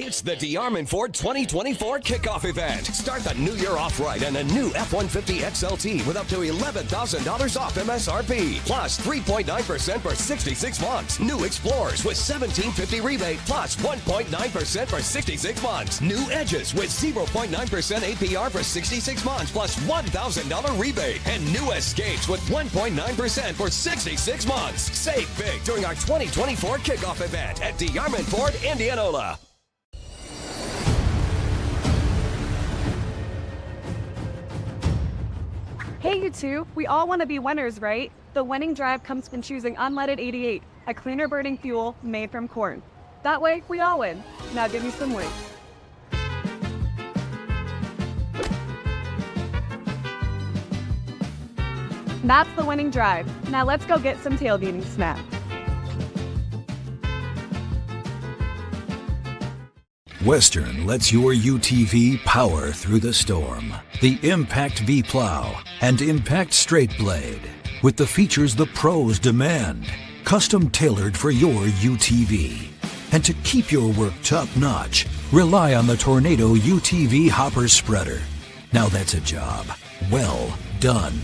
It's the DeArmond Ford 2024 kickoff event. Start the new year off right and a new F-150 XLT with up to $11,000 off MSRP. Plus 3.9% for 66 months. New Explorers with $1,750 rebate plus 1.9% for 66 months. New Edges with 0.9% APR for 66 months plus $1,000 rebate. And new Escapes with 1.9% for 66 months. Save big during our 2024 kickoff event at DeArmond Ford, Indianola. Hey, you two. We all want to be winners, right? The winning drive comes from choosing unleaded 88, a cleaner burning fuel made from corn. That way, we all win. Now give me some weight. That's the winning drive. Now let's go get some tailgating snacks. Western lets your UTV power through the storm. The Impact V Plow and Impact Straight Blade, with the features the pros demand, custom tailored for your UTV. And to keep your work top-notch, rely on the Tornado UTV Hopper Spreader. Now that's a job well done.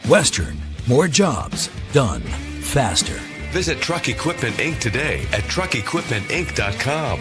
Western, more jobs done faster. Visit Truck Equipment Inc. today at truckequipmentinc.com.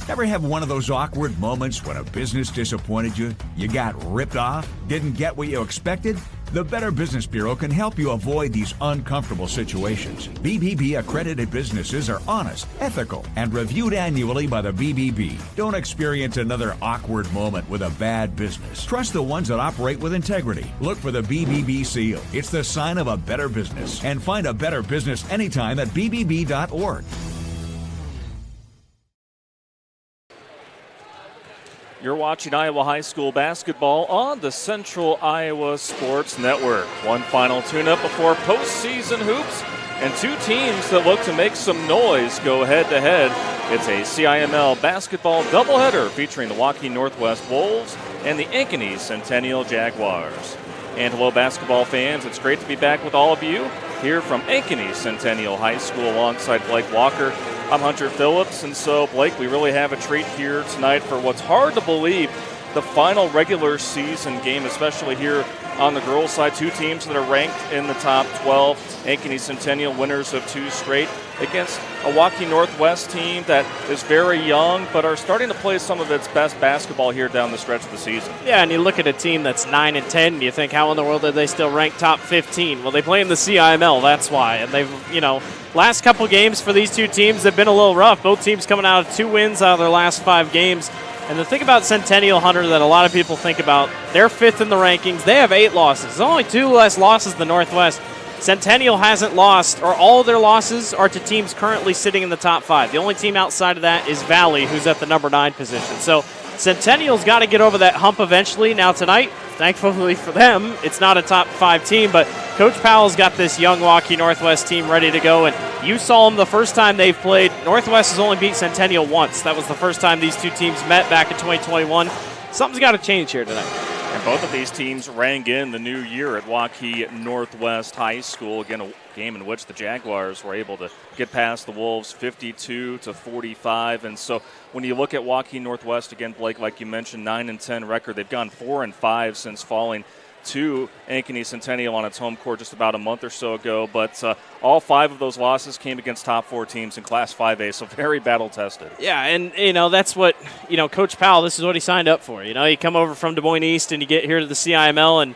Ever have one of those awkward moments when a business disappointed you? You got ripped off? Didn't get what you expected? The Better Business Bureau can help you avoid these uncomfortable situations. BBB accredited businesses are honest, ethical, and reviewed annually by the BBB. Don't experience another awkward moment with a bad business. Trust the ones that operate with integrity. Look for the BBB seal. It's the sign of a better business. And find a better business anytime at bbb.org. You're watching Iowa High School basketball on the Central Iowa Sports Network. One final tune-up before postseason hoops, and two teams that look to make some noise go head-to-head. It's a CIML basketball doubleheader featuring the Waukee Northwest Wolves and the Ankeny Centennial Jaguars. And hello, basketball fans. It's great to be back with all of you here from Ankeny Centennial High School alongside Blake Walker. I'm Hunter Phillips, and so, Blake, we really have a treat here tonight for what's hard to believe, the final regular season game, especially here on the girls' side. Two teams that are ranked in the top 12. Ankeny Centennial, winners of two straight, against a Waukee Northwest team that is very young but are starting to play some of its best basketball here down the stretch of the season. Yeah, and you look at a team that's 9-10, and you think, how in the world are they still ranked top 15? Well, they play in the CIML, that's why. And they've, last couple games for these two teams have been a little rough. Both teams coming out of 2 wins out of their last 5 games. And the thing about Centennial, Hunter, that a lot of people think about, they're 5th in the rankings. They have 8 losses. There's only 2 less losses than Northwest. Centennial hasn't lost, or all of their losses are to teams currently sitting in the top 5. The only team outside of that is Valley, who's at the number 9 position. So Centennial's got to get over that hump eventually. Now tonight, thankfully for them, it's not a top 5 team, but Coach Powell's got this young Waukee Northwest team ready to go, and you saw them the first time they've played. Northwest has only beat Centennial once. That was the first time these two teams met back in 2021. Something's got to change here tonight. And both of these teams rang in the new year at Waukee Northwest High School. Again, a game in which the Jaguars were able to get past the Wolves 52-45. And so when you look at Waukee Northwest, again, Blake, like you mentioned, 9-10 record. They've gone 4-5 since falling to Ankeny Centennial on its home court just about a month or so ago. But all 5 of those losses came against top 4 teams in Class 5A, so very battle-tested. Yeah, and, that's what, Coach Powell, this is what he signed up for. You come over from Des Moines East and you get here to the CIML, and,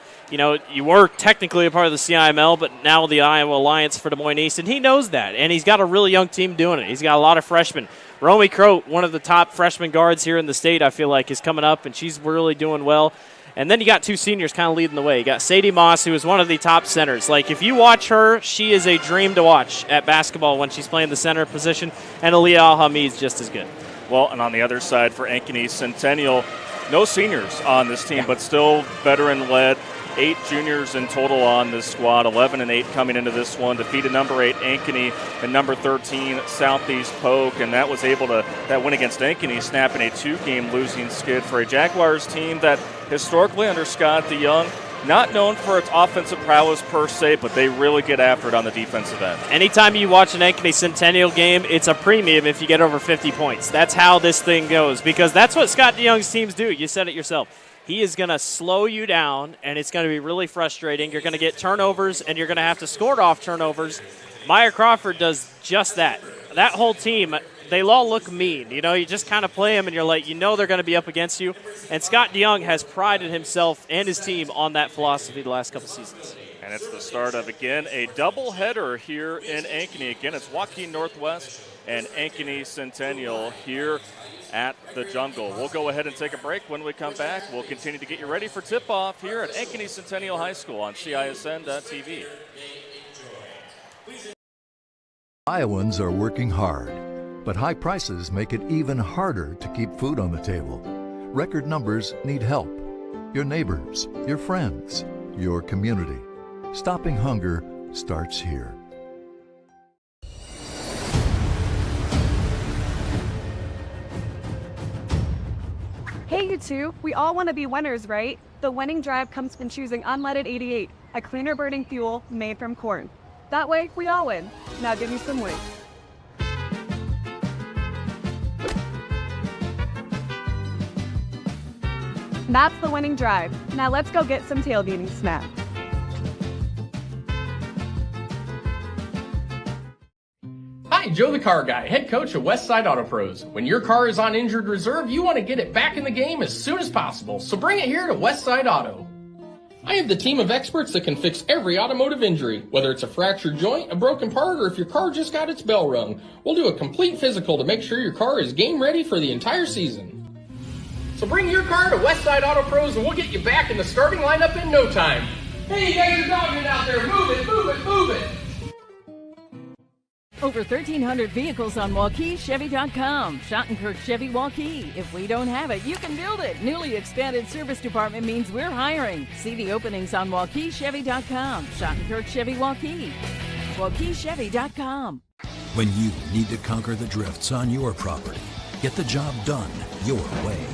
you were technically a part of the CIML, but now the Iowa Alliance for Des Moines East, and he knows that. And he's got a really young team doing it. He's got a lot of freshmen. Romy Croat, one of the top freshman guards here in the state, I feel like, is coming up, and she's really doing well. And then you got two seniors kind of leading the way. You got Sadie Moss, who is one of the top centers. Like, if you watch her, she is a dream to watch at basketball when she's playing the center position, and Aaliyah Al-Hamid's just as good. Well, and on the other side for Ankeny Centennial, no seniors on this team, but still veteran-led. 8 juniors in total on this squad, 11-8 coming into this one. Defeated number 8 Ankeny and number 13 Southeast Polk, and that win against Ankeny, snapping a 2-game losing skid for a Jaguars team that historically under Scott DeYoung, not known for its offensive prowess per se, but they really get after it on the defensive end. Anytime you watch an Ankeny Centennial game, it's a premium if you get over 50 points. That's how this thing goes, because that's what Scott DeYoung's teams do. You said it yourself. He is going to slow you down, and it's going to be really frustrating. You're going to get turnovers, and you're going to have to score off turnovers. Meyer Crawford does just that. That whole team, they all look mean. You know, you just kind of play them, and you're like, you know they're going to be up against you. And Scott DeYoung has prided himself and his team on that philosophy the last couple seasons. And it's the start of, again, a doubleheader here in Ankeny. Again, it's Waukee Northwest and Ankeny Centennial here at the Jungle. We'll go ahead and take a break. When we come back, we'll continue to get you ready for tip-off here at Ankeny Centennial High School on CISN.TV. Iowans are working hard, but high prices make it even harder to keep food on the table. Record numbers need help. Your neighbors, your friends, your community. Stopping hunger starts here. Hey, you two, we all want to be winners, right? The winning drive comes from choosing unleaded 88, a cleaner burning fuel made from corn. That way, we all win. Now give me some wings. That's the winning drive. Now let's go get some tailgating snacks. Hi, Joe the Car Guy, head coach of Westside Auto Pros. When your car is on injured reserve, you want to get it back in the game as soon as possible, so bring it here to Westside Auto. I have the team of experts that can fix every automotive injury, whether it's a fractured joint, a broken part, or if your car just got its bell rung. We'll do a complete physical to make sure your car is game ready for the entire season. So bring your car to Westside Auto Pros and we'll get you back in the starting lineup in no time. Hey, you guys are dogging out there. Move it, move it, move it. Over 1,300 vehicles on WaukeeChevy.com. Schottenkirk Chevy Waukee. If we don't have it, you can build it. Newly expanded service department means we're hiring. See the openings on WaukeeChevy.com. Schottenkirk Chevy Waukee. WaukeeChevy.com. When you need to conquer the drifts on your property, get the job done your way.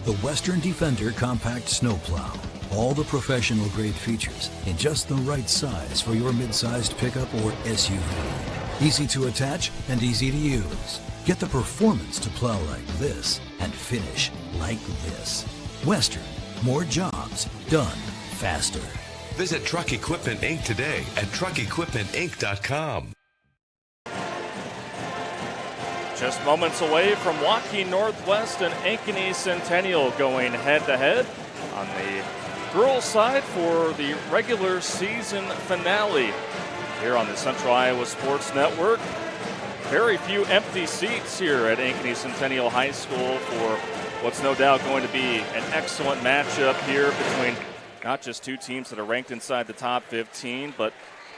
The Western Defender Compact Snowplow. All the professional grade features in just the right size for your mid-sized pickup or SUV. Easy to attach and easy to use. Get the performance to plow like this and finish like this. Western, more jobs done faster. Visit Truck Equipment Inc. today at truckequipmentinc.com. Just moments away from Waukee Northwest and Ankeny Centennial going head-to-head on the girls' side for the regular season finale here on the Central Iowa Sports Network. Very few empty seats here at Ankeny Centennial High School for what's no doubt going to be an excellent matchup here between not just two teams that are ranked inside the top 15, but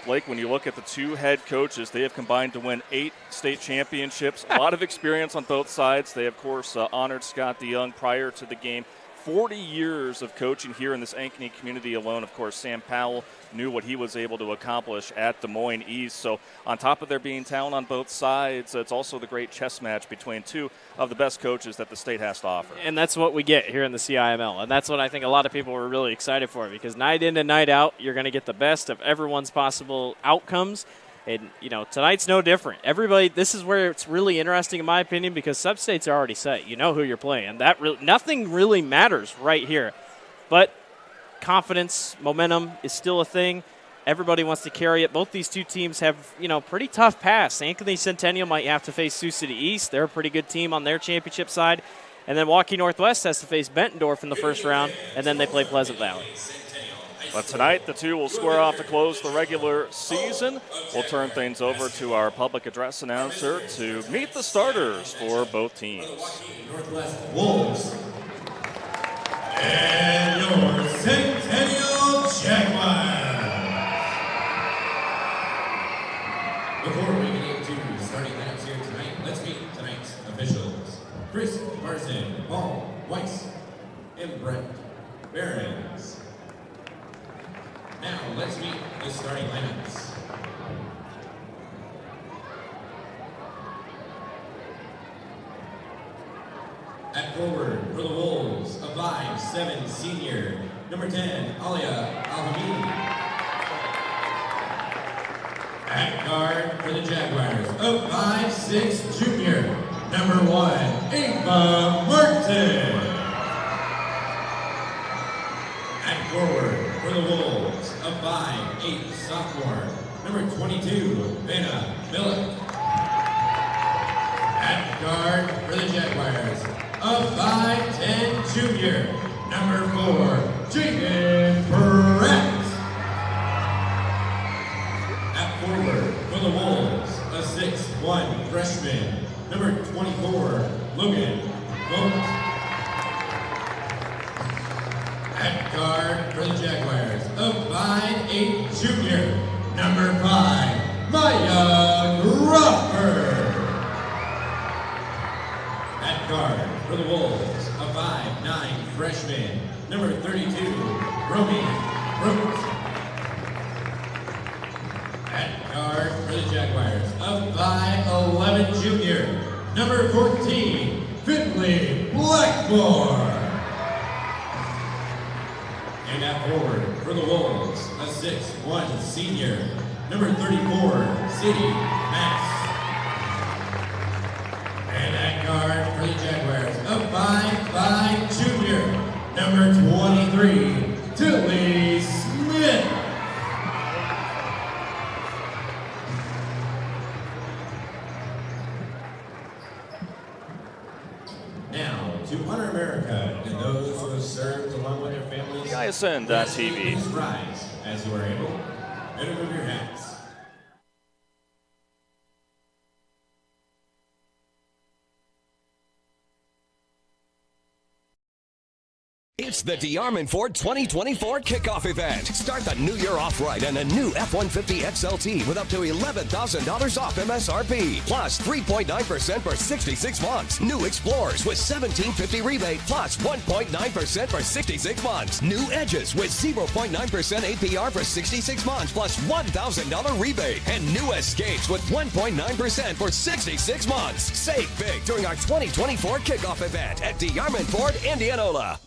Blake, when you look at the two head coaches, they have combined to win 8 state championships. A lot of experience on both sides. They, of course, honored Scott DeYoung prior to the game. 40 years of coaching here in this Ankeny community alone. Of course, Sam Powell knew what he was able to accomplish at Des Moines East. So on top of there being talent on both sides, it's also the great chess match between two of the best coaches that the state has to offer. And that's what we get here in the CIML. And that's what I think a lot of people were really excited for, because night in and night out, you're going to get the best of everyone's possible outcomes. And, you know, tonight's no different. Everybody, this is where it's really interesting, in my opinion, because sub-states are already set. You know who you're playing. Nothing really matters right here. But confidence, momentum is still a thing. Everybody wants to carry it. Both these two teams have, you know, pretty tough paths. Ankeny Centennial might have to face Sioux City East. They're a pretty good team on their championship side. And then Waukee Northwest has to face Bettendorf in the first round, and then they play Pleasant Valley. But tonight, the two will square off to close the regular season. We'll turn things over to our public address announcer to meet the starters for both teams. Northwest Wolves. And yours. the starting lineups. At forward for the Wolves, a 5'7" senior, number 10, Alia Alhamid. At guard for the Jaguars, a 5'6" junior, number 1, Ava Martin. At forward for the Wolves, a 5'8" sophomore, number 22, Vanna Miller. At guard for the Jaguars, a 5'10" junior, number 4, Jaden Pratt. At forward for the Wolves, a 6'1" freshman, number 24, Logan Vogt. At guard for the Jaguars, a 5'8" junior, number 5, Maya Crawford. At guard for the Wolves, a 5'9" freshman, number 32, Romy Brooks. At guard for the Jaguars, a 5'11" junior, number 14, Finley Blackmore. And at forward for the Wolves, a 6'1" senior, number 34, Sadie Max. And at guard for the Jaguars, a 5'5" junior, number 23, Tilly Smith. Now, to honor America and those who have served along with their families, CISN.TV. please rise as you are able and remove your hats. It's the DeArmond Ford 2024 kickoff event. Start the new year off right and a new F-150 XLT with up to $11,000 off MSRP. Plus 3.9% for 66 months. New Explorers with $1,750 rebate plus 1.9% for 66 months. New Edges with 0.9% APR for 66 months plus $1,000 rebate. And new Escapes with 1.9% for 66 months. Save big during our 2024 kickoff event at DeArmond Ford, Indianola.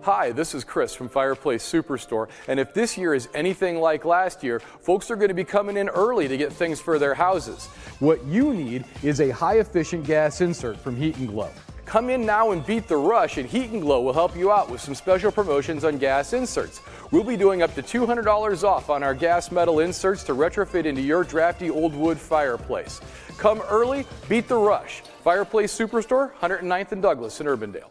Hi, this is Chris from Fireplace Superstore, and if this year is anything like last year, folks are going to be coming in early to get things for their houses. What you need is a high-efficient gas insert from Heat & Glow. Come in now and beat the rush, and Heat & Glow will help you out with some special promotions on gas inserts. We'll be doing up to $200 off on our gas metal inserts to retrofit into your drafty old wood fireplace. Come early, beat the rush. Fireplace Superstore, 109th and Douglas in Urbandale.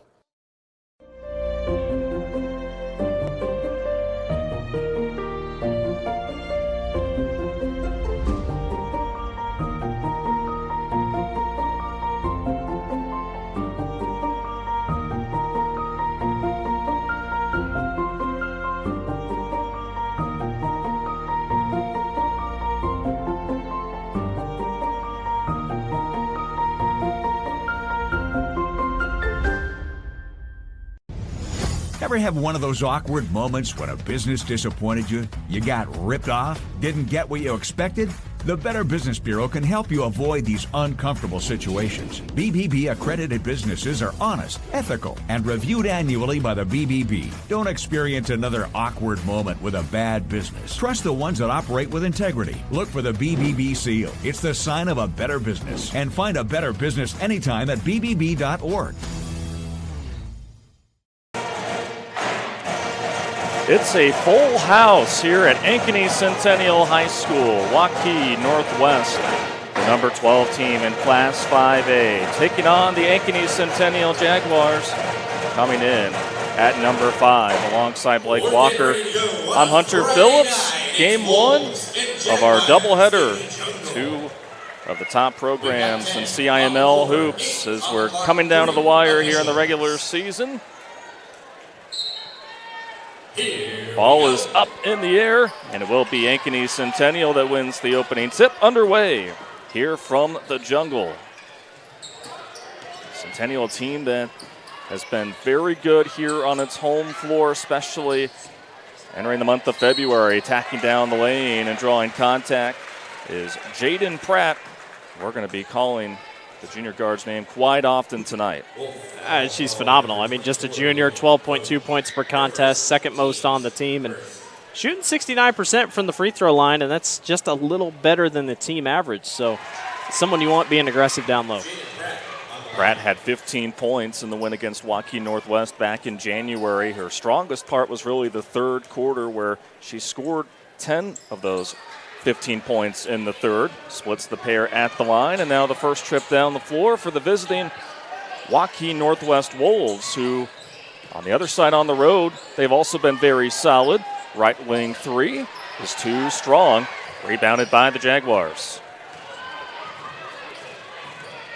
Ever have one of those awkward moments when a business disappointed you? You got ripped off? Didn't get what you expected? The Better Business Bureau can help you avoid these uncomfortable situations. BBB accredited businesses are honest, ethical, and reviewed annually by the BBB. Don't experience another awkward moment with a bad business. Trust the ones that operate with integrity. Look for the BBB seal. It's the sign of a better business. And find a better business anytime at bbb.org. It's a full house here at Ankeny Centennial High School, Waukee Northwest. The number 12 team in Class 5A, taking on the Ankeny Centennial Jaguars, coming in at number 5 alongside Blake Walker. I'm Hunter Phillips. Game 1 of our doubleheader. 2 of the top programs in CIML hoops as we're coming down to the wire here in the regular season. Ball is up in the air, and it will be Ankeny Centennial that wins the opening tip. Underway here from the jungle. Centennial team that has been very good here on its home floor, especially Entering the month of February, attacking down the lane and drawing contact is Jaden Pratt. We're going to be calling the junior guard's name quite often tonight. She's phenomenal. I mean, just a junior, 12.2 points per contest, second most on the team, and shooting 69% from the free throw line, and that's just a little better than the team average. So someone you want being aggressive down low. Pratt had 15 points in the win against Waukee Northwest back in January. Her strongest part was really the third quarter, where she scored 10 of those 15 points in the third. Splits the pair at the line, and now the first trip down the floor for the visiting Waukee Northwest Wolves, who on the other side on the road, they've also been very solid. Right wing three is too strong. Rebounded by the Jaguars.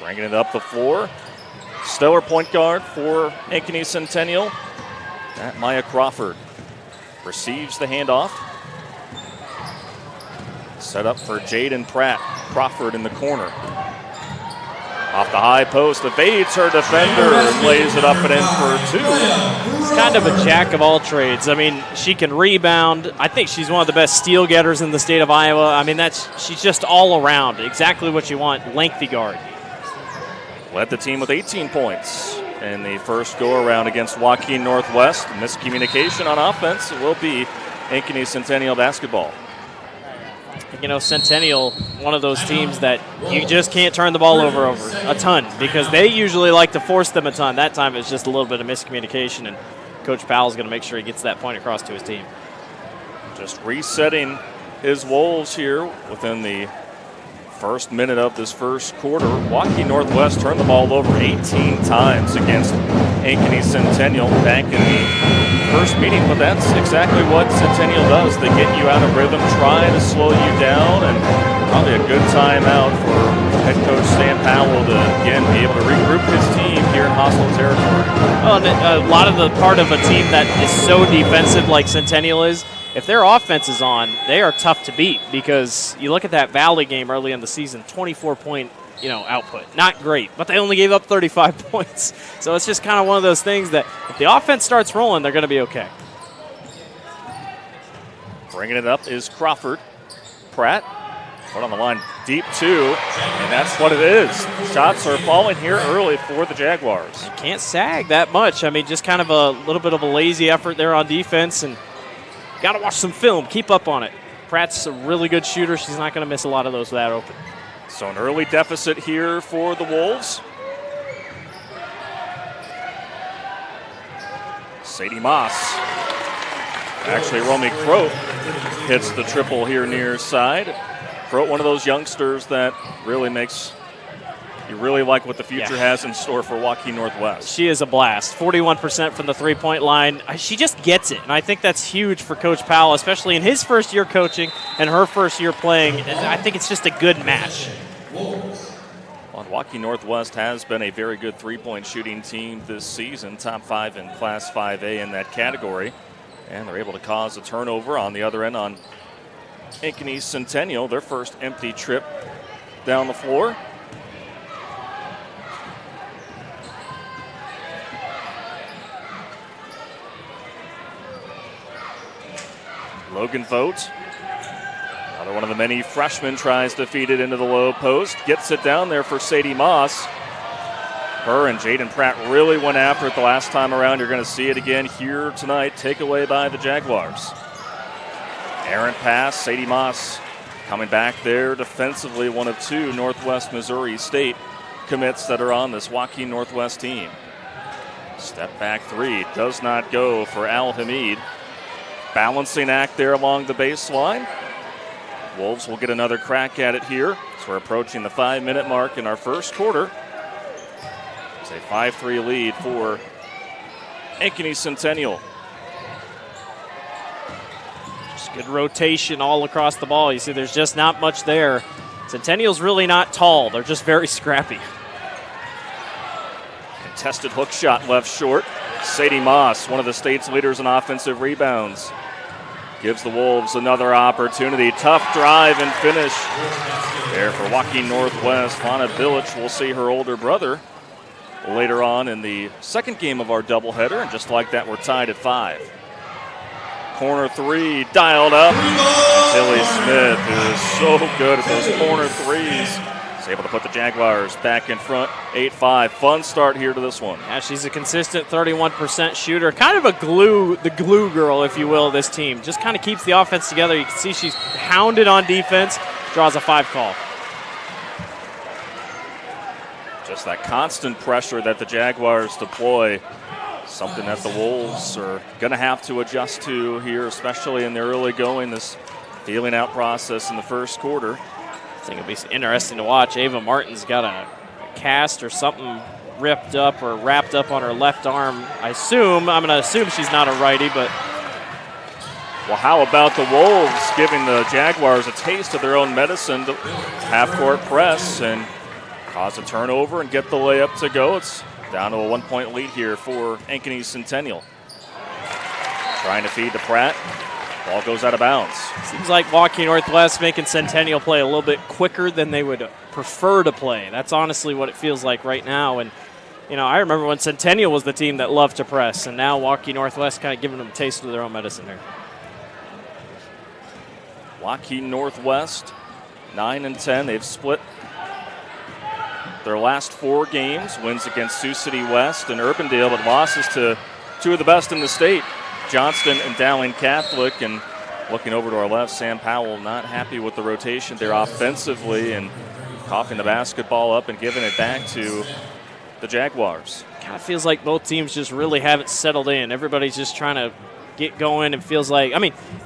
Bringing it up the floor. Stellar point guard for Ankeny Centennial. That Maya Crawford receives the handoff. Set up for Jaden Pratt. Crawford in the corner. Off the high post, evades her defender and lays it up and in for two. She's kind of a jack of all trades. I mean, she can rebound. I think she's one of the best steal getters in the state of Iowa. I mean, she's just all around. Exactly what you want, lengthy guard. Led the team with 18 points in the first go-around against Waukee Northwest. Miscommunication on offense. It will be Ankeny Centennial basketball. You know, Centennial, one of those teams that you just can't turn the ball over a ton, because they usually like to force them a ton. That time it's just a little bit of miscommunication, and Coach Powell's going to make sure he gets that point across to his team. Just resetting his Wolves here within the first minute of this first quarter. Waukee Northwest turned the ball over 18 times against Ankeny Centennial back in the first meeting, but that's exactly what Centennial does. They get you out of rhythm, try to slow you down, and probably a good timeout for head coach Stan Powell to, again, be able to regroup his team here in hostile territory. Well, and a lot of the part of a team that is so defensive like Centennial is, if their offense is on, they are tough to beat, because you look at that Valley game early in the season, 24-point output. Not great, but they only gave up 35 points. So it's just kind of one of those things that if the offense starts rolling, they're going to be okay. Bringing it up is Crawford. Pratt put on the line, deep two, and that's what it is. Shots are falling here early for the Jaguars. You can't sag that much. I mean, just kind of a little bit of a lazy effort there on defense, and got to watch some film. Keep up on it. Pratt's a really good shooter. She's not going to miss a lot of those without open. So an early deficit here for the Wolves. Sadie Moss. Actually, Romy Croat hits the triple here near side. Croat, one of those youngsters that really makes you really like what the future has in store for Waukee Northwest. She is a blast. 41% from the three-point line. She just gets it, and I think that's huge for Coach Powell, especially in his first year coaching and her first year playing. I think it's just a good match. Well, Waukee Northwest has been a very good three-point shooting team this season, top 5 in Class 5A in that category, and they're able to cause a turnover on the other end on Ankeny Centennial, their first empty trip down the floor. Logan Vogt, another one of the many freshmen, tries to feed it into the low post. Gets it down there for Sadie Moss. Her and Jaden Pratt really went after it the last time around. You're going to see it again here tonight. Takeaway by the Jaguars. Errant pass. Sadie Moss coming back there defensively. One of two Northwest Missouri State commits that are on this Waukee Northwest team. Step back three. Does not go for Al Hamid. Balancing act there along the baseline. Wolves will get another crack at it here. So we're approaching the 5-minute mark in our first quarter. It's a 5-3 lead for Ankeny Centennial. Just good rotation all across the ball. You see there's just not much there. Centennial's really not tall. They're just very scrappy. Contested hook shot left short. Sadie Moss, one of the state's leaders in offensive rebounds, gives the Wolves another opportunity. Tough drive and finish there for Waukee Northwest. Lana Bilic will see her older brother later on in the second game of our doubleheader, and just like that, we're tied at 5. Corner three, dialed up. Tilly Smith is so good at those corner threes. Is able to put the Jaguars back in front, 8-5. Fun start here to this one. Yeah, she's a consistent 31% shooter. Kind of the glue girl, if you will, of this team. Just kind of keeps the offense together. You can see she's hounded on defense, draws a 5 call. Just that constant pressure that the Jaguars deploy, something that the Wolves are going to have to adjust to here, especially in the early going, this feeling out process in the first quarter. I think it'll be interesting to watch. Ava Martin's got a cast or something ripped up or wrapped up on her left arm. I'm going to assume she's not a righty, but. Well, how about the Wolves giving the Jaguars a taste of their own medicine to half-court press and cause a turnover and get the layup to go. It's down to a 1-point lead here for Ankeny Centennial. Trying to feed to Pratt. Ball goes out of bounds. Seems like Waukee Northwest making Centennial play a little bit quicker than they would prefer to play. That's honestly what it feels like right now. And, I remember when Centennial was the team that loved to press, and now Waukee Northwest kind of giving them a taste of their own medicine here. Waukee Northwest, 9-10. They've split their last 4 games, wins against Sioux City West and Urbandale, but losses to 2 of the best in the state, Johnston and Dowling Catholic. And looking over to our left, Sam Powell not happy with the rotation there offensively and coughing the basketball up and giving it back to the Jaguars. Kind of feels like both teams just really haven't settled in. Everybody's just trying to get going and feels like,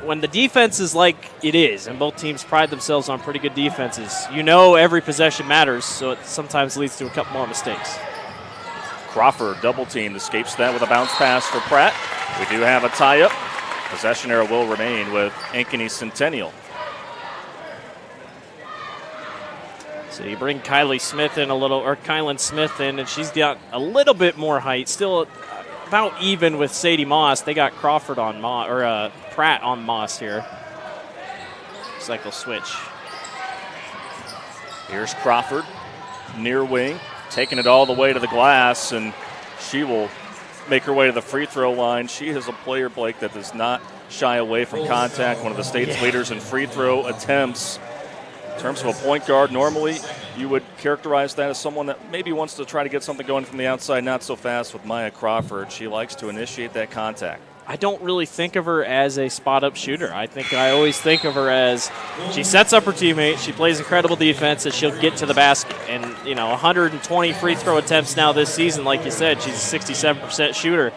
when the defense is like it is, and both teams pride themselves on pretty good defenses, every possession matters, so it sometimes leads to a couple more mistakes. Crawford double teamed, escapes that with a bounce pass for Pratt. We do have a tie-up. Possession arrow will remain with Ankeny Centennial. So you bring Kylan Smith in, and she's got a little bit more height, still about even with Sadie Moss. They got Crawford on Pratt on Moss here. Looks like they'll switch. Here's Crawford, near wing, taking it all the way to the glass, and she will make her way to the free throw line. She is a player, Blake, that does not shy away from contact, one of the state's leaders in free throw attempts. In terms of a point guard, normally you would characterize that as someone that maybe wants to try to get something going from the outside, not so fast with Maya Crawford. She likes to initiate that contact. I don't really think of her as a spot-up shooter. I always think of her as she sets up her teammate, she plays incredible defense, and she'll get to the basket. And, 120 free throw attempts now this season, like you said, she's a 67% shooter.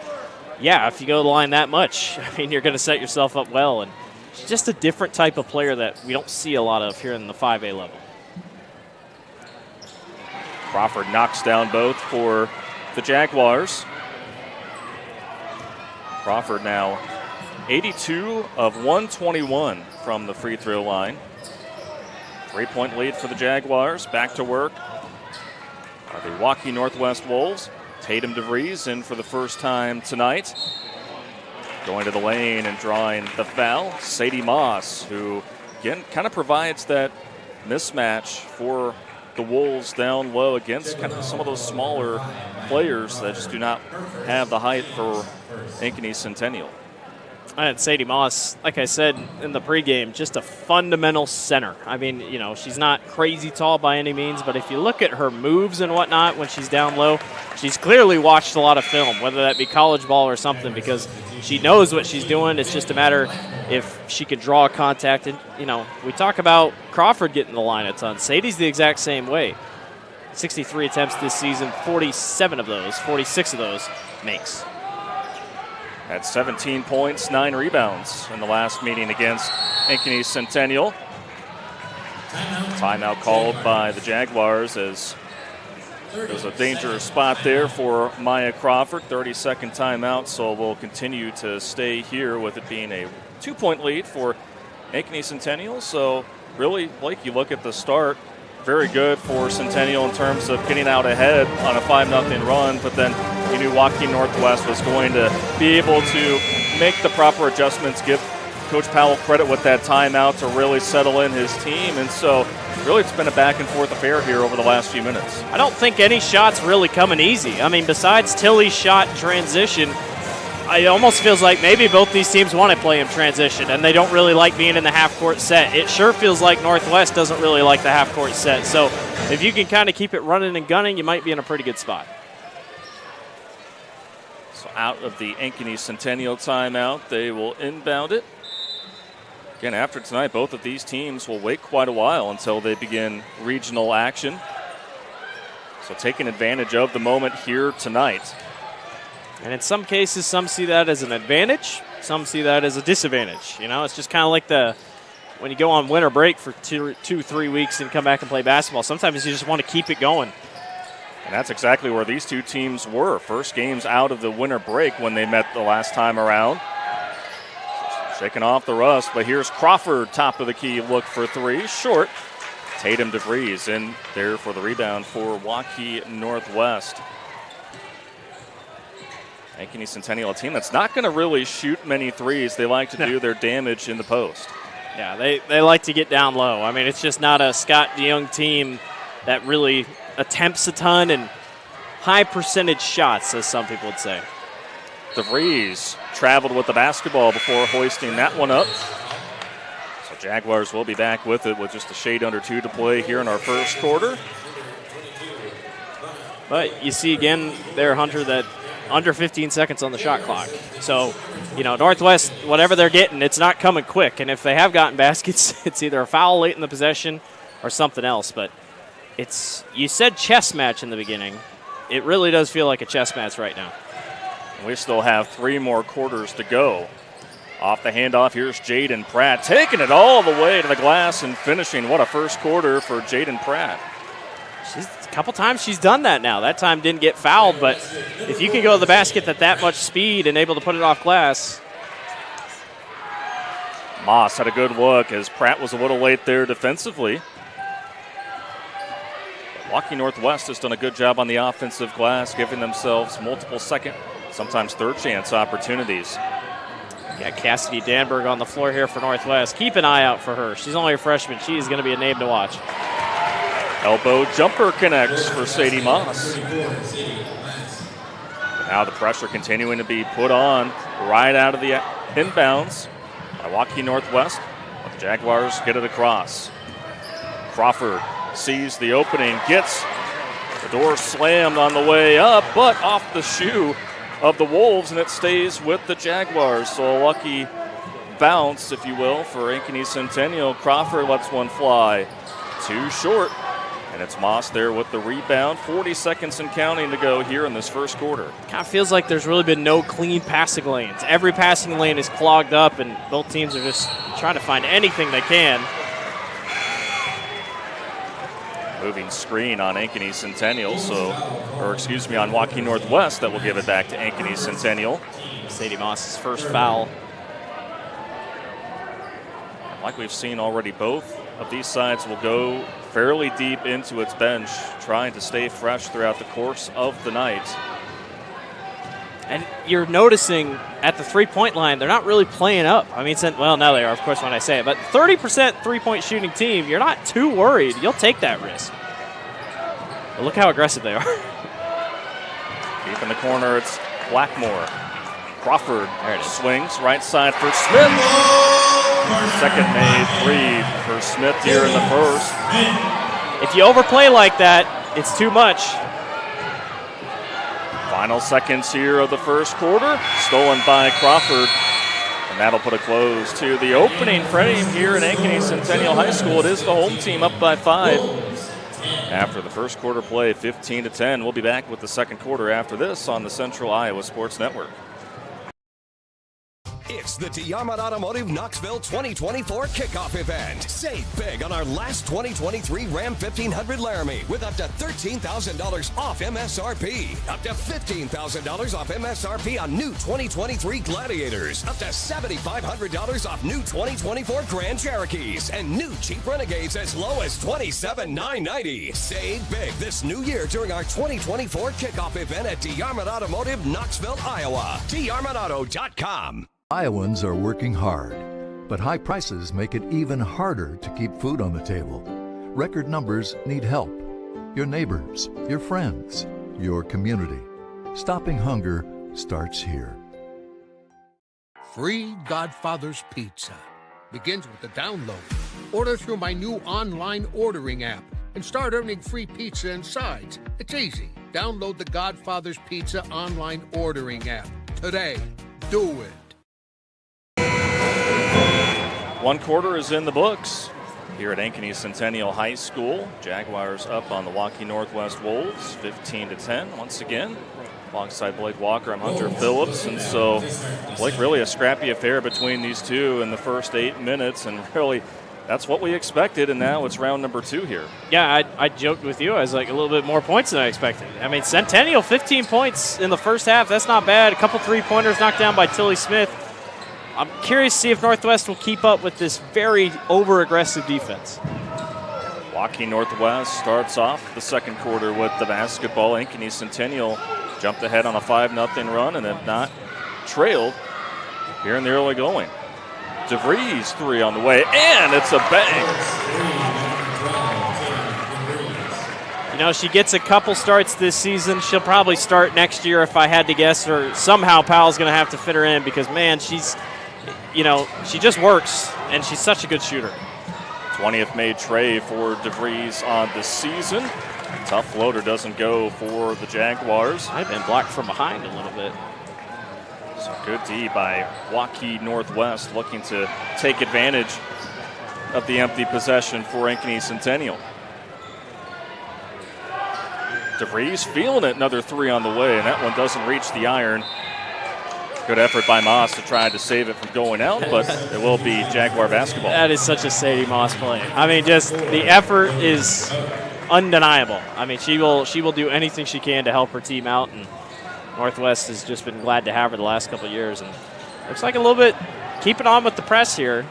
Yeah, if you go to the line that much, you're going to set yourself up well. And she's just a different type of player that we don't see a lot of here in the 5A level. Crawford knocks down both for the Jaguars. Crawford now 82 of 121 from the free throw line. 3-point lead for the Jaguars. Back to work are the Waukee Northwest Wolves. Tatum DeVries in for the first time tonight. Going to the lane and drawing the foul. Sadie Moss, who again kind of provides that mismatch for the Wolves down low against kind of some of those smaller players that just do not have the height for Ankeny Centennial. And Sadie Moss, like I said in the pregame, just a fundamental center. She's not crazy tall by any means, but if you look at her moves and whatnot when she's down low, she's clearly watched a lot of film, whether that be college ball or something, because she knows what she's doing. It's just a matter if she can draw contact. And, we talk about Crawford getting the line a ton. Sadie's the exact same way. 63 attempts this season, 46 of those makes. Had 17 points, 9 rebounds in the last meeting against Ankeny Centennial. Timeout called by the Jaguars as there's a dangerous spot there for Maya Crawford. 30-second timeout, so we'll continue to stay here with it being a 2-point lead for Ankeny Centennial. So really, Blake, you look at the start, very good for Centennial in terms of getting out ahead on a 5-0 run, but then you knew Waukee Northwest was going to be able to make the proper adjustments, give Coach Powell credit with that timeout to really settle in his team. And so really it's been a back-and-forth affair here over the last few minutes. I don't think any shot's really coming easy. Besides Tilly's shot in transition, it almost feels like maybe both these teams want to play in transition, and they don't really like being in the half-court set. It sure feels like Northwest doesn't really like the half-court set. So if you can kind of keep it running and gunning, you might be in a pretty good spot. So out of the Ankeny Centennial timeout, they will inbound it. Again, after tonight, both of these teams will wait quite a while until they begin regional action. So taking advantage of the moment here tonight. And in some cases, some see that as an advantage. Some see that as a disadvantage. You know, it's just kind of like when you go on winter break for 2-3 weeks and come back and play basketball. Sometimes you just want to keep it going. And that's exactly where these two teams were. First games out of the winter break when they met the last time around. Shaking off the rust, but here's Crawford, top of the key, look for three. Short. Tatum DeVries in there for the rebound for Waukee Northwest. Ankeny Centennial, a team that's not going to really shoot many threes. They like to do their damage in the post. Yeah, they like to get down low. I mean, it's just not a Scott DeYoung team that really attempts a ton and high percentage shots, as some people would say. DeVries traveled with the basketball before hoisting that one up. So Jaguars will be back with it with just a shade under 2 to play here in our first quarter. But you see again there, Hunter, that under 15 seconds on the shot clock. So, you know, Northwest, whatever they're getting, it's not coming quick. And if they have gotten baskets, it's either a foul late in the possession or something else. But you said chess match in the beginning. It really does feel like a chess match right now. We still have 3 more quarters to go. Off the handoff, here's Jaden Pratt, taking it all the way to the glass and finishing. What a first quarter for Jaden Pratt. A couple times she's done that now. That time didn't get fouled, but if you can go to the basket at that much speed and able to put it off glass. Moss had a good look as Pratt was a little late there defensively. Waukee Northwest has done a good job on the offensive glass, giving themselves multiple second, sometimes third chance opportunities. Yeah, Cassidy Danberg on the floor here for Northwest. Keep an eye out for her. She's only a freshman. She is going to be a name to watch. Elbow jumper connects for Sadie Moss. Now the pressure continuing to be put on right out of the inbounds by Waukee Northwest. But the Jaguars get it across. Crawford sees the opening, gets the door slammed on the way up, but off the shoe of the Wolves, and it stays with the Jaguars. So a lucky bounce, if you will, for Ankeny Centennial. Crawford lets one fly. Too short. And it's Moss there with the rebound. 40 seconds and counting to go here in this first quarter. Kind of feels like there's really been no clean passing lanes. Every passing lane is clogged up, and both teams are just trying to find anything they can. Moving screen on Ankeny Centennial, on Waukee Northwest, that will give it back to Ankeny Centennial. Sadie Moss's first foul. Like we've seen already, both of these sides will go fairly deep into its bench, trying to stay fresh throughout the course of the night. And you're noticing at the three-point line, they're not really playing up. I mean, well, now they are, of course, when I say it. But 30% three-point shooting team, you're not too worried. You'll take that risk. But look how aggressive they are. Deep in the corner, it's Blackmore. Crawford swings right side for Smith. Second made three for Smith here in the first. If you overplay like that, it's too much. Final seconds here of the first quarter, stolen by Crawford. And that'll put a close to the opening frame here at Ankeny Centennial High School. It is the home team up by 5. After the first quarter play, 15-10. We'll be back with the second quarter after this on the Central Iowa Sports Network. It's the Diarmid Automotive Knoxville 2024 kickoff event. Save big on our last 2023 Ram 1500 Laramie with up to $13,000 off MSRP. Up to $15,000 off MSRP on new 2023 Gladiators. Up to $7,500 off new 2024 Grand Cherokees. And new Jeep Renegades as low as $27,990. Save big this new year during our 2024 kickoff event at Diarmid Automotive Knoxville, Iowa. DiarmidAuto.com. Iowans are working hard, but high prices make it even harder to keep food on the table. Record numbers need help. Your neighbors, your friends, your community. Stopping hunger starts here. free Godfather's Pizza. Begins with the download. Order through my new online ordering app and start earning free pizza and sides. It's easy. Download the Godfather's Pizza online ordering app today. Do it. One quarter is in the books here at Ankeny Centennial High School. Jaguars up on the Waukee Northwest Wolves, 15-10 once again. Alongside Blake Walker, I'm Hunter Phillips. And so, Blake, really a scrappy affair between these two in the first 8 minutes. And really, that's what we expected. And now it's round number 2 here. Yeah, I joked with you. I was like, a little bit more points than I expected. I mean, Centennial, 15 points in the first half. That's not bad. A couple three-pointers knocked down by Tilly Smith. I'm curious to see if Northwest will keep up with this very over-aggressive defense. Waukee Northwest starts off the second quarter with the basketball. Ankeny Centennial jumped ahead on a 5-0 run and have not trailed here in the early going. DeVries 3 on the way, and it's a bang. You know, she gets a couple starts this season. She'll probably start next year if I had to guess, or somehow Powell's going to have to fit her in because, man, she's, you know, she just works, and she's such a good shooter. 20th made tray for DeVries on the season. Tough floater doesn't go for the Jaguars. I've been blocked from behind a little bit. So good D by Waukee Northwest, looking to take advantage of the empty possession for Ankeny Centennial. DeVries feeling it, another 3 on the way, and that one doesn't reach the iron. Good effort by Moss to try to save it from going out, but it will be Jaguar basketball. That is such a Sadie Moss play. I mean, just the effort is undeniable. I mean, she will do anything she can to help her team out, and Northwest has just been glad to have her the last couple of years. And looks like a little bit keeping on with the press here.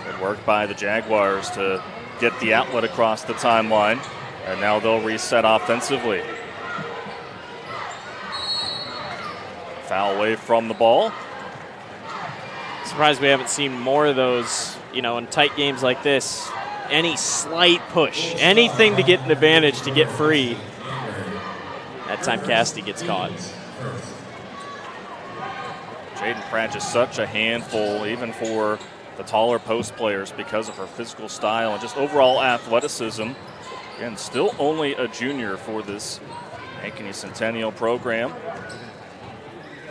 Good work by the Jaguars to get the outlet across the timeline, and now they'll reset offensively. Foul away from the ball. Surprised we haven't seen more of those, you know, in tight games like this. Any slight push, anything to get an advantage, to get free. That time Cassidy gets caught. Jaden Pratt is such a handful, even for the taller post players, because of her physical style and just overall athleticism. Again, still only a junior for this Ankeny Centennial program.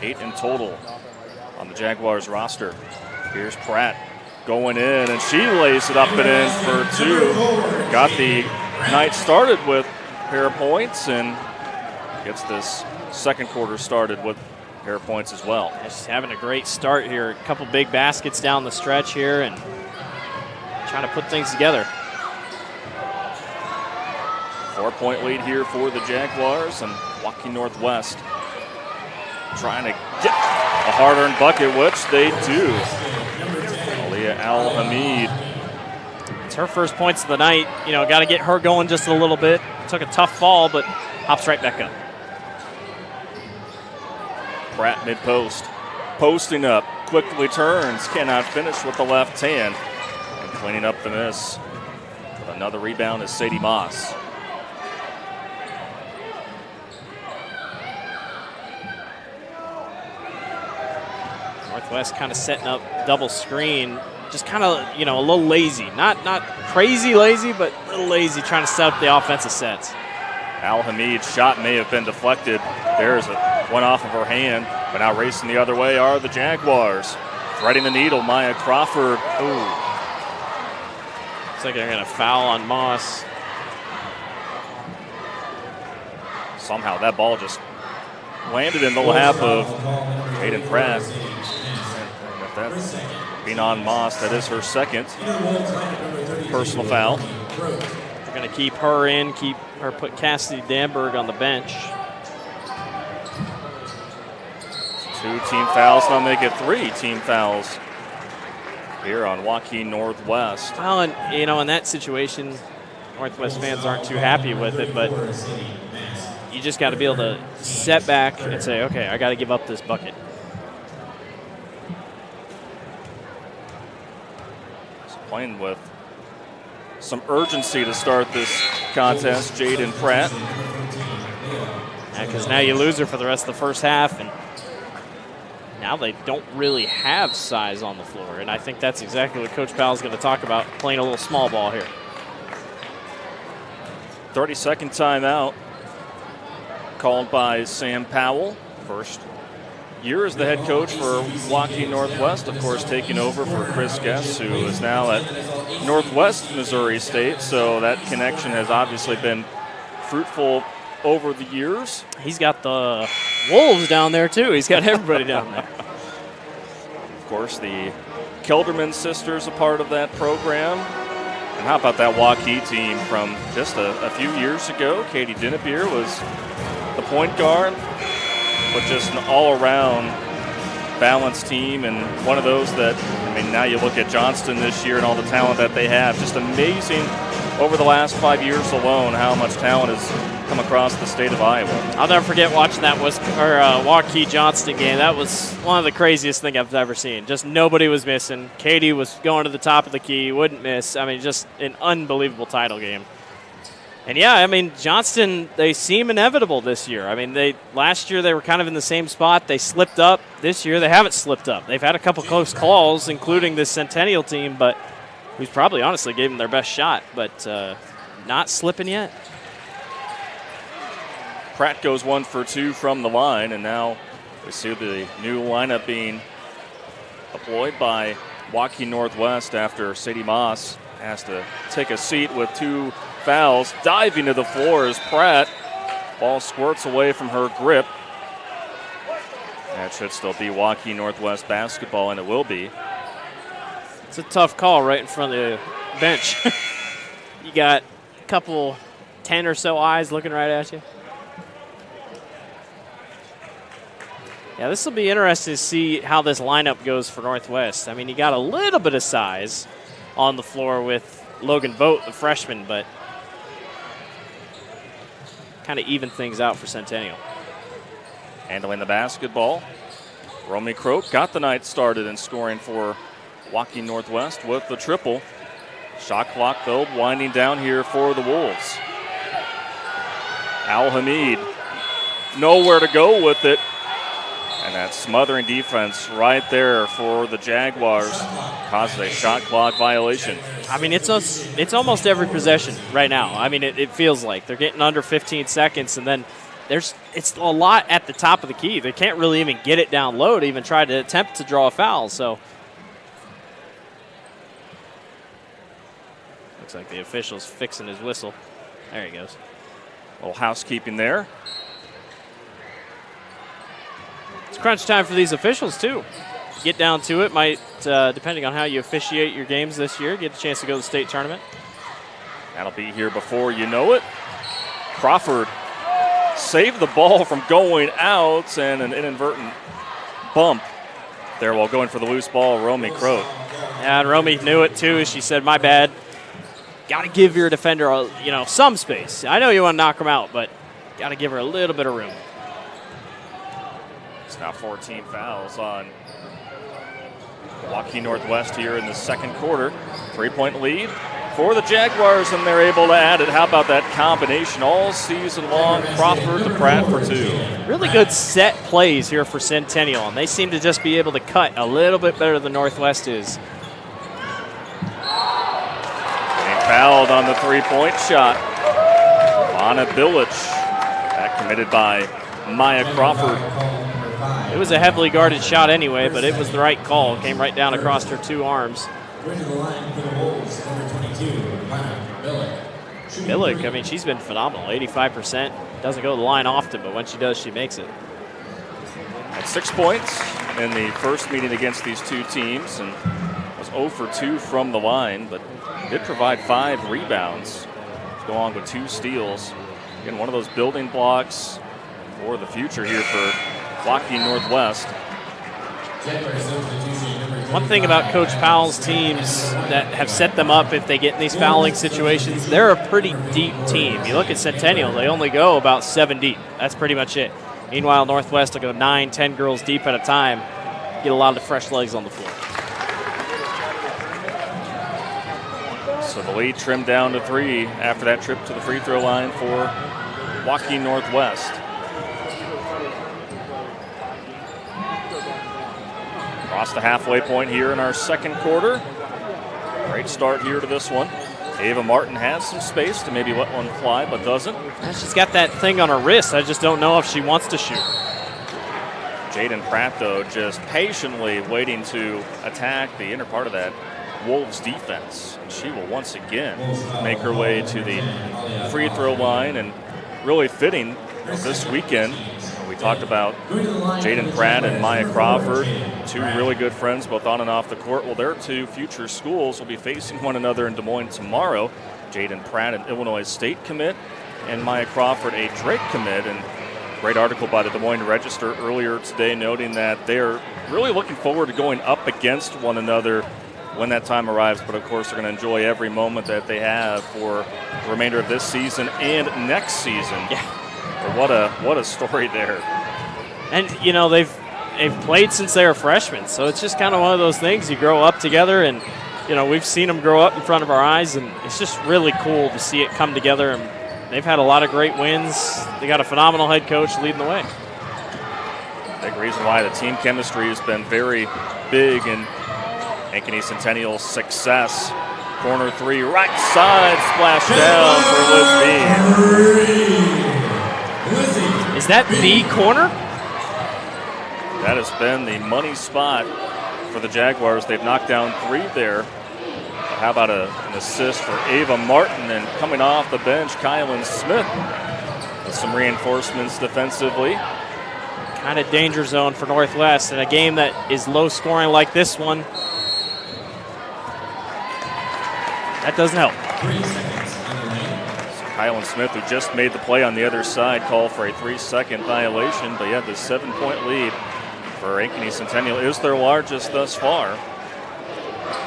8 in total on the Jaguars roster. Here's Pratt going in, and she lays it up and in for 2. Got the night started with a pair of points and gets this second quarter started with a pair of points as well. Yeah, she's having a great start here. A couple big baskets down the stretch here and trying to put things together. 4-point lead here for the Jaguars, and Waukee Northwest trying to get a hard-earned bucket, which they do. Aaliyah Al-Hamid. It's her first points of the night. You know, got to get her going just a little bit. Took a tough fall, but hops right back up. Pratt mid-post. Posting up, quickly turns, cannot finish with the left hand. And cleaning up the miss with another rebound is Sadie Moss. Northwest kind of setting up double screen, just kind of, you know, a little lazy. Not crazy lazy, but a little lazy trying to set up the offensive sets. Al-Hamid's shot may have been deflected. There's one off of her hand, but now racing the other way are the Jaguars. Threading the needle, Maya Crawford. Ooh. Looks like they're going to foul on Moss. Somehow that ball just landed in the lap of Aiden Pratt. That's being on Moss. That is her second personal foul. They're going to keep her in, put Cassidy Danberg on the bench. 2 team fouls, now make it 3 team fouls here on Waukee Northwest. Well, and, you know, in that situation, Northwest fans aren't too happy with it, but you just got to be able to set back and say, okay, I got to give up this bucket. Playing with some urgency to start this contest, Jaden Pratt. Because now you lose her for the rest of the first half, and now they don't really have size on the floor. And I think that's exactly what Coach Powell's going to talk about, playing a little small ball here. 30-second timeout called by Sam Powell. First year as the head coach for Waukee Northwest, of course, taking over for Chris Guess, who is now at Northwest Missouri State. So that connection has obviously been fruitful over the years. He's got the Wolves down there, too. He's got everybody down there. Of course, the Kelderman sisters a part of that program. And how about that Waukee team from just a few years ago? Katie Dinnebier was the point guard, but just an all-around balanced team, and one of those that, I mean, now you look at Johnston this year and all the talent that they have. Just amazing over the last 5 years alone how much talent has come across the state of Iowa. I'll never forget watching that Waukee Johnston game. That was one of the craziest things I've ever seen. Just nobody was missing. Katie was going to the top of the key, wouldn't miss. I mean, just an unbelievable title game. And yeah, I mean, Johnston, they seem inevitable this year. I mean, last year they were kind of in the same spot. They slipped up. This year they haven't slipped up. They've had a couple close calls, including this Centennial team, but who's probably honestly gave them their best shot, but not slipping yet. Pratt goes 1 for 2 from the line, and now we see the new lineup being deployed by Waukee Northwest after Sadie Moss has to take a seat with 2 fouls. Diving to the floor is Pratt. Ball squirts away from her grip. That should still be Waukee Northwest basketball, and it will be. It's a tough call right in front of the bench. You got a couple 10 or so eyes looking right at you. Yeah, this will be interesting to see how this lineup goes for Northwest. I mean, you got a little bit of size on the floor with Logan Vogt, the freshman, but kind of even things out for Centennial. Handling the basketball, Romy Croak got the night started in scoring for Waukee Northwest with the triple. Shot clock, though, winding down here for the Wolves. Al Hamid nowhere to go with it. And that smothering defense right there for the Jaguars causes a shot clock violation. I mean, it's almost every possession right now. I mean, it feels like they're getting under 15 seconds, and then it's a lot at the top of the key. They can't really even get it down low to even try to attempt to draw a foul. So looks like the official's fixing his whistle. There he goes. A little housekeeping there. It's crunch time for these officials, too. Get down to it. Might, depending on how you officiate your games this year, get a chance to go to the state tournament. That'll be here before you know it. Crawford saved the ball from going out, and an inadvertent bump there while going for the loose ball, Romy Croak. Yeah, and Romy knew it, too. She said, my bad. Got to give your defender, some space. I know you want to knock him out, but got to give her a little bit of room. It's now 14 fouls on Waukee Northwest here in the second quarter. 3-point lead for the Jaguars, and they're able to add it. How about that combination all season long? Crawford to Pratt for 2. Really good set plays here for Centennial, and they seem to just be able to cut a little bit better than Northwest is. Getting fouled on the 3-point shot. Anna Bilic. That committed by Maya Crawford. It was a heavily guarded shot anyway, but it was the right call. Came right down across her 2 arms. Bilic, I mean, she's been phenomenal. 85%. Doesn't go to the line often, but when she does, she makes it. Had 6 points in the first meeting against these two teams, and was 0 for 2 from the line, but did provide 5 rebounds to go on with 2 steals. Again, one of those building blocks for the future here for Waukee Northwest. One thing about Coach Powell's teams that have set them up if they get in these fouling situations, they're a pretty deep team. You look at Centennial, they only go about 7 deep. That's pretty much it. Meanwhile, Northwest will go 9, 10 girls deep at a time, get a lot of fresh legs on the floor. So the lead trimmed down to 3 after that trip to the free throw line for Waukee Northwest. Across the halfway point here in our second quarter. Great start here to this one. Ava Martin has some space to maybe let one fly, but doesn't. She's got that thing on her wrist. I just don't know if she wants to shoot. Jaden Pratt, though, just patiently waiting to attack the inner part of that Wolves defense. She will once again make her way to the free throw line, and really fitting this weekend. We talked about Jaden Pratt and Maya Crawford, two really good friends both on and off the court. Well, their two future schools will be facing one another in Des Moines tomorrow. Jaden Pratt, an Illinois State commit, and Maya Crawford, a Drake commit. And great article by the Des Moines Register earlier today noting that they're really looking forward to going up against one another when that time arrives. But, of course, they're going to enjoy every moment that they have for the remainder of this season and next season. Yeah. What a story there. And, you know, they've played since they were freshmen, so it's just kind of one of those things. You grow up together, and, you know, we've seen them grow up in front of our eyes, and it's just really cool to see it come together. And they've had a lot of great wins. They got a phenomenal head coach leading the way. Big reason why the team chemistry has been very big in Ankeny Centennial's success. Corner three, right side, splash down for Liz Bean. Is that the corner? That has been the money spot for the Jaguars. They've knocked down three there. How about an assist for Ava Martin, and coming off the bench, Kylan Smith with some reinforcements defensively. Kind of danger zone for Northwest in a game that is low scoring like this one. That doesn't help. Kylan Smith, who just made the play on the other side, called for a 3-second violation, but yet the 7-point lead for Ankeny Centennial is their largest thus far.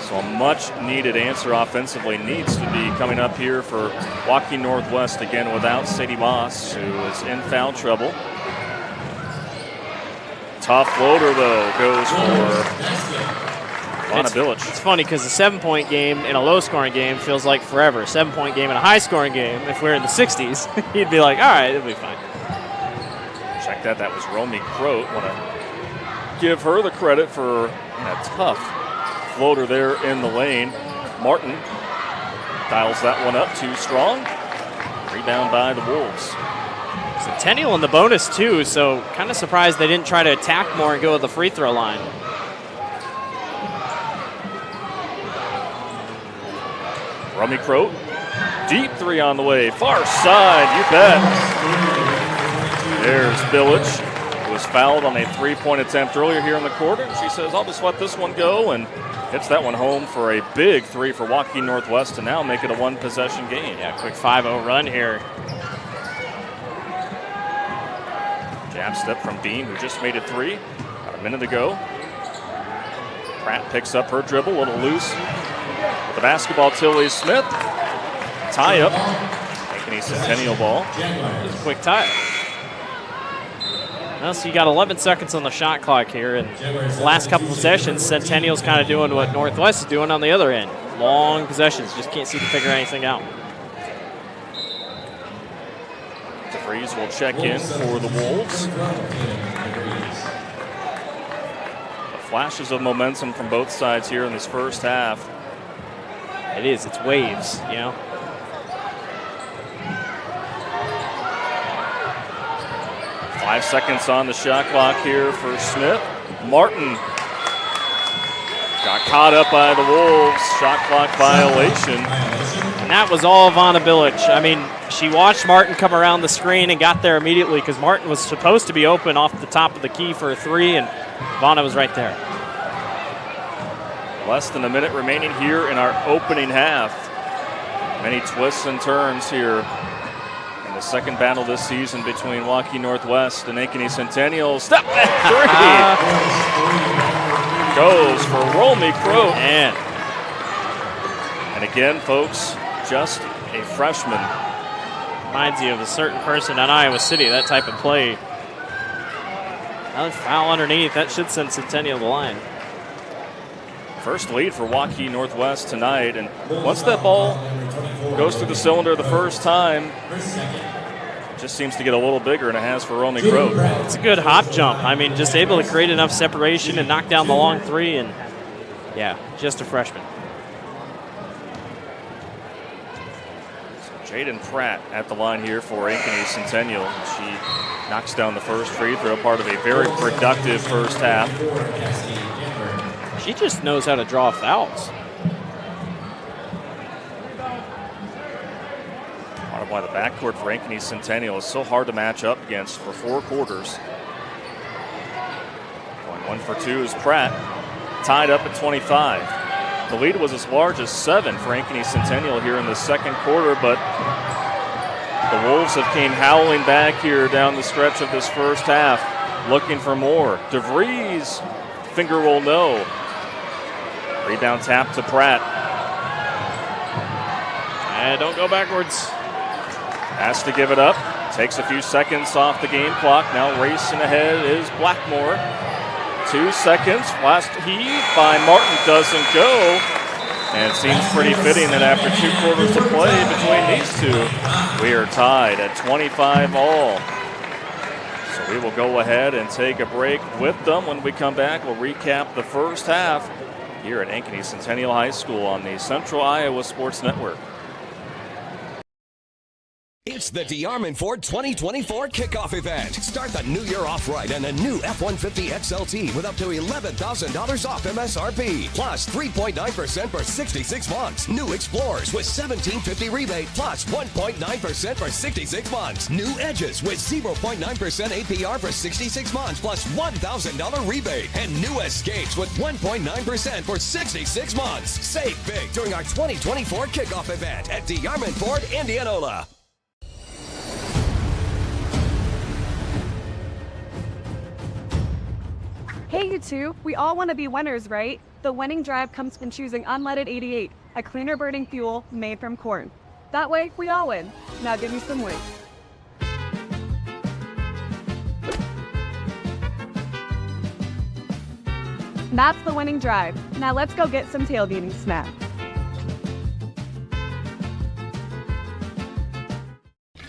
So a much-needed answer offensively needs to be coming up here for Waukee Northwest, again without Sadie Moss, who is in foul trouble. Tough floater, though, goes for Vonna Bilic. It's funny because a 7-point game in a low-scoring game feels like forever. A 7-point game in a high-scoring game, if we're in the 60s, you'd be like, all right, it'll be fine. Check that. That was Romy Croat. Want to give her the credit for a tough floater there in the lane. Martin dials that one up too strong. Rebound by the Wolves. Centennial in the bonus, too, so kind of surprised they didn't try to attack more and go to the free throw line. Romy Croat, deep three on the way, far side, you bet. There's Bilic, who was fouled on a 3-point attempt earlier here in the quarter. She says, I'll just let this one go, and hits that one home for a big three for Waukee Northwest to now make it a one-possession game. Yeah, quick 5-0 run here. Jab step from Bean, who just made a three about a minute ago. Pratt picks up her dribble, a little loose. With the basketball, Tilly Smith. Tie up. Ankeny Centennial ball. Just a quick tie. Well, so you got 11 seconds on the shot clock here, and the last couple possessions, Centennial's kind of doing what Northwest is doing on the other end. Long possessions, just can't seem to figure anything out. DeVries will check in for the Wolves. The flashes of momentum from both sides here in this first half. It is, it's waves, you know. Five seconds on the shot clock here for Smith. Martin got caught up by the Wolves. Shot clock violation. And that was all Vonna Bilic. I mean, she watched Martin come around the screen and got there immediately because Martin was supposed to be open off the top of the key for a three, and Vonna was right there. Less than a minute remaining here in our opening half. Many twists and turns here in the second battle this season between Waukee Northwest and Ankeny Centennial. Step back three. Goes for Romy Croat. And again, folks, just a freshman. Reminds you of a certain person at Iowa City, that type of play. Another foul underneath. That should send Centennial to the line. First lead for Waukee Northwest tonight, and once that ball goes through the cylinder the first time, just seems to get a little bigger, and it has for Romy Grove. It's a good hop jump. I mean, just able to create enough separation and knock down the long three, and yeah, just a freshman. So Jaden Pratt at the line here for Ankeny Centennial. She knocks down the first free throw, part of a very productive first half. She just knows how to draw fouls. Part of why the backcourt for Ankeny Centennial is so hard to match up against for 4 quarters. Going 1 for 2 is Pratt, tied up at 25. The lead was as large as 7 for Ankeny Centennial here in the second quarter, but the Wolves have came howling back here down the stretch of this first half, looking for more. DeVries, finger roll no. Rebound tap to Pratt. And don't go backwards. Has to give it up. Takes a few seconds off the game clock. Now racing ahead is Blackmore. 2 seconds. Last heave by Martin doesn't go. And it seems pretty fitting that after 2 quarters of play between these two, we are tied at 25 all. So we will go ahead and take a break with them. When we come back, we'll recap the first half here at Ankeny Centennial High School on the Central Iowa Sports Network. It's the DeArmond Ford 2024 kickoff event. Start the new year off right on a new F-150 XLT with up to $11,000 off MSRP. Plus 3.9% for 66 months. New Explorers with $1,750 rebate plus 1.9% for 66 months. New Edges with 0.9% APR for 66 months plus $1,000 rebate. And new Escapes with 1.9% for 66 months. Save big during our 2024 kickoff event at DeArmond Ford, Indianola. Hey, you two, we all want to be winners, right? The winning drive comes from choosing unleaded 88, a cleaner burning fuel made from corn. That way, we all win. Now give me some weight. That's the winning drive. Now let's go get some tailgating snacks.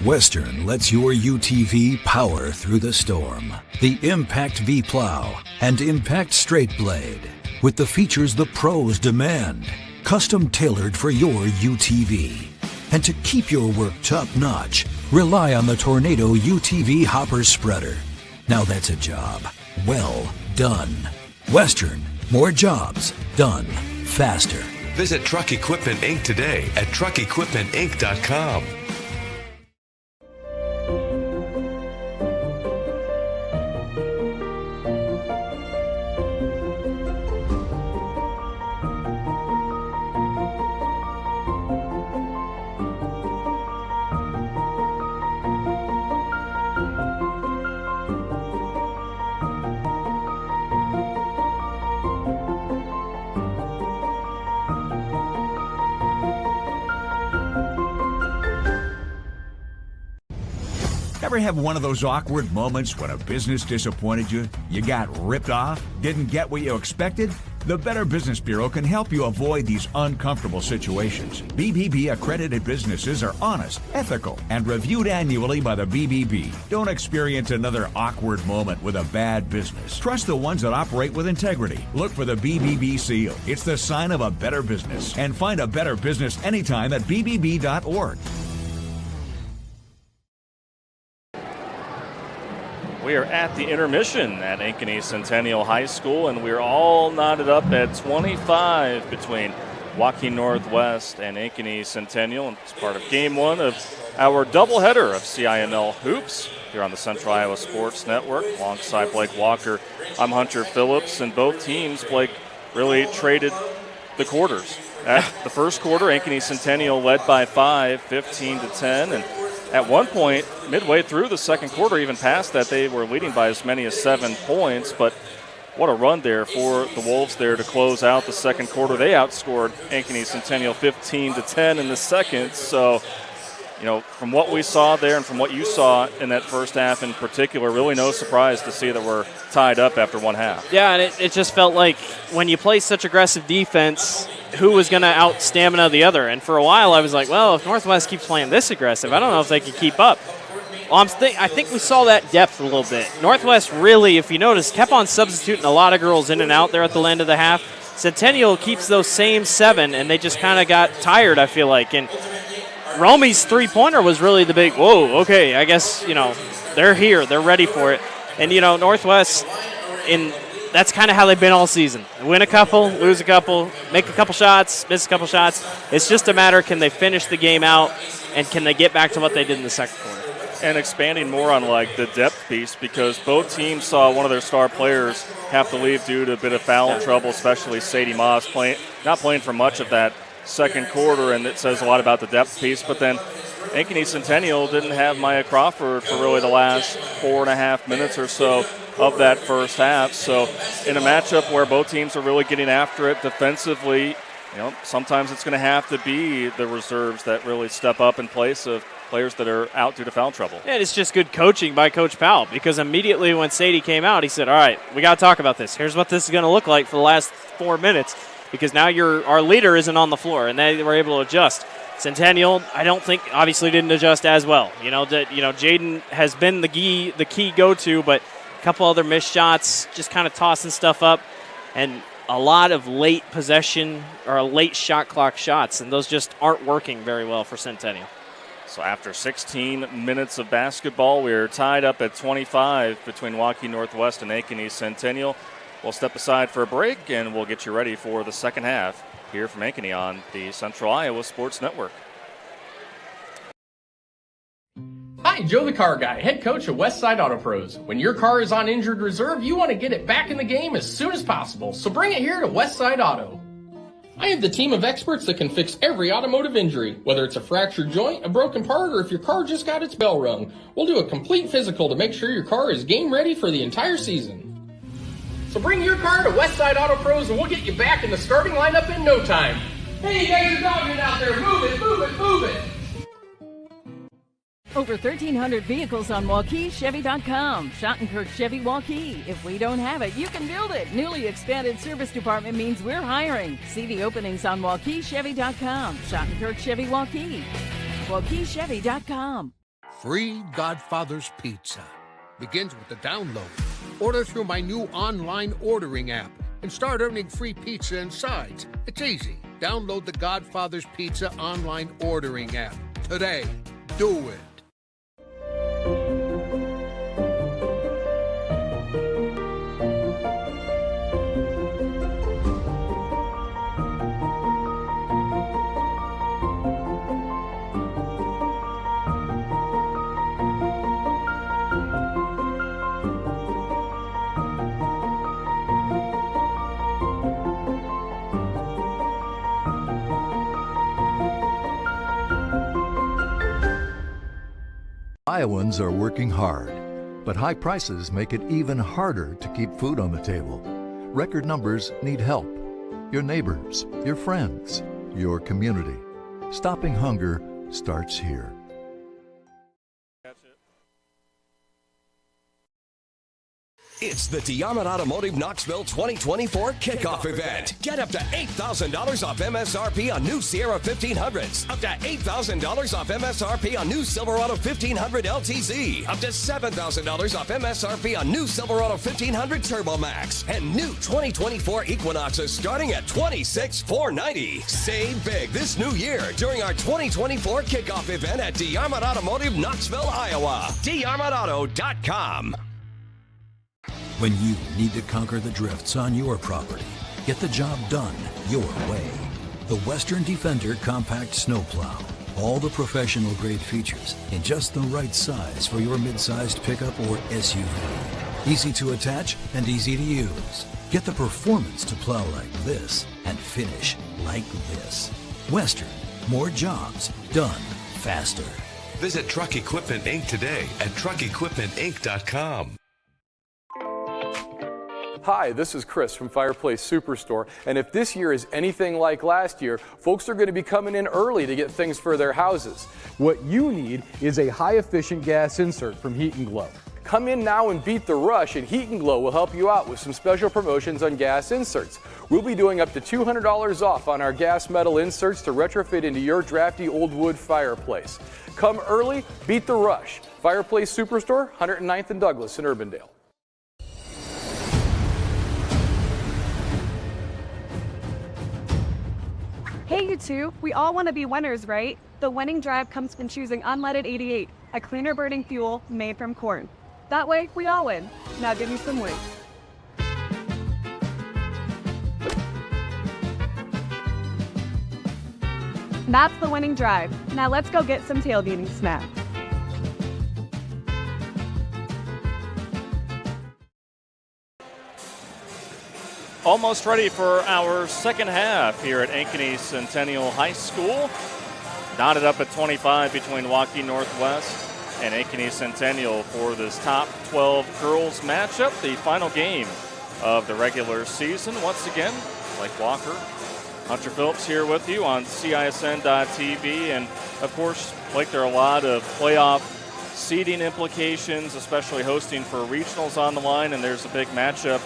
Western lets your UTV power through the storm. The Impact V Plow and Impact Straight Blade, with the features the pros demand. Custom tailored for your UTV. And to keep your work top notch, rely on the Tornado UTV Hopper Spreader. Now that's a job well done. Western, more jobs done faster. Visit Truck Equipment Inc. today at truckequipmentinc.com. Ever have one of those awkward moments when a business disappointed you? You got ripped off? Didn't get what you expected? The Better Business Bureau can help you avoid these uncomfortable situations. BBB accredited businesses are honest, ethical, and reviewed annually by the BBB. Don't experience another awkward moment with a bad business. Trust the ones that operate with integrity. Look for the BBB seal. It's the sign of a better business. And find a better business anytime at bbb.org. We are at the intermission at Ankeny Centennial High School, and we're all knotted up at 25 between Waukee Northwest and Ankeny Centennial. And it's part of Game 1 of our doubleheader of CIML Hoops here on the Central Iowa Sports Network. Alongside Blake Walker, I'm Hunter Phillips, and both teams, Blake, really traded the quarters. At the first quarter, Ankeny Centennial led by 5, 15-10, and at one point, midway through the second quarter, even past that, they were leading by as many as 7 points. But what a run there for the Wolves there to close out the second quarter. They outscored Ankeny Centennial 15-10 in the second. So, you know, from what we saw there and from what you saw in that first half in particular, really no surprise to see that we're tied up after one half. Yeah, and it just felt like when you play such aggressive defense, who was going to out-stamina the other? And for a while I was like, well, if Northwest keeps playing this aggressive, I don't know if they can keep up. Well, I think we saw that depth a little bit. Northwest really, if you notice, kept on substituting a lot of girls in and out there at the end of the half. Centennial keeps those same 7, and they just kind of got tired, I feel like. And Romy's three-pointer was really the big, whoa, okay, I guess, they're here. They're ready for it. And, Northwest, that's kind of how they've been all season. Win a couple, lose a couple, make a couple shots, miss a couple shots. It's just a matter, can they finish the game out, and can they get back to what they did in the second quarter? And expanding more on the depth piece, because both teams saw one of their star players have to leave due to a bit of foul trouble, especially Sadie Moss not playing for much of that second quarter, and it says a lot about the depth piece. But then Ankeny Centennial didn't have Maya Crawford for really the last 4.5 minutes or so of that first half. So in a matchup where both teams are really getting after it defensively, sometimes it's going to have to be the reserves that really step up in place of players that are out due to foul trouble. And it's just good coaching by Coach Powell, because immediately when Sadie came out, he said, all right, we got to talk about this. Here's what this is going to look like for the last 4 minutes, because now our leader isn't on the floor, and they were able to adjust. Centennial, I don't think, obviously didn't adjust as well. Jaden has been the key go-to, but a couple other missed shots, just kind of tossing stuff up, and a lot of late possession or late shot clock shots, and those just aren't working very well for Centennial. So after 16 minutes of basketball, we're tied up at 25 between Waukee Northwest and Ankeny Centennial. We'll step aside for a break, and we'll get you ready for the second half here from Ankeny on the Central Iowa Sports Network. Hi, Joe the Car Guy, head coach of Westside Auto Pros. When your car is on injured reserve, you want to get it back in the game as soon as possible, so bring it here to Westside Auto. I have the team of experts that can fix every automotive injury, whether it's a fractured joint, a broken part, or if your car just got its bell rung. We'll do a complete physical to make sure your car is game ready for the entire season. So bring your car to Westside Auto Pros and we'll get you back in the starting lineup in no time. Hey, you guys are dogging out there. Move it, move it, move it. Over 1,300 vehicles on WaukeeChevy.com. Schottenkirk Chevy Waukee. If we don't have it, you can build it. Newly expanded service department means we're hiring. See the openings on WaukeeChevy.com. Schottenkirk Chevy Waukee. WaukeeChevy.com. Free Godfather's Pizza begins with the download. Order through my new online ordering app and start earning free pizza and sides. It's easy. Download the Godfather's Pizza online ordering app today. Do it. Iowans are working hard, but high prices make it even harder to keep food on the table. Record numbers need help. Your neighbors, your friends, your community. Stopping hunger starts here. It's the Diamond Automotive Knoxville 2024 Kickoff Event. Get up to $8,000 off MSRP on new Sierra 1500s. Up to $8,000 off MSRP on new Silverado 1500 LTZ. Up to $7,000 off MSRP on new Silverado 1500 Turbo Max. And new 2024 Equinoxes starting at $26,490. Save big this new year during our 2024 Kickoff Event at Diamond Automotive Knoxville, Iowa. DiarmondAuto.com. When you need to conquer the drifts on your property, get the job done your way. The Western Defender Compact Snowplow. All the professional grade features in just the right size for your mid-sized pickup or SUV. Easy to attach and easy to use. Get the performance to plow like this and finish like this. Western, more jobs done faster. Visit Truck Equipment Inc. today at truckequipmentinc.com. Hi, this is Chris from Fireplace Superstore, and if this year is anything like last year, folks are going to be coming in early to get things for their houses. What you need is a high-efficient gas insert from Heat & Glow. Come in now and beat the rush, and Heat & Glow will help you out with some special promotions on gas inserts. We'll be doing up to $200 off on our gas metal inserts to retrofit into your drafty old wood fireplace. Come early, beat the rush. Fireplace Superstore, 109th and Douglas in Urbandale. Hey, you two, we all want to be winners, right? The winning drive comes from choosing unleaded 88, a cleaner burning fuel made from corn. That way, we all win. Now give me some weight. That's the winning drive. Now let's go get some tailgating snacks. Almost ready for our second half here at Ankeny Centennial High School. Knotted up at 25 between Waukee Northwest and Ankeny Centennial for this top 12 girls matchup, the final game of the regular season. Once again, Blake Walker, Hunter Phillips here with you on CISN.TV. And of course, Blake, there are a lot of playoff seeding implications, especially hosting for regionals on the line, and there's a big matchup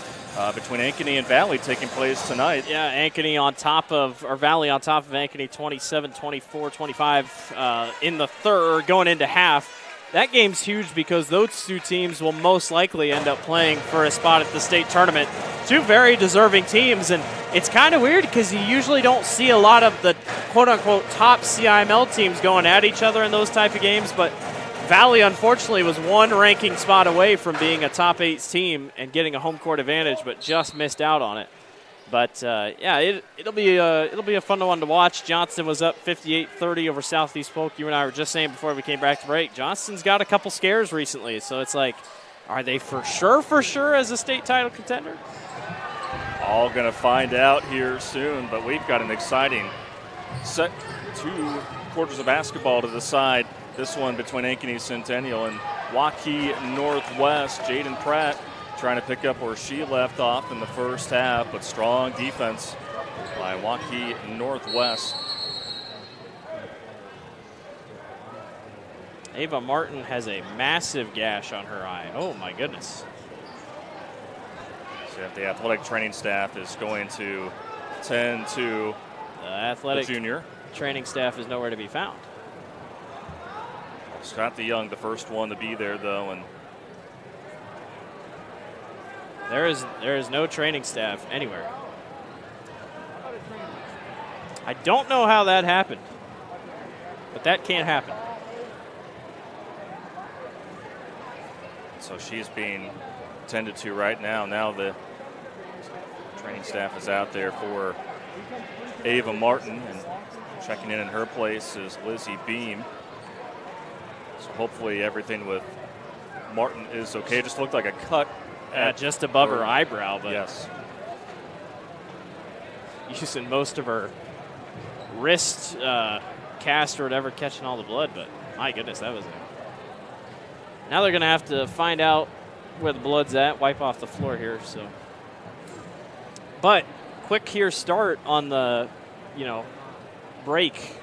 between Ankeny and Valley taking place tonight. Yeah, Ankeny on top of, or Valley on top of Ankeny 27, 24, 25 in the third, going into half. That game's huge because those two teams will most likely end up playing for a spot at the state tournament. Two very deserving teams, and it's kind of weird because you usually don't see a lot of the quote-unquote top CIML teams going at each other in those type of games, but Valley, unfortunately, was one ranking spot away from being a top 8 team and getting a home court advantage, but just missed out on it. But yeah, it'll be a fun one to watch. Johnston was up 58-30 over Southeast Polk. You and I were just saying before we came back to break, Johnston's got a couple scares recently, so it's like, are they for sure as a state title contender? All going to find out here soon, but we've got an exciting set 2 quarters of basketball to decide. This one between Ankeny Centennial and Waukee Northwest. Jaden Pratt trying to pick up where she left off in the first half, but strong defense by Waukee Northwest. Ava Martin has a massive gash on her eye. Oh, my goodness. So the athletic training staff is going to tend to the athletic junior. Training staff is nowhere to be found. Scott DeYoung, the first one to be there, though, and there is no training staff anywhere. I don't know how that happened, but that can't happen. So she's being tended to right now. Now the training staff is out there for Ava Martin, and checking in her place is Lizzie Beam. So hopefully everything with Martin is okay. It just looked like a cut just above her eyebrow, but yes, using most of her wrist cast or whatever, catching all the blood. But my goodness, that was it. Now they're going to have to find out where the blood's at, wipe off the floor here. So, but quick here start on the break.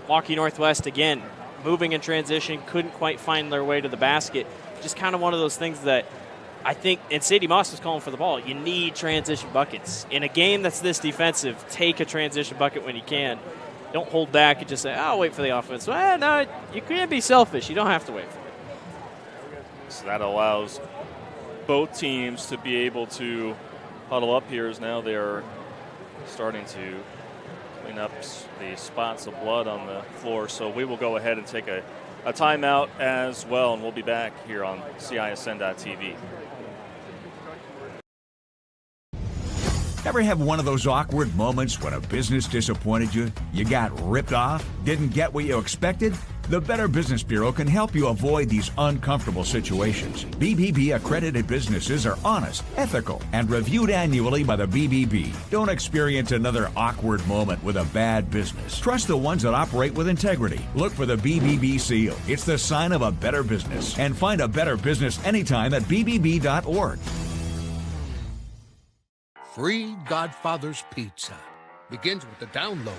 Waukee Northwest again. Moving in transition, couldn't quite find their way to the basket. Just kind of one of those things that I think, and Sadie Moss was calling for the ball, you need transition buckets. In a game that's this defensive, take a transition bucket when you can. Don't hold back and just say, I'll wait for the offense. Well, no, you can't be selfish. You don't have to wait for it. So that allows both teams to be able to huddle up here as now they are starting to clean up the spots of blood on the floor. So we will go ahead and take a timeout as well, and we'll be back here on CISN.TV. Ever have one of those awkward moments when a business disappointed you? You got ripped off? Didn't get what you expected? The Better Business Bureau can help you avoid these uncomfortable situations. BBB accredited businesses are honest, ethical, and reviewed annually by the BBB. Don't experience another awkward moment with a bad business. Trust the ones that operate with integrity. Look for the BBB seal. It's the sign of a better business. And find a better business anytime at bbb.org. Free Godfather's Pizza begins with the download.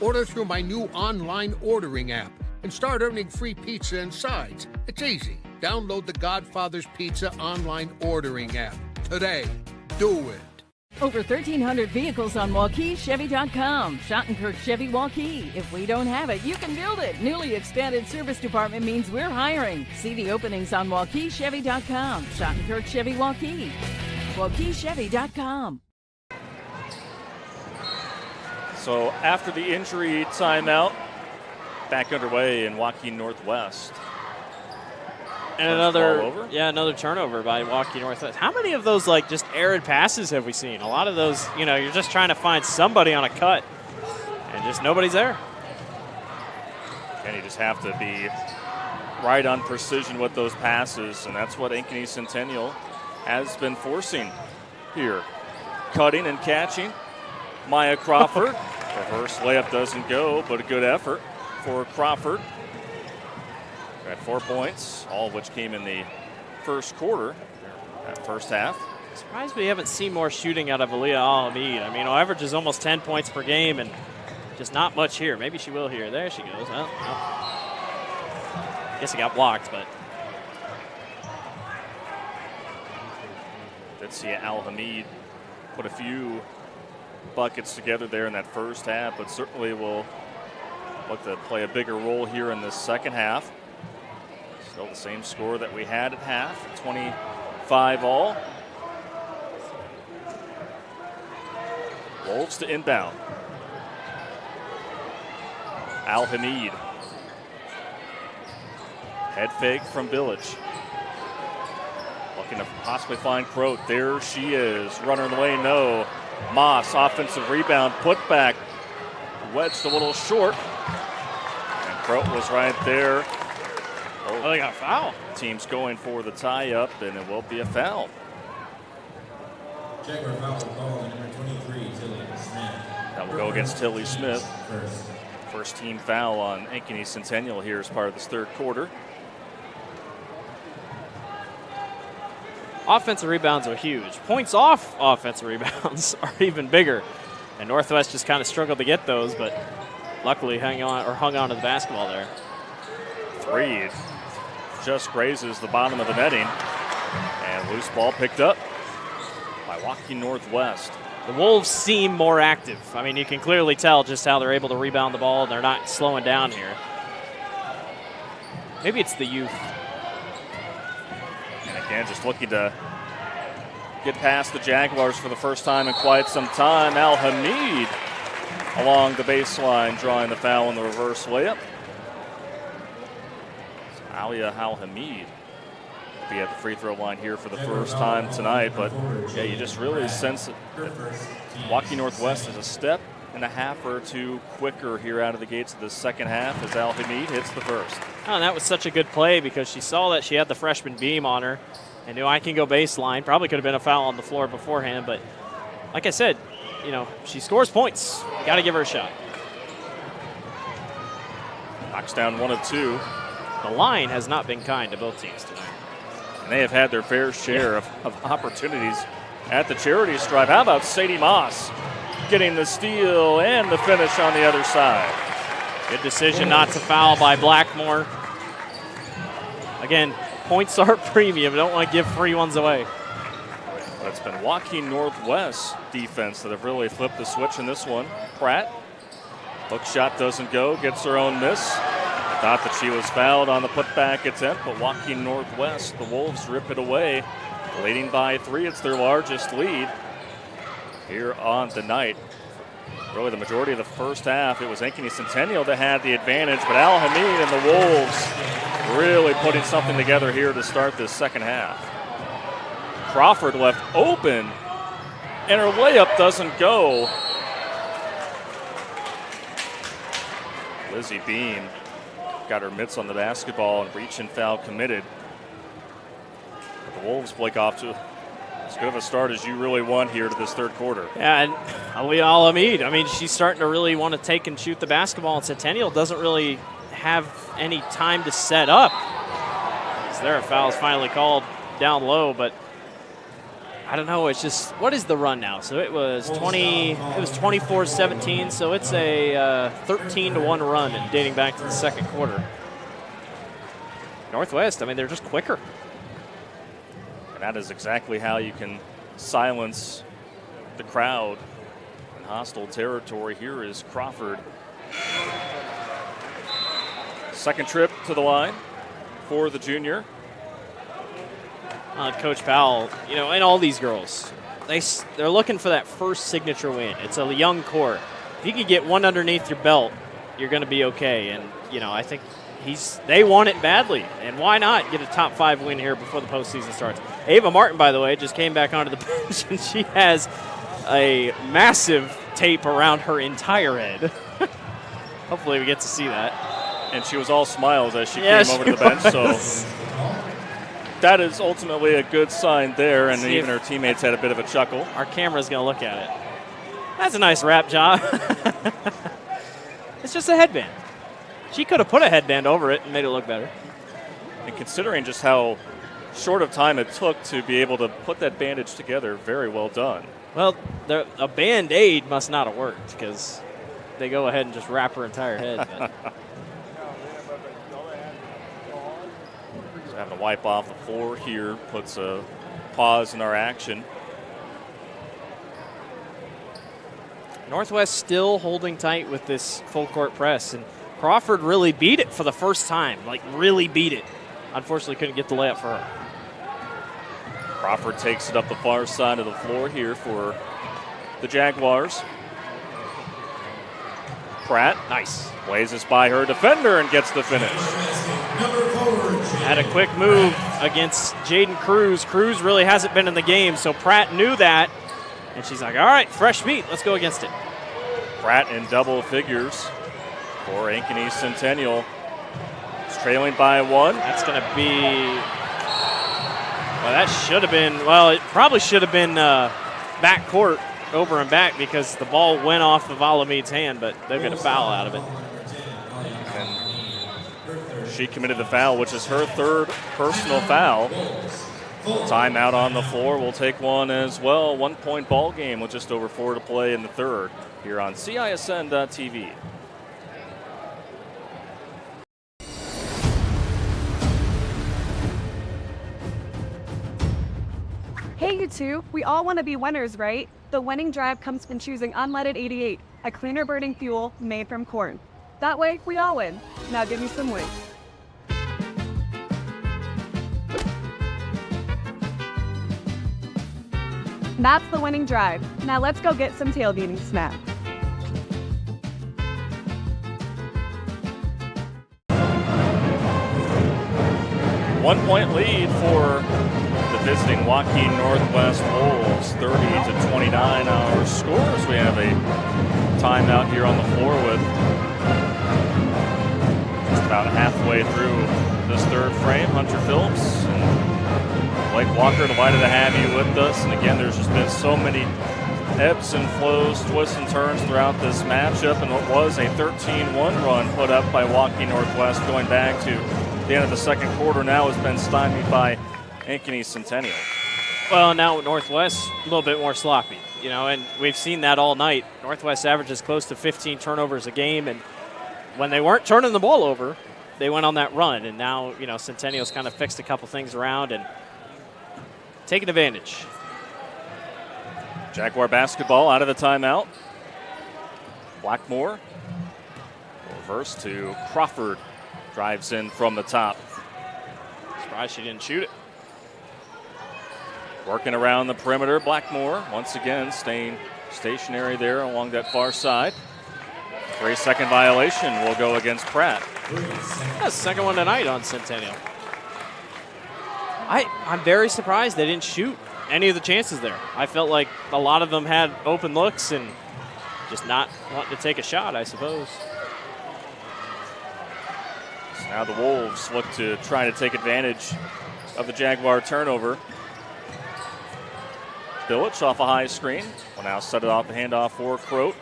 Order through my new online ordering app and start earning free pizza and sides. It's easy. Download the Godfather's Pizza online ordering app today. Do it. Over 1,300 vehicles on WaukeeChevy.com. Schottenkirk Chevy Waukee. If we don't have it, you can build it. Newly expanded service department means we're hiring. See the openings on WaukeeChevy.com. Schottenkirk Chevy Waukee. WaukeeChevy.com. So after the injury timeout, back underway in Waukee Northwest. And another turnover by Waukee Northwest. How many of those just arid passes have we seen? A lot of those, you're just trying to find somebody on a cut, and just nobody's there. And you just have to be right on precision with those passes, and that's what Ankeny Centennial has been forcing here. Cutting and catching. Maya Crawford. Reverse layup doesn't go, but a good effort for Crawford. Got 4 points, all of which came in the first quarter, that first half. Surprised we haven't seen more shooting out of Aaliyah Al-Hamid. I mean, averages almost 10 points per game, and just not much here. Maybe she will here. There she goes. Well, I guess it got blocked, but. Did see Al-Hamid put a few buckets together there in that first half, but certainly will look to play a bigger role here in the second half. Still the same score that we had at half, 25 all. Wolves to inbound. Al-Hamid. Head fake from Village. Looking to possibly find Croat. There she is. Runner in the lane, no. Moss, offensive rebound, put back. Wedged a little short. And Croat was right there. Oh, they got a foul. Team's going for the tie-up, and it will be a foul. Check for foul call number 23, Tilly Smith. That will go against Tilly Smith. First team foul on Ankeny Centennial here as part of this third quarter. Offensive rebounds are huge. Points off offensive rebounds are even bigger. And Northwest just kind of struggled to get those, but luckily hung on to the basketball there. Three just grazes the bottom of the netting. And loose ball picked up by Waukee Northwest. The Wolves seem more active. I mean, you can clearly tell just how they're able to rebound the ball, and they're not slowing down here. Maybe it's the youth. And again, just looking to get past the Jaguars for the first time in quite some time. Al-Hamid along the baseline, drawing the foul in the reverse layup. Alia Al-Hamid will be at the free throw line here for the first time tonight. But yeah, you just really sense that Waukee Northwest is a step and a half or two quicker here out of the gates of the second half as Al-Hamid hits the first. Oh, and that was such a good play because she saw that she had the freshman beam on her and knew I can go baseline. Probably could have been a foul on the floor beforehand, but like I said, you know, she scores points. Got to give her a shot. Knocks down one of two. The line has not been kind to both teams tonight. And they have had their fair share of opportunities at the charity stripe. How about Sadie Moss getting the steal and the finish on the other side? Good decision not to foul by Blackmore. Again, points are premium. Don't want to give free ones away. But it's been Waukee Northwest defense that have really flipped the switch in this one. Pratt, hook shot doesn't go, gets her own miss. Thought that she was fouled on the putback attempt, but Waukee Northwest, the Wolves rip it away, leading by 3. It's their largest lead here on the night. Really the majority of the first half, it was Ankeny Centennial that had the advantage, but Al-Hamid and the Wolves really putting something together here to start this second half. Crawford left open, and her layup doesn't go. Lizzie Beam got her mitts on the basketball and reach and foul committed. But the Wolves play off to as good of a start as you really want here to this third quarter. Yeah, and Alia Al-Hamid, I mean, she's starting to really want to take and shoot the basketball, and Centennial doesn't really have any time to set up. So there, a foul is finally called down low, but I don't know. It's just, what is the run now? So it was 24-17, so it's a 13-1 run and dating back to the second quarter. Northwest, I mean, they're just quicker. And that is exactly how you can silence the crowd in hostile territory. Here is Crawford. Second trip to the line for the junior. Coach Powell, and all these girls, they're looking for that first signature win. It's a young core. If you can get one underneath your belt, you're going to be okay. And, I think they want it badly. And why not get a top 5 win here before the postseason starts? Ava Martin, by the way, just came back onto the bench, and she has a massive tape around her entire head. Hopefully we get to see that. And she was all smiles as she came over to the bench. So that is ultimately a good sign there, and even her teammates had a bit of a chuckle. Our camera's going to look at it. That's a nice wrap job. It's just a headband. She could have put a headband over it and made it look better. And considering just how short of time it took to be able to put that bandage together, very well done. Well, a Band-Aid must not have worked because they go ahead and just wrap her entire head. But. So having to wipe off the floor here puts a pause in our action. Northwest still holding tight with this full court press, and Crawford really beat it for the first time, really beat it. Unfortunately, couldn't get the layup for her. Crawford takes it up the far side of the floor here for the Jaguars. Pratt, nice. Blazes by her defender and gets the finish. Had a quick move against Jaden Cruz. Cruz really hasn't been in the game, so Pratt knew that. And she's like, all right, fresh meat, let's go against it. Pratt in double figures for Ankeny Centennial. It's trailing by 1. That's going to be, well, that should have been, well, it probably should have been back court, over and back, because the ball went off of Alamed's hand, but they'll get a foul out of it. And she committed the foul, which is her 3rd personal foul. Timeout on the floor. We'll take one as well. 1-point ball game with just over 4 to play in the 3rd here on CISN.TV. Hey, you two. We all want to be winners, right? The winning drive comes from choosing unleaded 88, a cleaner burning fuel made from corn. That way, we all win. Now give me some wings. That's the winning drive. Now let's go get some tailgating snacks. One-point lead for the visiting Waukee Northwest Wolves, 30-29 our scores. We have a timeout here on the floor with just about halfway through this 3rd frame. Hunter Phillips and Blake Walker, delighted to have you with us. And again, there's just been so many ebbs and flows, twists and turns throughout this matchup, and what was a 13-1 run put up by Waukee Northwest going back to the end of the 2nd quarter now has been stymied by Ankeny Centennial. Well, now Northwest a little bit more sloppy, and we've seen that all night. Northwest averages close to 15 turnovers a game, and when they weren't turning the ball over, they went on that run, and now, Centennial's kind of fixed a couple things around and taking advantage. Jaguar basketball out of the timeout. Blackmore. Reverse to Crawford. Drives in from the top. Surprised she didn't shoot it. Working around the perimeter, Blackmore once again staying stationary there along that far side. 3-second violation will go against Pratt. That's the 2nd one tonight on Centennial. I'm very surprised they didn't shoot any of the chances there. I felt like a lot of them had open looks and just not wanting to take a shot, I suppose. So now the Wolves look to try to take advantage of the Jaguar turnover. Billich off a high screen. Will now set it off the handoff for Croat.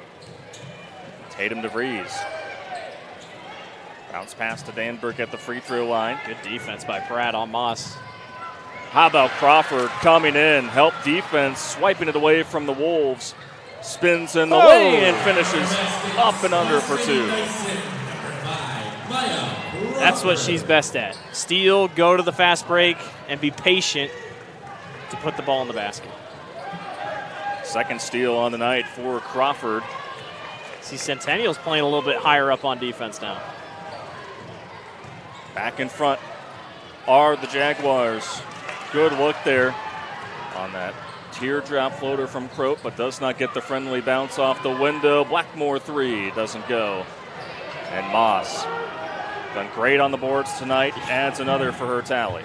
Tatum DeVries. Bounce pass to Danberg at the free throw line. Good defense by Pratt on Moss. How about Crawford coming in, help defense, swiping it away from the Wolves. Spins in the lane and finishes up and under for 2. That's what she's best at. Steal, go to the fast break, and be patient to put the ball in the basket. Second steal on the night for Crawford. See, Centennial's playing a little bit higher up on defense now. Back in front are the Jaguars. Good look there on that teardrop floater from Croat, but does not get the friendly bounce off the window. Blackmore three doesn't go. And Moss, done great on the boards tonight, adds another for her tally.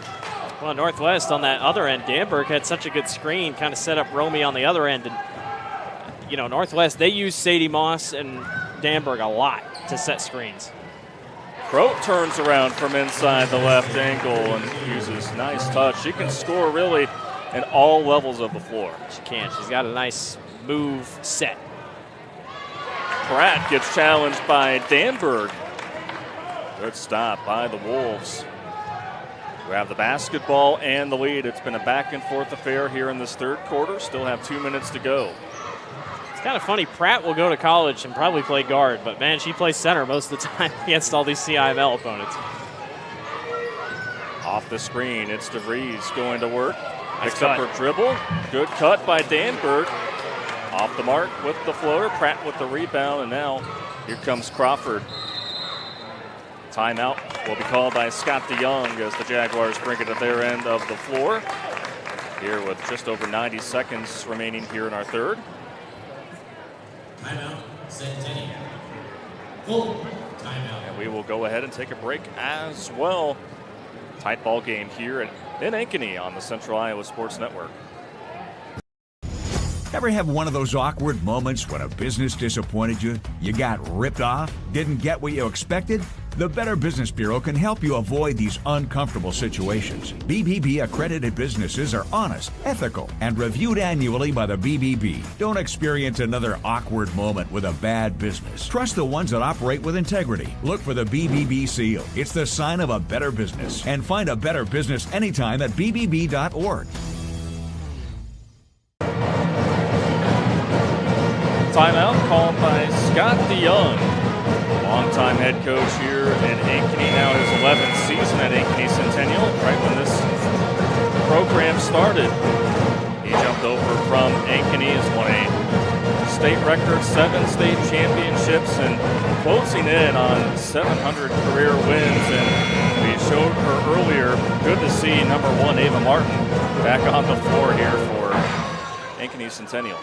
Well, Northwest on that other end, Danberg had such a good screen, kind of set up Romy on the other end. And, you know, Northwest, they use Sadie Moss and Danberg a lot to set screens. Croat turns around from inside the left ankle and uses nice touch. She can score really in all levels of the floor. She can. She's got a nice move set. Pratt gets challenged by Danberg. Good stop by the Wolves. We have the basketball and the lead. It's been a back and forth affair here in this third quarter. Still have 2 minutes to go. It's kind of funny. Pratt will go to college and probably play guard, but man, she plays center most of the time against all these CIML opponents. Off the screen, it's DeVries going to work. Picks up her dribble. Good cut by Danberg. Off the mark with the floater. Pratt with the rebound, and now here comes Crawford. Timeout will be called by Scott DeYoung as the Jaguars bring it to their end of the floor. Here with just over 90 seconds remaining here in our third. Timeout, Centennial. Full timeout. And we will go ahead and take a break as well. Tight ball game here in Ankeny on the Central Iowa Sports Network. Ever have one of those awkward moments when a business disappointed you? You got ripped off? Didn't get what you expected? The Better Business Bureau can help you avoid these uncomfortable situations. BBB accredited businesses are honest, ethical, and reviewed annually by the BBB. Don't experience another awkward moment with a bad business. Trust the ones that operate with integrity. Look for the BBB seal. It's the sign of a better business. And find a better business anytime at bbb.org. Timeout called by Scott DeYoung, longtime head coach here in Ankeny, now his 11th season at Ankeny Centennial. Right when this program started, he jumped over from Ankeny, has won a state record, 7 state championships, and closing in on 700 career wins. And we showed her earlier, good to see number 1 Ava Martin back on the floor here for Ankeny Centennial.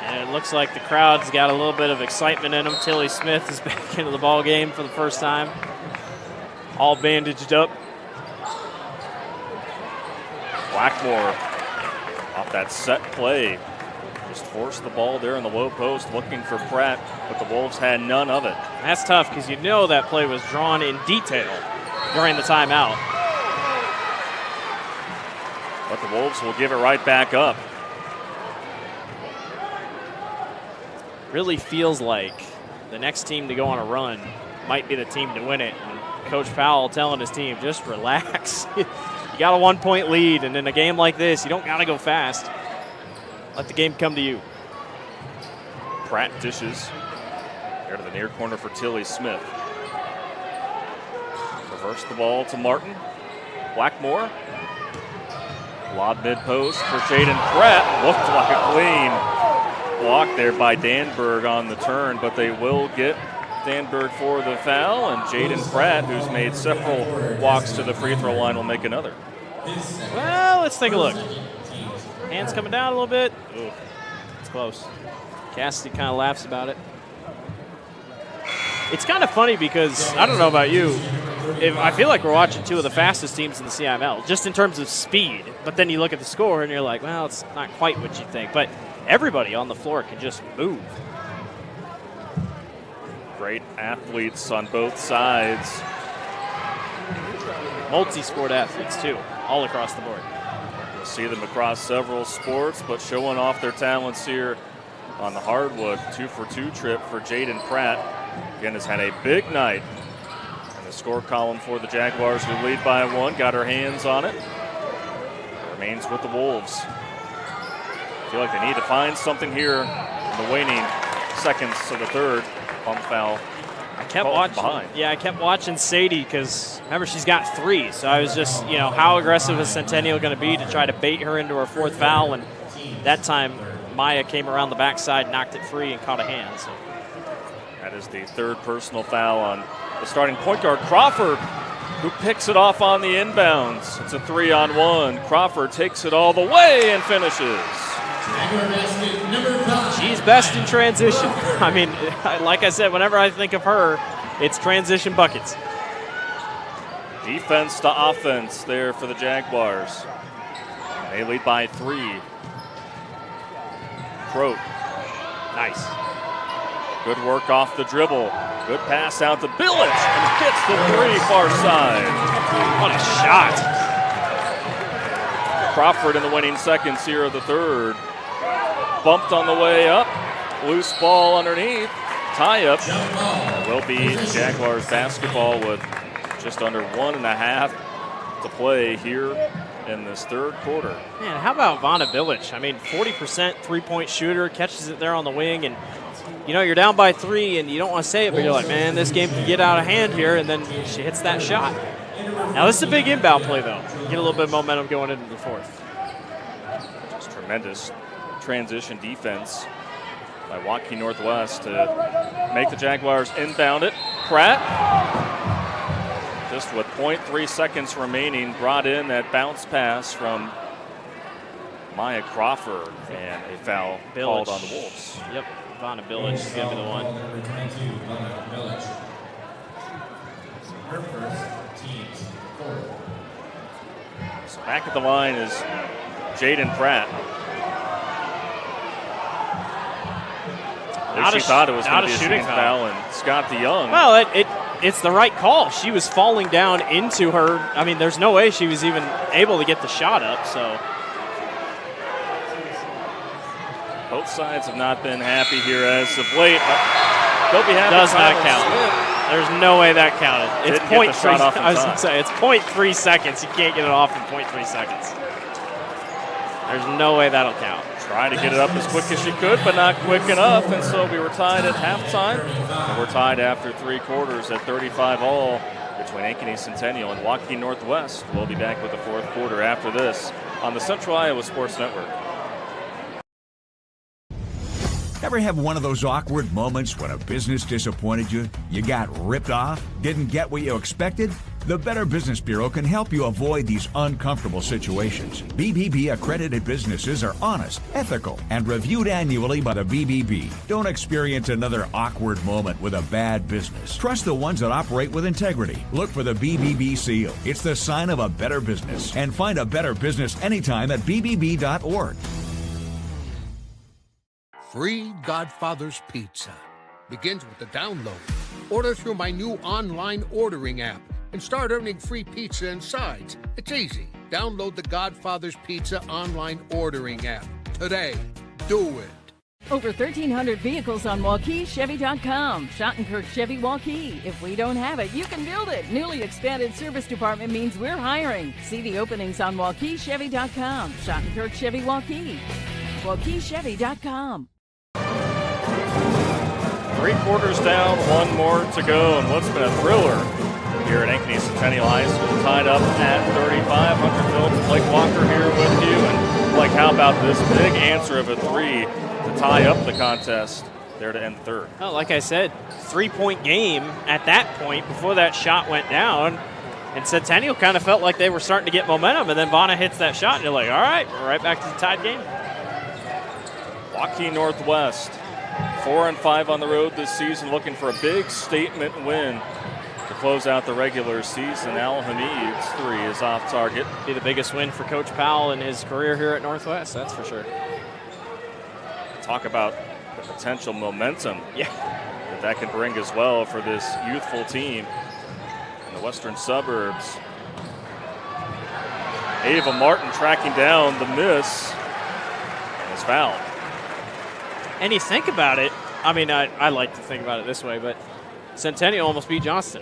And it looks like the crowd's got a little bit of excitement in them. Tilly Smith is back into the ball game for the first time. All bandaged up. Blackmore off that set play. Just forced the ball there in the low post looking for Pratt, but the Wolves had none of it. That's tough because you know that play was drawn in detail during the timeout. But the Wolves will give it right back up. Really feels like the next team to go on a run might be the team to win it. And Coach Powell telling his team, just relax. You got a 1-point lead, and in a game like this, you don't got to go fast. Let the game come to you. Pratt dishes. There to the near corner for Tilly Smith. Reverse the ball to Martin. Blackmore. Lob mid-post for Jaden Pratt. Looked like a clean block there by Danberg on the turn, but they will get Danberg for the foul, and Jaden Pratt, who's made several walks to the free throw line, will make another. Well, let's take a look. Hands coming down a little bit. Ooh, it's close. Cassidy kind of laughs about it. It's kind of funny because, I don't know about you, I feel like we're watching two of the fastest teams in the CIML, just in terms of speed. But then you look at the score and you're like, well, it's not quite what you think. But everybody on the floor can just move. Great athletes on both sides. Multi-sport athletes, too, all across the board. We'll see them across several sports, but showing off their talents here on the hardwood. 2-for-2 trip for Jaden Pratt. Again, has had a big night. And the score column for the Jaguars, who lead by 1, got her hands on it. Remains with the Wolves. I feel like they need to find something here in the waning seconds of the third. Pump foul kept watching. Yeah, I kept watching Sadie because remember she's got 3. So I was just, how aggressive is Centennial going to be to try to bait her into her 4th foul? And that time, Maya came around the backside, knocked it free, and caught a hand. So. That is the 3rd personal foul on the starting point guard, Crawford, who picks it off on the inbounds. It's a 3-on-1. Crawford takes it all the way and finishes. She's best in transition. I mean, like I said, whenever I think of her, it's transition buckets. Defense to offense there for the Jaguars. They lead by 3. Croat. Nice. Good work off the dribble. Good pass out to Billich and hits the 3 far side. What a shot. Crawford in the winning seconds here of the 3rd. Bumped on the way up. Loose ball underneath. Tie up. Will be Jaguars basketball with just under 1.5 to play here in this 3rd quarter. Man, how about Vonna Billich? I mean, 40% 3-point shooter, catches it there on the wing, and you're down by 3, and you don't want to say it, but you're like, man, this game can get out of hand here, and then she hits that shot. Now, this is a big inbound play, though. Get a little bit of momentum going into the 4th. Just tremendous transition defense by Waukee Northwest to make the Jaguars inbound it. Pratt, just with 0.3 seconds remaining, brought in that bounce pass from Maya Crawford, and a foul called on the Wolves. Yep, Vonna Billich is going to be the one. Number 22, Vonna Billich. Her first, team's 4th. So back at the line is Jaden Pratt. She thought it was going to be a shooting foul, and Scott DeYoung. Well, it's the right call. She was falling down into her. I mean, there's no way she was even able to get the shot up. So both sides have not been happy here as of late. They'll be happy. Does not count. There's no way that counted. It's 0.3. I was going to say it's 0.3 seconds. You can't get it off in 0.3 seconds. There's no way that'll count. Trying to get it up as quick as she could, but not quick enough, and so we were tied at halftime. And we're tied after 3 quarters at 35 all between Ankeny Centennial and Waukee Northwest. We'll be back with the 4th quarter after this on the Central Iowa Sports Network. Ever have one of those awkward moments when a business disappointed you? You got ripped off? Didn't get what you expected? The Better Business Bureau can help you avoid these uncomfortable situations. BBB accredited businesses are honest, ethical, and reviewed annually by the BBB. Don't experience another awkward moment with a bad business. Trust the ones that operate with integrity. Look for the BBB seal. It's the sign of a better business. And find a better business anytime at bbb.org. Free Godfather's Pizza begins with the download. Order through my new online ordering app and start earning free pizza and sides. It's easy. Download the Godfather's Pizza online ordering app today. Do it. Over 1,300 vehicles on WaukeeChevy.com. Schottenkirk Chevy Waukee. If we don't have it, you can build it. Newly expanded service department means we're hiring. See the openings on WaukeeChevy.com. Schottenkirk Chevy Waukee. WaukeeChevy.com. 3 quarters down, 1 more to go, and what's been a thriller here at Ankeny Centennial High School, tied up at 35. Hunter Phillips, Blake Walker here with you, and Blake, how about this big answer of a 3 to tie up the contest there to end 3rd? Well, like I said, 3-point game at that point before that shot went down, and Centennial kind of felt like they were starting to get momentum, and then Vonna hits that shot, and you're like, all right, we're right back to the tied game. Waukee Northwest, 4-5 on the road this season, looking for a big statement win to close out the regular season. Al Hamid's 3 is off target. Be the biggest win for Coach Powell in his career here at Northwest, that's for sure. Talk about the potential momentum that can bring as well for this youthful team in the western suburbs. Ava Martin tracking down the miss and is fouled. And you think about it, I mean, I like to think about it this way, but Centennial almost beat Johnston.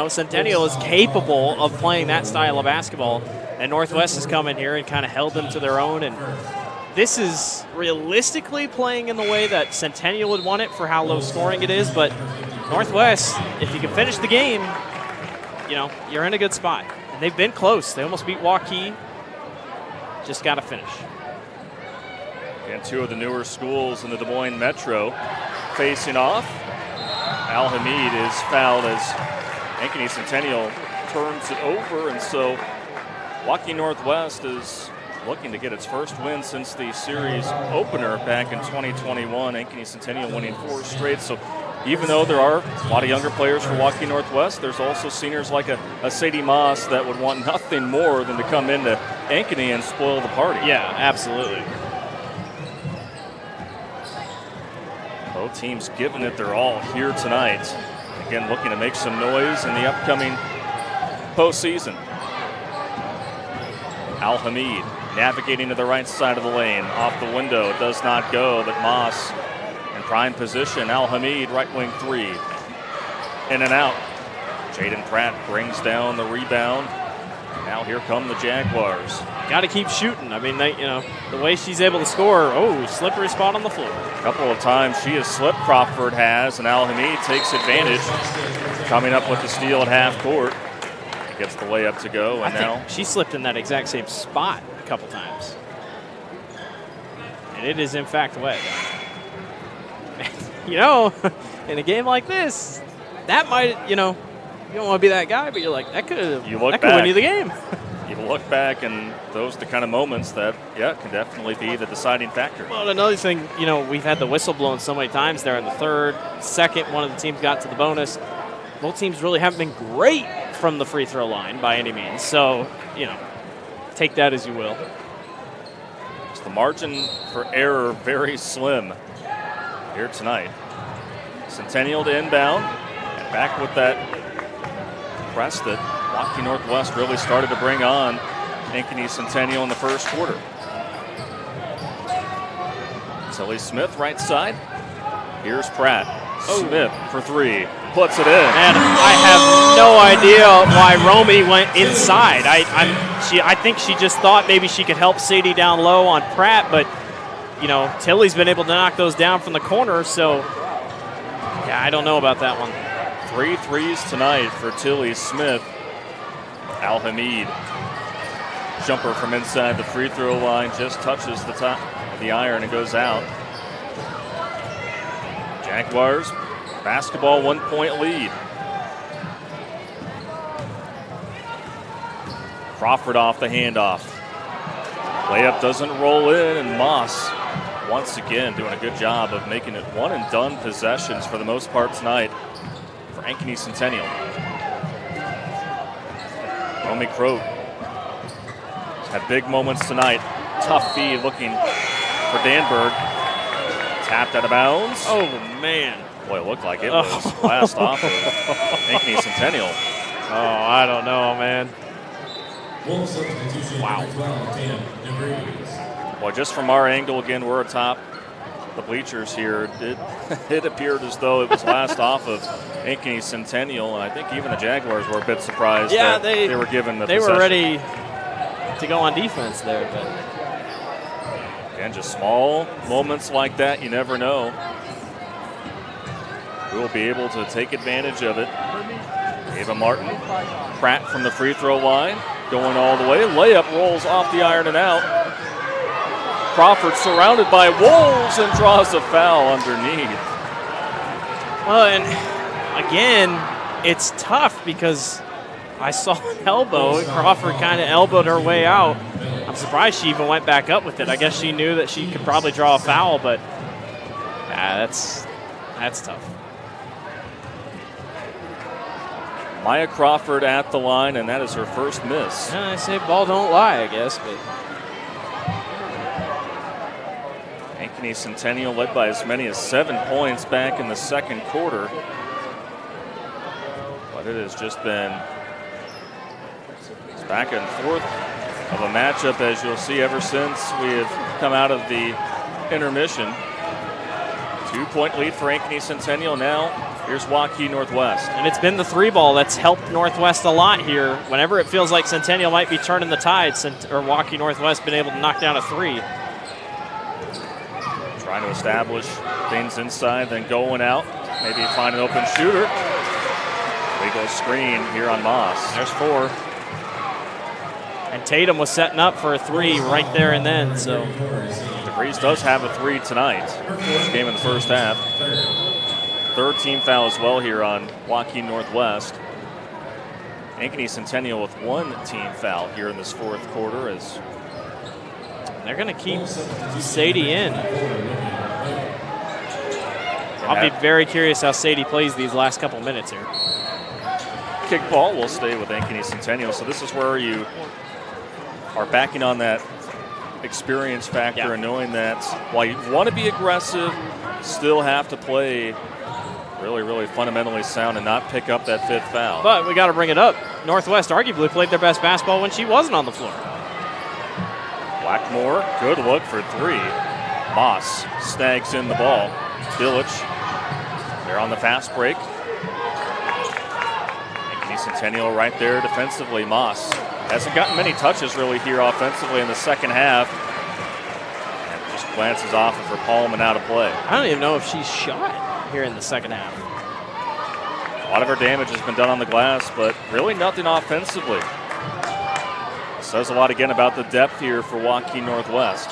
Centennial is capable of playing that style of basketball, and Northwest has come in here and kind of held them to their own. And this is realistically playing in the way that Centennial would want it for how low scoring it is, but Northwest, if you can finish the game, you know, you're in a good spot. And they've been close. They almost beat Waukee. Just got to finish. And two of the newer schools in the Des Moines Metro facing off. Al Hamid is fouled as Ankeny Centennial turns it over, and so Waukee Northwest is looking to get its first win since the series opener back in 2021. Ankeny Centennial winning 4 straight. So even though there are a lot of younger players for Waukee Northwest, there's also seniors like a Sadie Moss that would want nothing more than to come into Ankeny and spoil the party. Yeah, absolutely. Both teams giving it their all here tonight. Again, looking to make some noise in the upcoming postseason. Al Hamid navigating to the right side of the lane. Off the window, it does not go, but Moss in prime position. Al Hamid, right wing 3. In and out. Jaden Pratt brings down the rebound. Now here come the Jaguars. Got to keep shooting. I mean, the way she's able to score, slippery spot on the floor. A couple of times she has slipped, Crawford has, and Al Hamid takes advantage. Coming up with the steal at half court. Gets the layup to go, and now she slipped in that exact same spot a couple times. And it is, in fact, wet. You know, in a game like this, that might, you don't want to be that guy, but you're like, that could win you the game. You look back, and those are the kind of moments that, can definitely be the deciding factor. Well, another thing, we've had the whistle blown so many times there in the third, second, one of the teams got to the bonus. Both teams really haven't been great from the free throw line by any means. So, take that as you will. It's the margin for error very slim here tonight. Centennial to inbound, and back with that press that Waukee Northwest really started to bring on Ankeny Centennial in the first quarter. Tilly Smith, right side. Here's Pratt. Smith for 3. Puts it in. And I have no idea why Romy went inside. I think she just thought maybe she could help Sadie down low on Pratt, but Tilly's been able to knock those down from the corner, so I don't know about that one. 3 threes tonight for Tilly Smith. Al Hamid, jumper from inside the free throw line, just touches the top of the iron and goes out. Jaguars, basketball 1-point lead. Crawford off the handoff. Layup doesn't roll in, and Moss once again doing a good job of making it one and done possessions for the most part tonight for Ankeny Centennial. Romy Croat had big moments tonight. Tough feed looking for Danberg. Tapped out of bounds. Oh, man. Boy, it looked like it was last off of Ankeny Centennial. Oh, I don't know, man. Wow. Boy, just from our angle, again, we're atop the bleachers here. It appeared as though it was last off of Ankeny Centennial, and I think even the Jaguars were a bit surprised that they were given the possession. They were ready to go on defense there, but again, just small moments like that, you never know who will be able to take advantage of it. Ava Martin, Pratt from the free throw line, going all the way. Layup rolls off the iron and out. Crawford surrounded by Wolves and draws a foul underneath. Well, and again, it's tough because I saw an elbow. Crawford kind of elbowed her way out. I'm surprised she even went back up with it. I guess she knew that she could probably draw a foul, but that's tough. Maya Crawford at the line, and that is her first miss. Yeah, I say ball don't lie, I guess, but Ankeny Centennial led by as many as 7 points back in the second quarter. But it has just been back and forth of a matchup, as you'll see, ever since we have come out of the intermission. 2-point lead for Ankeny Centennial. Now here's Waukee Northwest. And it's been the 3-ball that's helped Northwest a lot here. Whenever it feels like Centennial might be turning the tide, or Waukee Northwest been able to knock down a 3. Trying to establish things inside, then going out. maybe find an open shooter. Legal screen here on Moss. There's 4. And Tatum was setting up for a 3 right there and then. So DeVries does have a 3 tonight. First game in the first half. Third team foul as well here on Waukee Northwest. Ankeny Centennial with 1 team foul here in this fourth quarter as they're going to keep Sadie in. I'll be very curious how Sadie plays these last couple minutes here. Kickball will stay with Ankeny Centennial. So this is where you are backing on that experience factor and knowing that while you want to be aggressive, still have to play really, really fundamentally sound and not pick up that 5th foul. But we got to bring it up. Northwest arguably played their best basketball when she wasn't on the floor. Blackmore, good look for 3. Moss snags in the ball. Village, they're on the fast break. Ankeny Centennial right there defensively. Moss hasn't gotten many touches really here offensively in the second half. And just glances off of her palm and out of play. I don't even know if she's shot here in the second half. A lot of her damage has been done on the glass, but really nothing offensively. Says a lot again about the depth here for Waukee Northwest.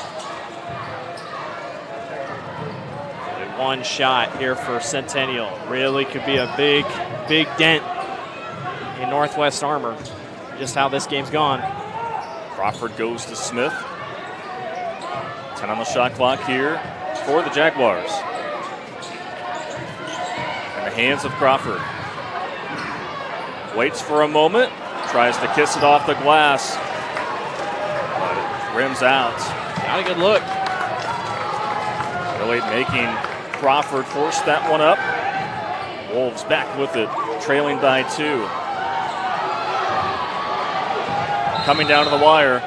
One shot here for Centennial. Really could be a big, big dent in Northwest armor. Just how this game's gone. Crawford goes to Smith. 10 on the shot clock here for the Jaguars. In the hands of Crawford. Waits for a moment. Tries to kiss it off the glass. But it rims out. Not a good look. Really making Crawford force that one up. Wolves back with it, trailing by 2. Coming down to the wire.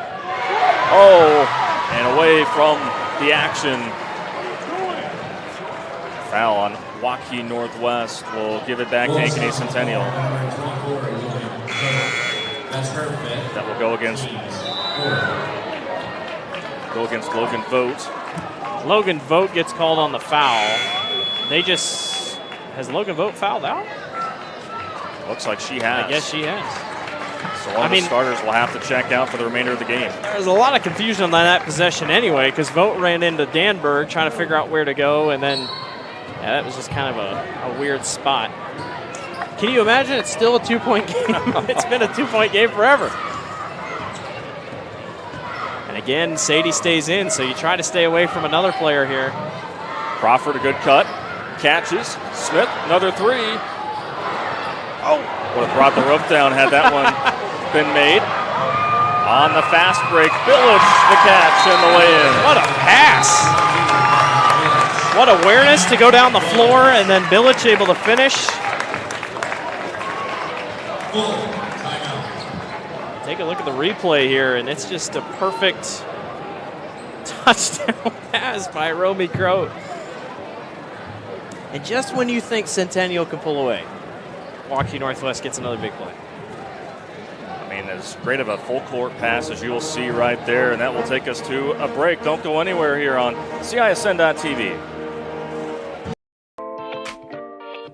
Oh, and away from the action. Foul on Waukee Northwest. Will give it back to Ankeny Centennial. That will go against Logan Vogt. Logan Vogt gets called on the foul. Has Logan Vogt fouled out? Looks like she has. I guess she has. So one of the starters will have to check out for the remainder of the game. There's a lot of confusion on that possession anyway, because Vogt ran into Danberg trying to figure out where to go, and then that was just kind of a weird spot. Can you imagine it's still a 2-point game? It's been a 2-point game forever. And again, Sadie stays in, so you try to stay away from another player here. Crawford, a good cut. Catches. Smith, another 3. Oh, would have brought the roof down had that one been made. On the fast break, Village, the catch and the lay-in. What a pass. What awareness to go down the floor, and then Village able to finish. Take a look at the replay here, and it's just a perfect touchdown pass by Romy Croat. And just when you think Centennial can pull away, Waukee Northwest gets another big play. I mean, as great of a full court pass as you will see right there, and that will take us to a break. Don't go anywhere here on CISN.TV.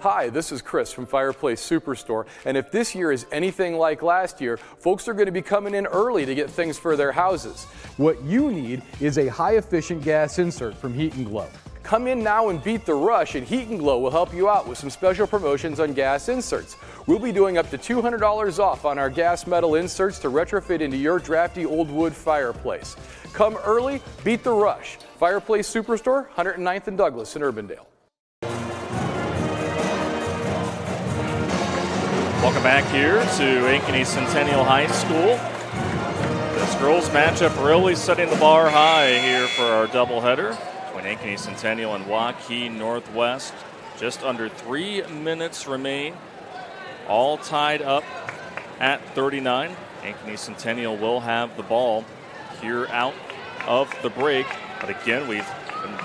Hi, this is Chris from Fireplace Superstore, and if this year is anything like last year, folks are going to be coming in early to get things for their houses. What you need is a high-efficient gas insert from Heat & Glow. Come in now and beat the rush, and Heat & Glow will help you out with some special promotions on gas inserts. We'll be doing up to $200 off on our gas metal inserts to retrofit into your drafty old wood fireplace. Come early, beat the rush. Fireplace Superstore, 109th and Douglas in Urbandale. Welcome back here to Ankeny Centennial High School. This girls matchup really setting the bar high here for our doubleheader between Ankeny Centennial and Waukee Northwest. Just under 3 minutes remain. All tied up at 39. Ankeny Centennial will have the ball here out of the break. But again, we've been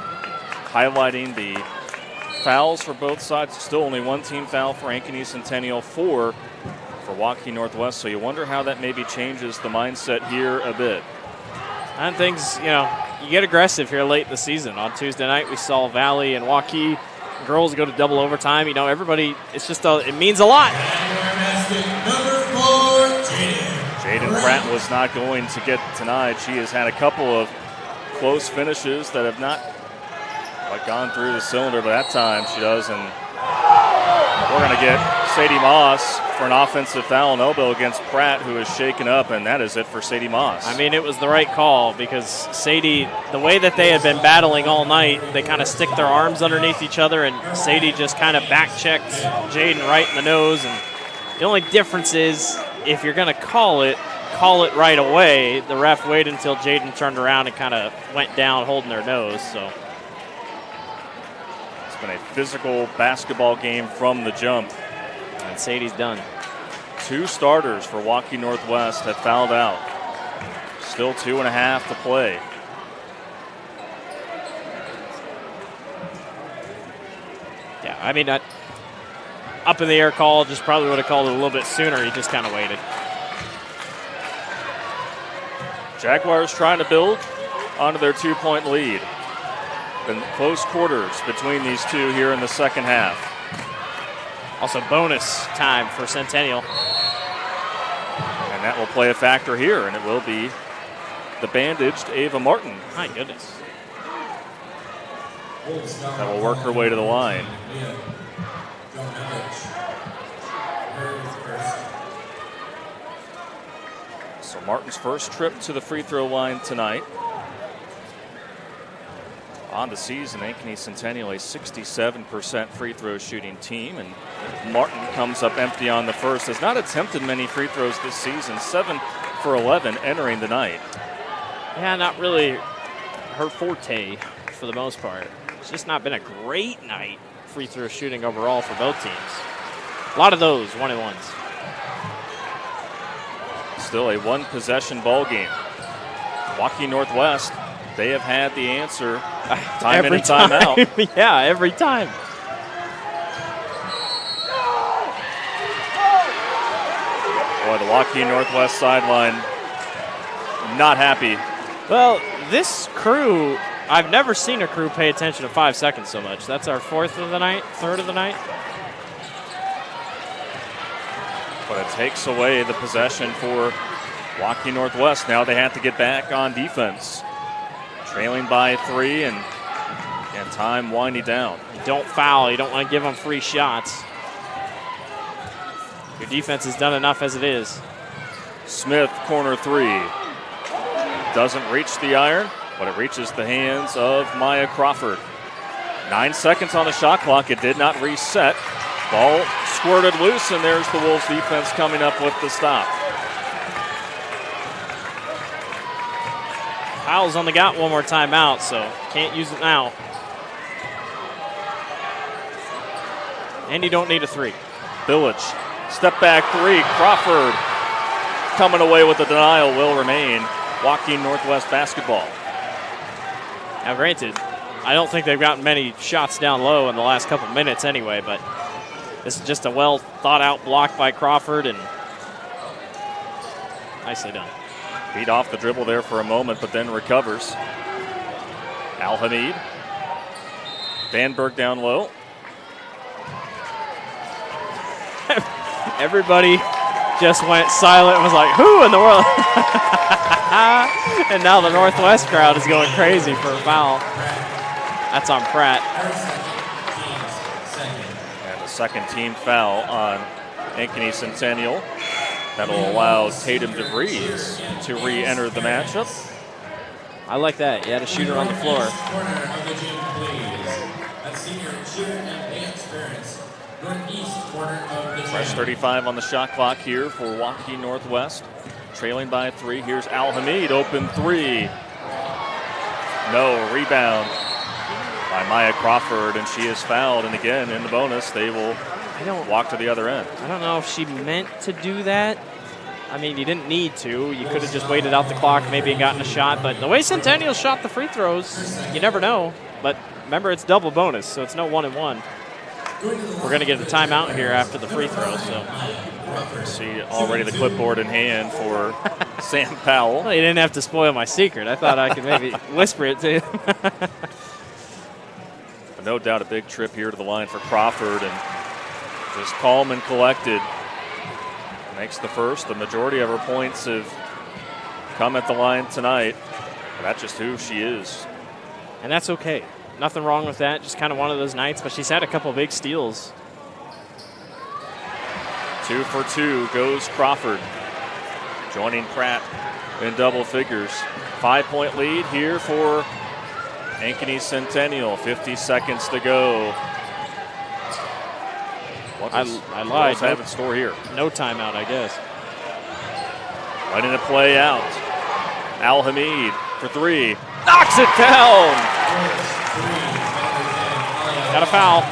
highlighting the fouls for both sides. Still only 1 team foul for Ankeny Centennial, 4 for Waukee Northwest. So you wonder how that maybe changes the mindset here a bit. And things, you get aggressive here late in the season. On Tuesday night, we saw Valley and Waukee girls go to double overtime, everybody, it's just it means a lot. Jaden Pratt was not going to get tonight. She has had a couple of close finishes that have not gone through the cylinder, but that time she does. And we're going to get Sadie Moss for an offensive foul and elbow against Pratt, who is shaken up, and that is it for Sadie Moss. I mean, it was the right call because Sadie, the way that they had been battling all night, they kind of stick their arms underneath each other, and Sadie just kind of back-checked Jaden right in the nose. And the only difference is if you're going to call it right away. The ref waited until Jaden turned around and kind of went down holding their nose. So it's been a physical basketball game from the jump. And Sadie's done. 2 starters for Waukee Northwest have fouled out. Still 2.5 to play. Yeah, I mean, that up in the air call, just probably would have called it a little bit sooner. He just kind of waited. Jaguars trying to build onto their 2-point lead. Been close quarters between these two here in the second half. Also bonus time for Centennial. And that will play a factor here, and it will be the bandaged Ava Martin. My goodness. That will work her way to the line. So Martin's first trip to the free throw line tonight. On the season, Ankeny Centennial a 67% free throw shooting team, and Martin comes up empty on the first. Has not attempted many free throws this season, 7 for 11 entering the night. Yeah, not really her forte for the most part. It's just not been a great night free throw shooting overall for both teams. A lot of those 1-and-1s. Still a one-possession ball game. Waukee Northwest, they have had the answer time in and time out. Yeah, every time. Boy, the Waukee Northwest sideline not happy. Well, this crew, I've never seen a crew pay attention to 5 seconds so much. That's our 4th of the night, 3rd of the night. But it takes away the possession for Waukee Northwest. Now they have to get back on defense. Trailing by 3 and time winding down. You don't foul. You don't want to give them free shots. Your defense has done enough as it is. Smith, corner 3. Doesn't reach the iron, but it reaches the hands of Maya Crawford. 9 seconds on the shot clock. It did not reset. Ball squirted loose, and there's the Wolves defense coming up with the stop. Powell's only got one more timeout, so can't use it now. And you don't need a 3. Village, step back 3. Crawford coming away with the denial will remain Waukee Northwest basketball. Now, granted, I don't think they've gotten many shots down low in the last couple minutes anyway, but this is just a well thought out block by Crawford, and nicely done. Beat off the dribble there for a moment, but then recovers. Al-Hamid. Vanberg down low. Everybody just went silent and was like, who in the world? And now the Northwest crowd is going crazy for a foul. That's on Pratt. And the second team foul on Ankeny Centennial. That'll allow Tatum DeVries to re-enter the matchup. I like that. You had a shooter on the floor. Fresh 35 on the shot clock here for Waukee Northwest. Trailing by 3. Here's Al-Hamid, open 3. No, rebound by Maya Crawford, and she is fouled. And again, in the bonus, they will walk to the other end. I don't know if she meant to do that. I mean, you didn't need to. You could have just waited out the clock, maybe and gotten a shot. But the way Centennial shot the free throws, you never know. But remember, it's double bonus, so it's no 1-and-1. We're going to get a timeout here after the free throws. So see already the clipboard in hand for Sam Powell. Well, you didn't have to spoil my secret. I thought I could maybe whisper it to you. But no doubt a big trip here to the line for Crawford, and just calm and collected. Makes the first. The majority of her points have come at the line tonight. But that's just who she is. And that's okay. Nothing wrong with that. Just kind of one of those nights. But she's had a couple big steals. 2 for 2 goes Crawford, joining Pratt in double figures. 5-point lead here for Ankeny Centennial. 50 seconds to go. I lied. What have in store here? No timeout, I guess. Letting it play out. Al Hamid for 3. Knocks it down. Got a foul.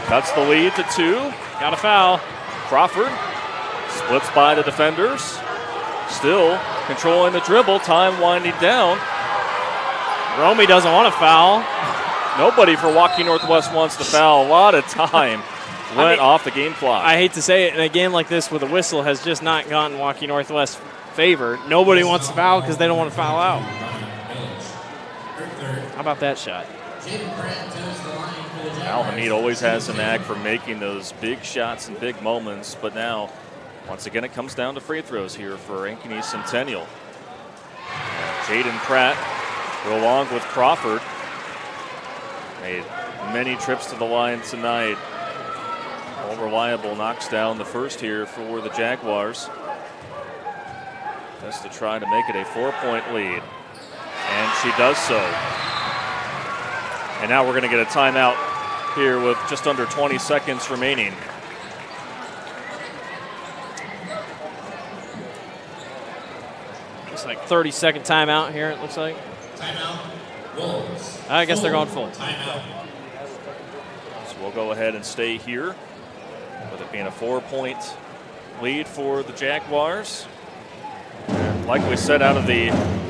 Cuts the lead to 2. Got a foul. Crawford splits by the defenders. Still controlling the dribble. Time winding down. Romy doesn't want to foul. Nobody for Waukee Northwest wants to foul. A lot of time went off the game clock. I hate to say it, in a game like this where the whistle has just not gotten Waukee Northwest favor, nobody wants to foul because they don't want to foul out. How about that shot? Al Hamid always has a knack for making those big shots and big moments, but now, once again, it comes down to free throws here for Ankeny Centennial. Jaden Pratt, along with Crawford, made many trips to the line tonight. All reliable knocks down the first here for the Jaguars. Just to try to make it a 4-point lead. And she does so. And now we're going to get a timeout here with just under 20 seconds remaining. It's like 30-second timeout here, it looks like. Timeout. Wolves. I guess they're going full. Timeout. So we'll go ahead and stay here, with it being a 4-point lead for the Jaguars. And like we said out of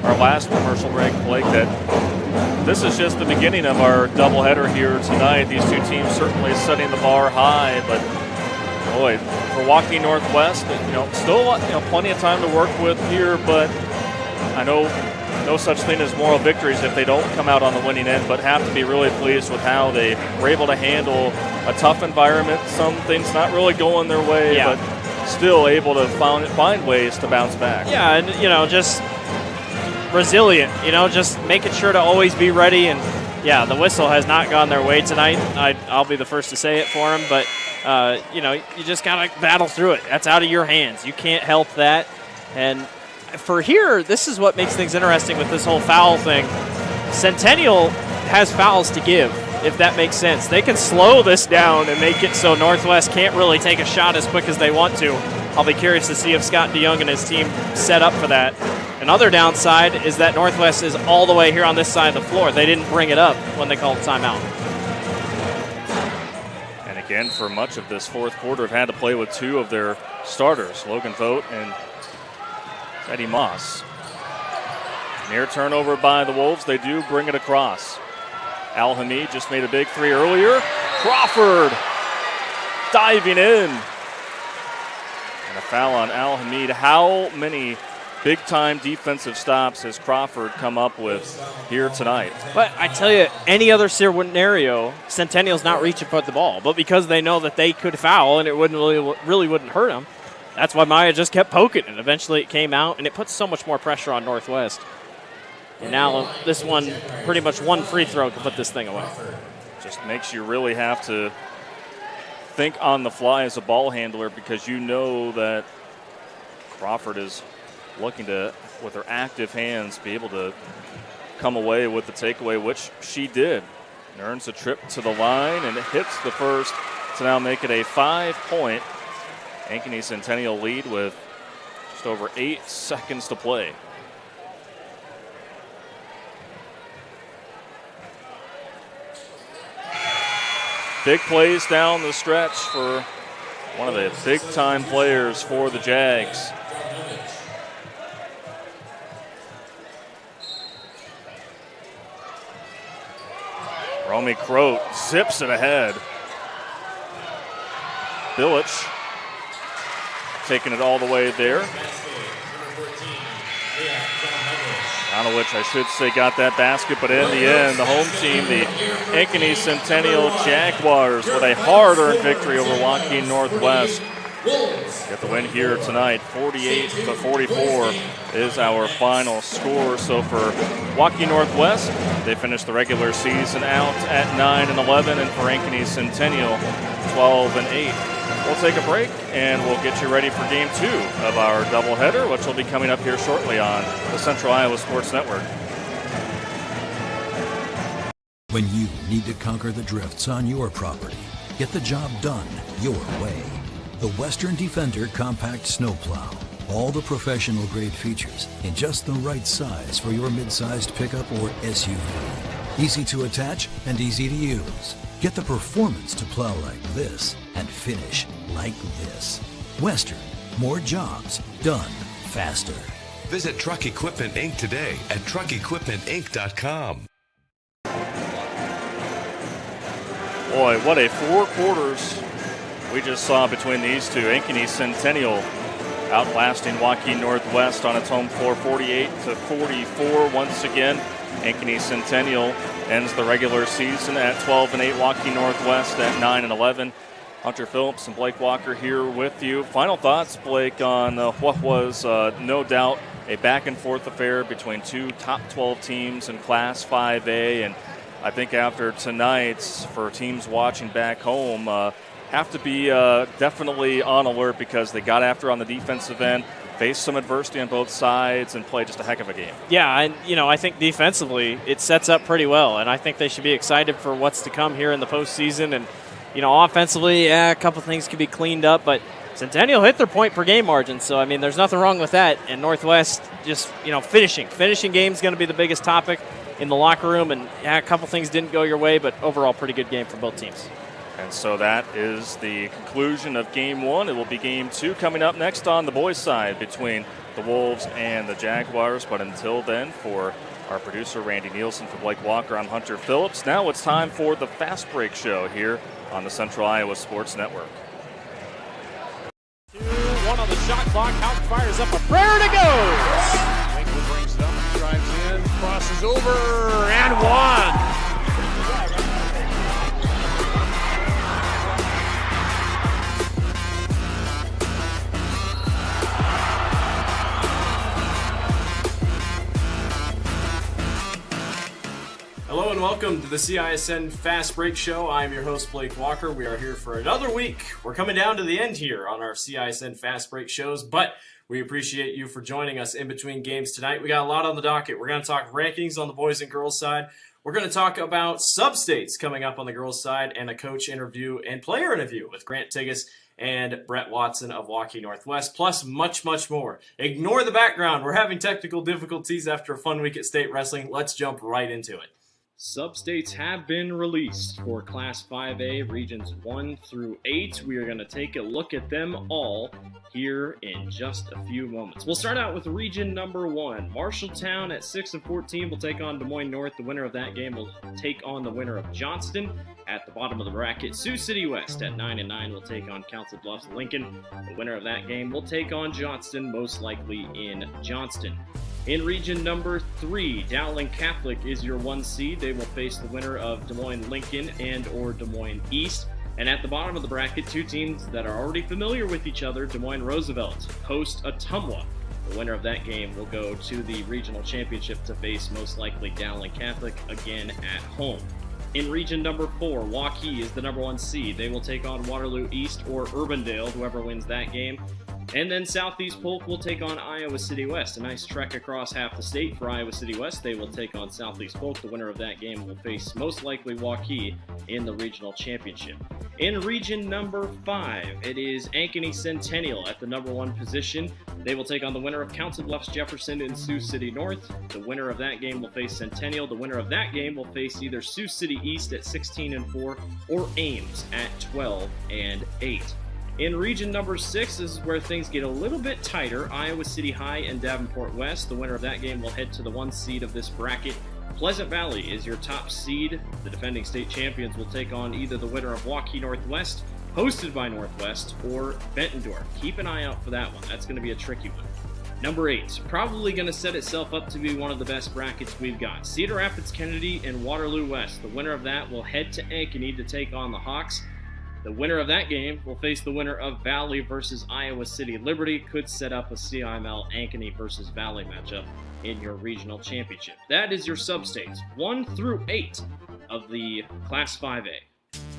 our last commercial break, Blake, that this is just the beginning of our doubleheader here tonight. These two teams certainly setting the bar high, but boy, for Waukee Northwest, still plenty of time to work with here, but I know no such thing as moral victories if they don't come out on the winning end, but have to be really pleased with how they were able to handle a tough environment. Some things not really going their way, but still able to find ways to bounce back. Yeah, and just resilient, just making sure to always be ready. And yeah, the whistle has not gone their way tonight. I'll be the first to say it for them, but you just gotta battle through it. That's out of your hands. You can't help that. And for here, this is what makes things interesting with this whole foul thing. Centennial has fouls to give, if that makes sense. They can slow this down and make it so Northwest can't really take a shot as quick as they want to. I'll be curious to see if Scott DeYoung and his team set up for that. Another downside is that Northwest is all the way here on this side of the floor. They didn't bring it up when they called timeout. And again, for much of this fourth quarter, have had to play with 2 of their starters, Logan Vogt and Eddie Moss. Near turnover by the Wolves. They do bring it across. Al Hamid just made a big 3 earlier. Crawford diving in. And a foul on Al Hamid. How many big-time defensive stops has Crawford come up with here tonight? But I tell you, any other scenario, Centennial's not reaching for the ball. But because they know that they could foul and it really wouldn't hurt them, that's why Maya just kept poking, and eventually it came out, and it puts so much more pressure on Northwest. And now this one, pretty much one free throw can put this thing away. Just makes you really have to think on the fly as a ball handler, because you know that Crawford is looking to, with her active hands, be able to come away with the takeaway, which she did. And earns a trip to the line and hits the first to now make it a 5-point Ankeny Centennial lead with just over 8 seconds to play. Big plays down the stretch for one of the big-time players for the Jags. Romy Croat zips it ahead. Billich taking it all the way there. Donowich, I should say, got that basket, but in the end, the home team, the Ankeny Centennial Jaguars, with a hard-earned victory over Waukee Northwest. Get the win here tonight. 48-44 is our final score. So for Waukee Northwest, they finished the regular season out at 9-11, and for Ankeny Centennial, 12-8. We'll take a break, and we'll get you ready for Game 2 of our doubleheader, which will be coming up here shortly on the Central Iowa Sports Network. When you need to conquer the drifts on your property, get the job done your way. The Western Defender Compact Snowplow. All the professional grade features in just the right size for your mid-sized pickup or SUV. Easy to attach and easy to use. Get the performance to plow like this and finish like this. Western, more jobs done faster. Visit Truck Equipment Inc. today at truckequipmentinc.com. Boy, what a 4 quarters we just saw between these two. Ankeny Centennial outlasting Waukee Northwest on its home floor 48-44. Once again, Ankeny Centennial ends the regular season at 12-8. Waukee Northwest at 9-11. Hunter Phillips and Blake Walker here with you. Final thoughts, Blake, on what was no doubt a back-and-forth affair between two top 12 teams in Class 5A. And I think after tonight's, for teams watching back home, have to be definitely on alert because they got after on the defensive end, faced some adversity on both sides, and played just a heck of a game. Yeah, and I think defensively it sets up pretty well, and I think they should be excited for what's to come here in the postseason. And offensively, a couple things could be cleaned up, but Centennial hit their point per game margin, so there's nothing wrong with that. And Northwest just finishing game is going to be the biggest topic in the locker room, and a couple things didn't go your way, but overall pretty good game for both teams. And so that is the conclusion of Game 1. It will be Game 2 coming up next on the boys' side between the Wolves and the Jaguars. But until then, for our producer, Randy Nielsen, for Blake Walker, I'm Hunter Phillips. Now it's time for the Fast Break Show here on the Central Iowa Sports Network. 2-1 on the shot clock. Houck fires up a prayer to go. Winkler brings it up, drives in, crosses over, and one. Hello and welcome to the CISN Fast Break Show. I'm your host, Blake Walker. We are here for another week. We're coming down to the end here on our CISN Fast Break shows, but we appreciate you for joining us in between games tonight. We got a lot on the docket. We're going to talk rankings on the boys and girls side. We're going to talk about sub-states coming up on the girls side, and a coach interview and player interview with Grant Tigas and Brett Watson of Waukee Northwest, plus much, much more. Ignore the background. We're having technical difficulties after a fun week at state wrestling. Let's jump right into it. Sub-states have been released for Class 5A, Regions 1 through 8. We are going to take a look at them all here in just a few moments. We'll start out with Region number 1. Marshalltown at 6-14 will take on Des Moines North. The winner of that game will take on the winner of Johnston. At the bottom of the bracket, Sioux City West at 9-9 will take on Council Bluffs Lincoln. The winner of that game will take on Johnston, most likely in Johnston. In region number 3, Dowling Catholic is your 1 seed. They will face the winner of Des Moines Lincoln and or Des Moines East. And at the bottom of the bracket, 2 teams that are already familiar with each other. Des Moines Roosevelt host Ottumwa. The winner of that game will go to the regional championship to face most likely Dowling Catholic again at home. In region number 4, Waukee is the number 1 seed. They will take on Waterloo East or Urbandale, whoever wins that game. And then Southeast Polk will take on Iowa City West. A nice trek across half the state for Iowa City West. They will take on Southeast Polk. The winner of that game will face most likely Waukee in the regional championship. In region number 5, it is Ankeny Centennial at the number 1 position. They will take on the winner of Council Bluffs Jefferson and Sioux City North. The winner of that game will face Centennial. The winner of that game will face either Sioux City East at 16-4 or Ames at 12-8. In region number 6, this is where things get a little bit tighter. Iowa City High and Davenport West. The winner of that game will head to the 1 seed of this bracket. Pleasant Valley is your top seed. The defending state champions will take on either the winner of Waukee Northwest, hosted by Northwest, or Bettendorf. Keep an eye out for that one. That's going to be a tricky one. Number 8, probably going to set itself up to be one of the best brackets we've got. Cedar Rapids Kennedy and Waterloo West. The winner of that will head to Ankeny to take on the Hawks. The winner of that game will face the winner of Valley versus Iowa City Liberty. Could set up a CIML Ankeny versus Valley matchup in your regional championship. That is your sub-states, 1 through 8 of the Class 5A.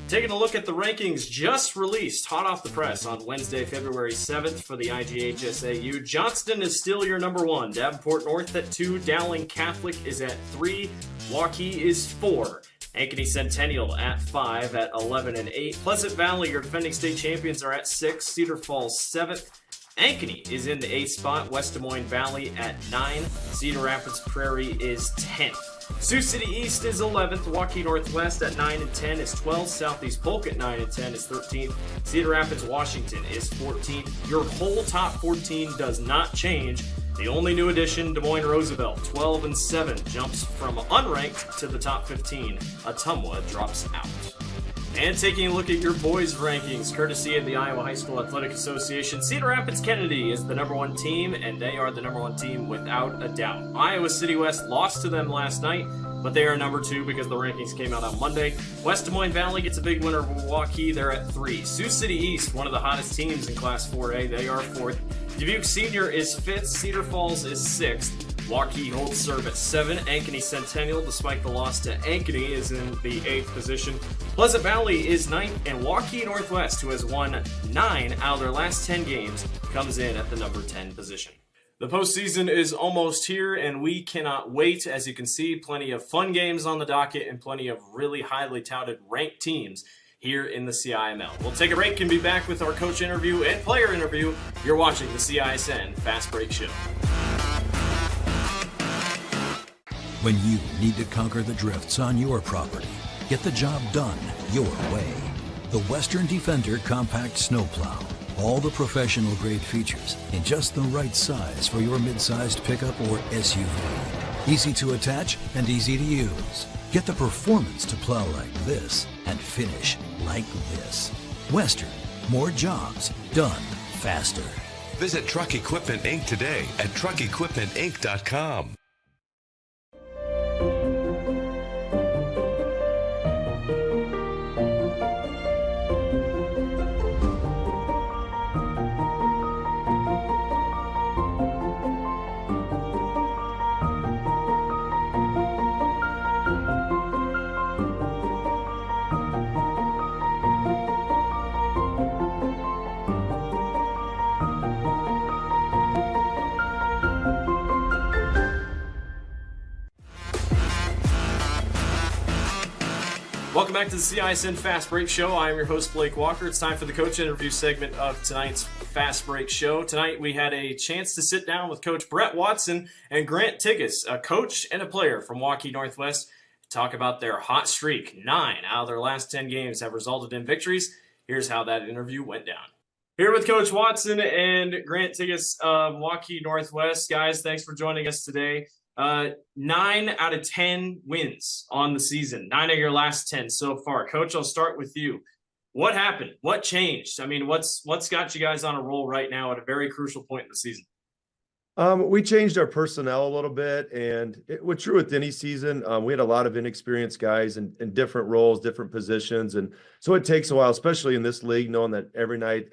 Taking a look at the rankings just released, hot off the press on Wednesday, February 7th for the IGHSAU. Johnston is still your number 1. Davenport North at 2. Dowling Catholic is at 3. Waukee is 4. Ankeny Centennial at 5 at 11 and 8. Pleasant Valley, your defending state champions, are at 6. Cedar Falls 7th. Ankeny is in the 8th spot. West Des Moines Valley at 9. Cedar Rapids Prairie is 10th. Sioux City East is 11th. Waukee Northwest at 9 and 10 is 12th. Southeast Polk at 9 and 10 is 13th. Cedar Rapids Washington is 14th. Your whole top 14 does not change. The only new addition, Des Moines Roosevelt, 12 and 7, jumps from unranked to the top 15. Ottumwa drops out. And taking a look at your boys' rankings, courtesy of the Iowa High School Athletic Association, Cedar Rapids Kennedy is the number 1 team, and they are the number 1 team without a doubt. Iowa City West lost to them last night, but they are number 2 because the rankings came out on Monday. West Des Moines Valley gets a big winner over Waukee. They're at 3. Sioux City East, one of the hottest teams in Class 4A, they are 4th. Dubuque Senior is 5th. Cedar Falls is 6th. Waukee holds serve at 7. Ankeny Centennial, despite the loss to Ankeny, is in the 8th position. Pleasant Valley is 9th, and Waukee Northwest, who has won 9 out of their last 10 games, comes in at the number 10 position. The postseason is almost here, and we cannot wait. As you can see, plenty of fun games on the docket and plenty of really highly touted ranked teams here in the CIML. We'll take a break and be back with our coach interview and player interview. You're watching the CISN Fast Break Show. When you need to conquer the drifts on your property, get the job done your way. The Western Defender Compact Snowplow. All the professional grade features in just the right size for your mid-sized pickup or SUV. Easy to attach and easy to use. Get the performance to plow like this and finish like this. Western, more jobs done faster. Visit Truck Equipment Inc. today at truckequipmentinc.com. Welcome back to the CISN Fast Break Show. I am your host, Blake Walker. It's time for the coach interview segment of tonight's Fast Break Show. Tonight we had a chance to sit down with Coach Brett Watson and Grant Tigas, a coach and a player from Waukee Northwest, to talk about their hot streak. 9 out of their last 10 games have resulted in victories. Here's how that interview went down. Here with Coach Watson and Grant Tigas of Waukee Northwest. Guys, thanks for joining us today. 9 out of 10 wins on the season. 9 of your last 10 so far. Coach, I'll start with you. What happened? What changed? I mean, what's got you guys on a roll right now at a very crucial point in the season? We changed our personnel a little bit, and it was true with any season. We had a lot of inexperienced guys in different roles, different positions, and so it takes a while, especially in this league, knowing that every night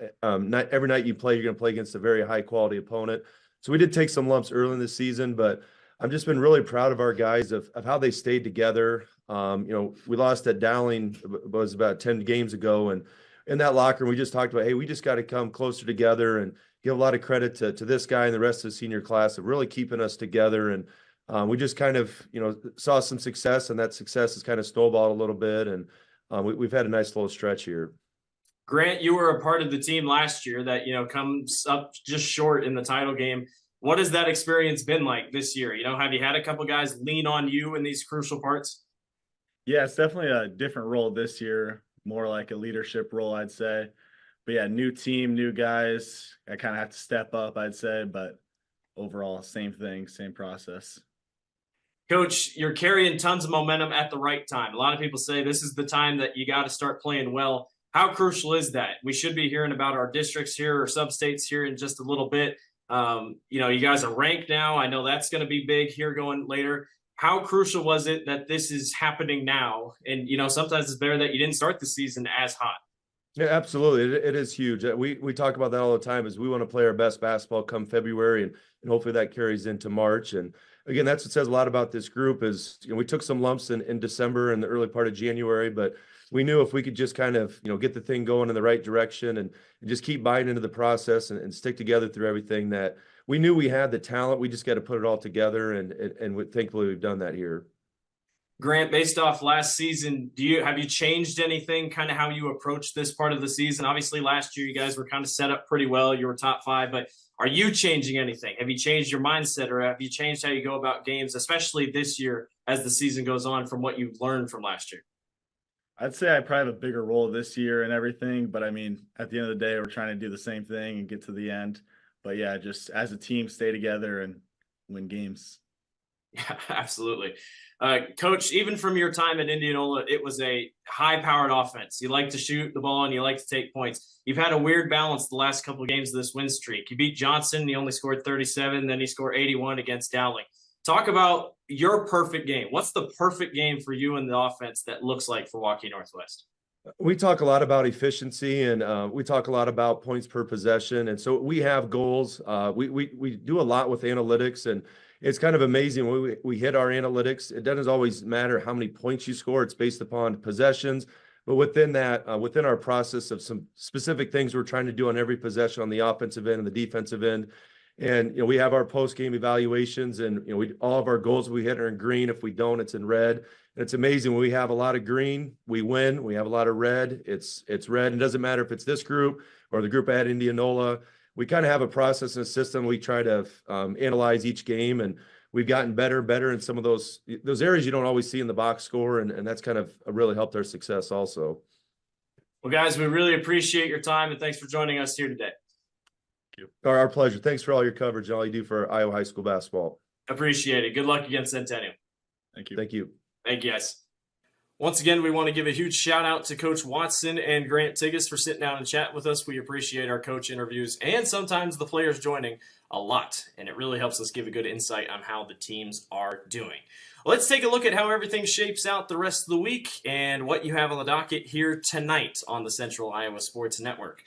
you play, you're going to play against a very high quality opponent. So we did take some lumps early in the season, but I've just been really proud of our guys of how they stayed together. We lost at Dowling, it was about 10 games ago, and in that locker room, we just talked about, hey, we just got to come closer together, and give a lot of credit to this guy and the rest of the senior class of really keeping us together. And we just kind of, saw some success, and that success has kind of snowballed a little bit. And we've had a nice little stretch here. Grant, you were a part of the team last year that, comes up just short in the title game. What has that experience been like this year? Have you had a couple guys lean on you in these crucial parts? Yeah, it's definitely a different role this year, more like a leadership role, I'd say. But yeah, new team, new guys. I kind of have to step up, I'd say, but overall, same thing, same process. Coach, you're carrying tons of momentum at the right time. A lot of people say this is the time that you got to start playing well. How crucial is that? We should be hearing about our districts here or sub-states here in just a little bit. You guys are ranked now. I know that's going to be big here going later. How crucial was it that this is happening now? And, sometimes it's better that you didn't start the season as hot. Yeah, absolutely. It is huge. We talk about that all the time, is we want to play our best basketball come February, and hopefully that carries into March. And again, that's what says a lot about this group is, we took some lumps in December and the early part of January, but we knew if we could just kind of, get the thing going in the right direction and just keep buying into the process and stick together through everything, that we knew we had the talent. We just got to put it all together. And thankfully we've done that here. Grant, based off last season, have you changed anything, kind of how you approach this part of the season? Obviously, last year you guys were kind of set up pretty well. You were top 5, but are you changing anything? Have you changed your mindset, or have you changed how you go about games, especially this year as the season goes on, from what you've learned from last year? I'd say I probably have a bigger role this year and everything, but I mean, at the end of the day, we're trying to do the same thing and get to the end. But yeah, just as a team, stay together and win games. Yeah, absolutely. Coach, even from your time at Indianola, it was a high-powered offense. You like to shoot the ball and you like to take points. You've had a weird balance the last couple of games of this win streak. You beat Johnson, he only scored 37, then he scored 81 against Dowling. Talk about your perfect game. What's the perfect game for you in the offense that looks like for Waukee Northwest? We talk a lot about efficiency, and we talk a lot about points per possession. And so we have goals. We do a lot with analytics, and it's kind of amazing when we hit our analytics. It doesn't always matter how many points you score. It's based upon possessions. But within that, within our process of some specific things we're trying to do on every possession on the offensive end and the defensive end. And, we have our post-game evaluations, and, all of our goals we hit are in green. If we don't, it's in red. And it's amazing when we have a lot of green, we win. We have a lot of red, it's red. It doesn't matter if it's this group or the group at Indianola. We kind of have a process and a system. We try to analyze each game, and we've gotten better in some of those areas you don't always see in the box score. And that's kind of really helped our success also. Well, guys, we really appreciate your time, and thanks for joining us here today. Our pleasure. Thanks for all your coverage and all you do for Iowa high school basketball. Appreciate it. Good luck against Centennial. Thank you. Thank you. Thank you, guys. Once again, we want to give a huge shout out to Coach Watson and Grant Tigas for sitting down and chatting with us. We appreciate our coach interviews and sometimes the players joining a lot, and it really helps us give a good insight on how the teams are doing. Let's take a look at how everything shapes out the rest of the week and what you have on the docket here tonight on the Central Iowa Sports Network.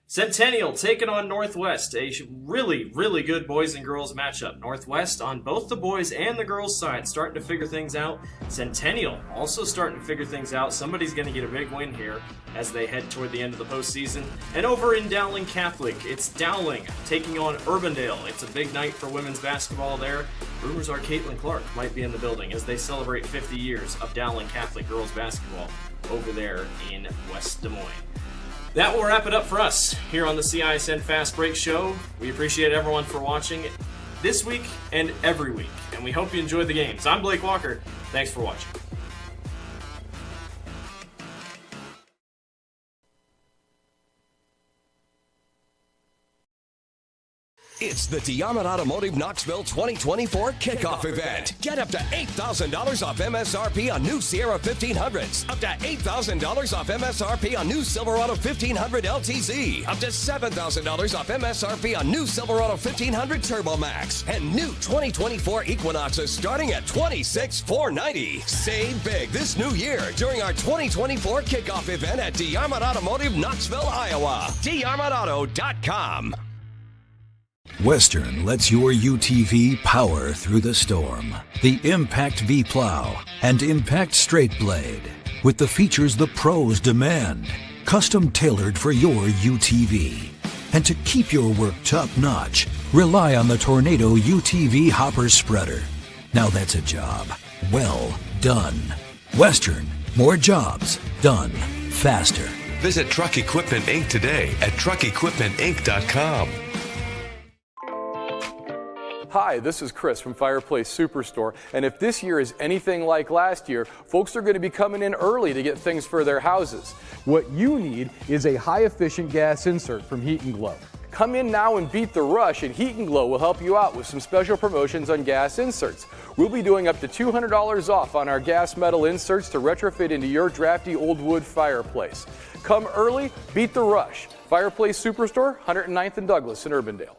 Centennial taking on Northwest, a really, really good boys and girls matchup. Northwest on both the boys and the girls side starting to figure things out. Centennial also starting to figure things out. Somebody's going to get a big win here as they head toward the end of the postseason. And over in Dowling Catholic, it's Dowling taking on Urbandale. It's a big night for women's basketball there. Rumors are Caitlin Clark might be in the building as they celebrate 50 years of Dowling Catholic girls basketball over there in West Des Moines. That will wrap it up for us here on the CISN Fast Break Show. We appreciate everyone for watching this week and every week, and we hope you enjoyed the games. I'm Blake Walker. Thanks for watching. It's the DeArmond Automotive Knoxville 2024 kickoff event. Get up to $8,000 off MSRP on new Sierra 1500s. Up to $8,000 off MSRP on new Silverado 1500 LTZ. Up to $7,000 off MSRP on new Silverado 1500 Turbo Max. And new 2024 Equinoxes starting at $26,490. Save big this new year during our 2024 kickoff event at DeArmond Automotive Knoxville, Iowa. DeArmondAuto.com. Western lets your UTV power through the storm. The Impact V Plow and Impact Straight Blade, with the features the pros demand, custom tailored for your UTV. And to keep your work top-notch, rely on the Tornado UTV Hopper Spreader. Now that's a job well done. Western, more jobs done faster. Visit Truck Equipment Inc. today at truckequipmentinc.com. Hi, this is Chris from Fireplace Superstore, and if this year is anything like last year, folks are going to be coming in early to get things for their houses. What you need is a high-efficient gas insert from Heat & Glow. Come in now and beat the rush, and Heat & Glow will help you out with some special promotions on gas inserts. We'll be doing up to $200 off on our gas metal inserts to retrofit into your drafty old wood fireplace. Come early, beat the rush. Fireplace Superstore, 109th and Douglas in Urbandale.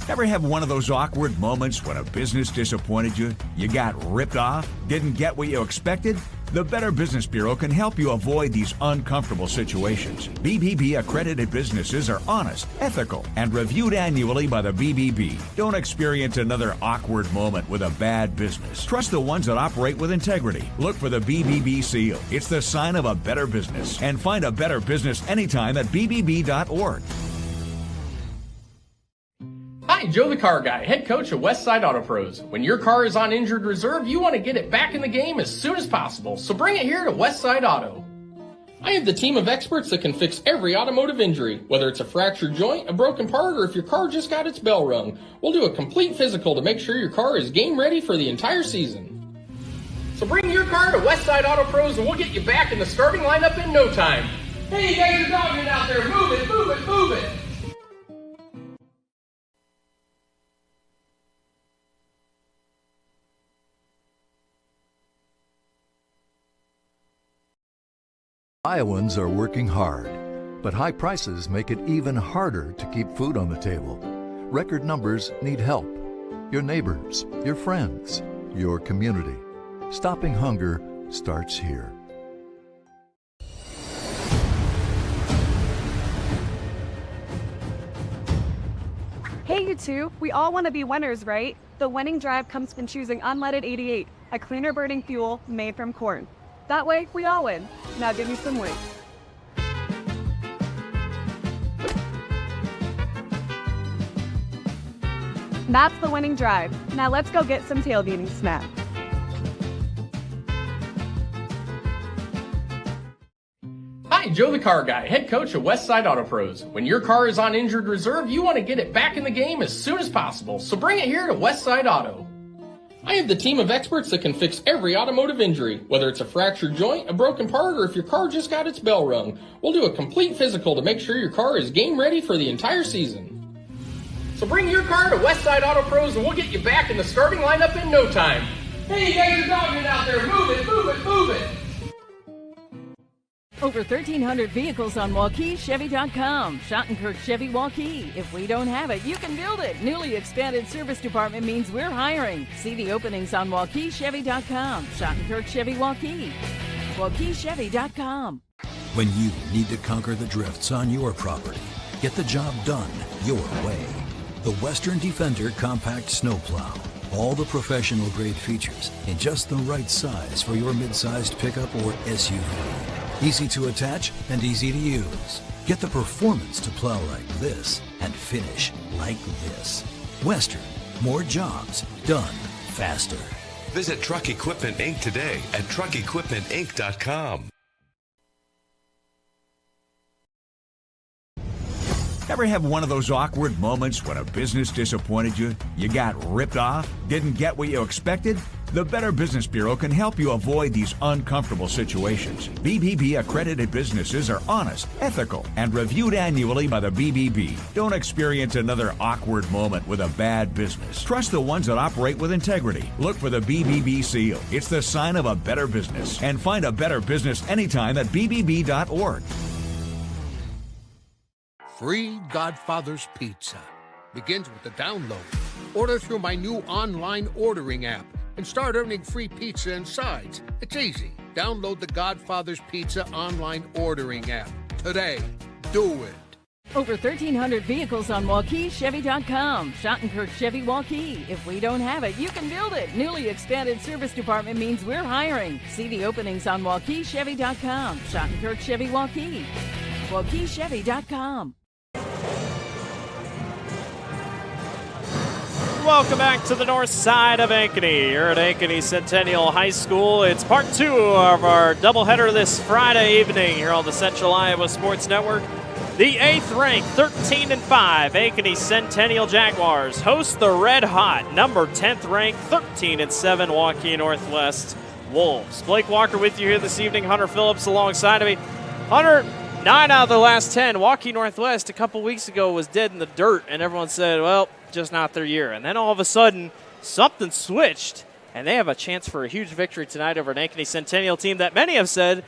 Ever have one of those awkward moments when a business disappointed you? You got ripped off? Didn't get what you expected? The Better Business Bureau can help you avoid these uncomfortable situations. BBB accredited businesses are honest, ethical, and reviewed annually by the BBB. Don't experience another awkward moment with a bad business. Trust the ones that operate with integrity. Look for the BBB seal. It's the sign of a better business. And find a better business anytime at bbb.org. Hi, Joe the Car Guy, head coach of Westside Auto Pros. When your car is on injured reserve, you want to get it back in the game as soon as possible, so bring it here to Westside Auto. I have the team of experts that can fix every automotive injury, whether it's a fractured joint, a broken part, or if your car just got its bell rung. We'll do a complete physical to make sure your car is game ready for the entire season. So bring your car to Westside Auto Pros and we'll get you back in the starting lineup in no time. Hey, you guys are dogging out there, move it, move it, move it! Iowans are working hard, but high prices make it even harder to keep food on the table. Record numbers need help. Your neighbors, your friends, your community. Stopping hunger starts here. Hey, you two, we all want to be winners, right? The winning drive comes from choosing unleaded 88, a cleaner burning fuel made from corn. That way, we all win. Now give me some weight. That's the winning drive. Now let's go get some tailgating snacks. Hi, Joe the Car Guy, head coach of Westside Auto Pros. When your car is on injured reserve, you want to get it back in the game as soon as possible, so bring it here to Westside Auto. I have the team of experts that can fix every automotive injury, whether it's a fractured joint, a broken part, or if your car just got its bell rung. We'll do a complete physical to make sure your car is game ready for the entire season. So bring your car to Westside Auto Pros and we'll get you back in the starting lineup in no time. Hey, you guys are dogging out there, move it, move it, move it! Over 1,300 vehicles on WaukeeChevy.com. Schottenkirk Chevy Waukee. If we don't have it, you can build it. Newly expanded service department means we're hiring. See the openings on WaukeeChevy.com. Schottenkirk Chevy Waukee. WaukeeChevy.com. When you need to conquer the drifts on your property, get the job done your way. The Western Defender Compact Snowplow. All the professional grade features in just the right size for your mid-sized pickup or SUV. Easy to attach and easy to use. Get the performance to plow like this and finish like this. Western, more jobs done faster. Visit Truck Equipment Inc. today at truckequipmentinc.com. Ever have one of those awkward moments when a business disappointed you? You got ripped off? Didn't get what you expected? The Better Business Bureau can help you avoid these uncomfortable situations. BBB accredited businesses are honest, ethical, and reviewed annually by the BBB. Don't experience another awkward moment with a bad business. Trust the ones that operate with integrity. Look for the BBB seal. It's the sign of a better business. And find a better business anytime at bbb.org. Free Godfather's Pizza begins with the download. Order through my new online ordering app and start earning free pizza and sides. It's easy. Download the Godfather's Pizza online ordering app today. Do it. Over 1,300 vehicles on WaukeeChevy.com. Schottenkirk Chevy Waukee. If we don't have it, you can build it. Newly expanded service department means we're hiring. See the openings on WaukeeChevy.com. Schottenkirk Chevy Waukee. WaukeeChevy.com. Welcome back to the north side of Ankeny. Here at Ankeny Centennial High School. It's part 2 of our doubleheader this Friday evening here on the Central Iowa Sports Network. The 8th ranked 13-5 Ankeny Centennial Jaguars host the red hot number 10th ranked 13-7 Waukee Northwest Wolves. Blake Walker with you here this evening. Hunter Phillips alongside of me. Hunter, 9 out of the last 10. Waukee Northwest a couple weeks ago was dead in the dirt, and everyone said, well, just not their year. And then all of a sudden, something switched, and they have a chance for a huge victory tonight over an Ankeny Centennial team that many have said,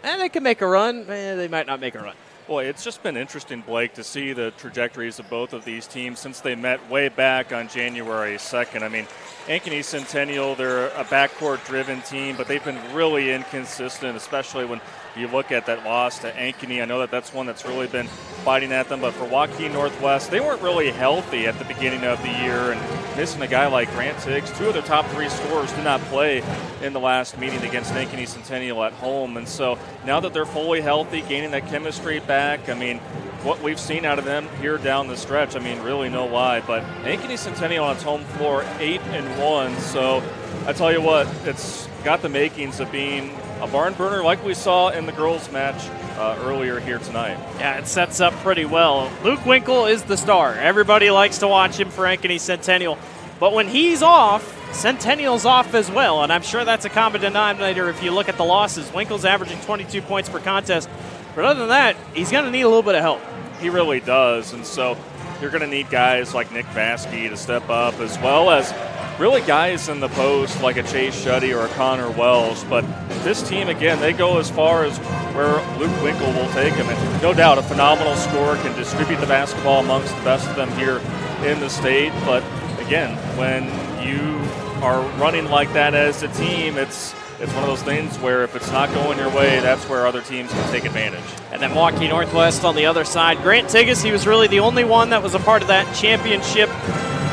they can make a run. They might not make a run. Boy, it's just been interesting, Blake, to see the trajectories of both of these teams since they met way back on January 2nd. I mean, Ankeny Centennial, they're a backcourt-driven team, but they've been really inconsistent, especially when you look at that loss to Ankeny. I know that that's one that's really been biting at them, but for Waukee Northwest, they weren't really healthy at the beginning of the year, and missing a guy like Grant Tiggs, 2 of their top 3 scorers did not play in the last meeting against Ankeny Centennial at home. And so now that they're fully healthy, gaining that chemistry back, I mean, what we've seen out of them here down the stretch, I mean, really no lie. But Ankeny Centennial on its home floor, 8-1. So I tell you what, it's got the makings of being a barn burner like we saw in the girls' match earlier here tonight. Yeah, it sets up pretty well. Luke Winkle is the star. Everybody likes to watch him for Ankeny Centennial. But when he's off, Centennial's off as well, and I'm sure that's a common denominator if you look at the losses. Winkle's averaging 22 points per contest. But other than that, he's going to need a little bit of help. He really does, and so you're going to need guys like Nick Vasky to step up, as well as really guys in the post like a Chase Shuddy or a Connor Wells. But this team, again, they go as far as where Luke Winkle will take them. And no doubt a phenomenal scorer, can distribute the basketball amongst the best of them here in the state. But again, when you are running like that as a team, it's one of those things where if it's not going your way, that's where other teams can take advantage. And then Waukee Northwest on the other side. Grant Tiggs, he was really the only one that was a part of that championship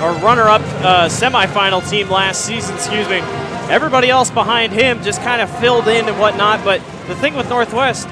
or runner-up semifinal team last season, Everybody else behind him just kind of filled in and whatnot. But the thing with Northwest,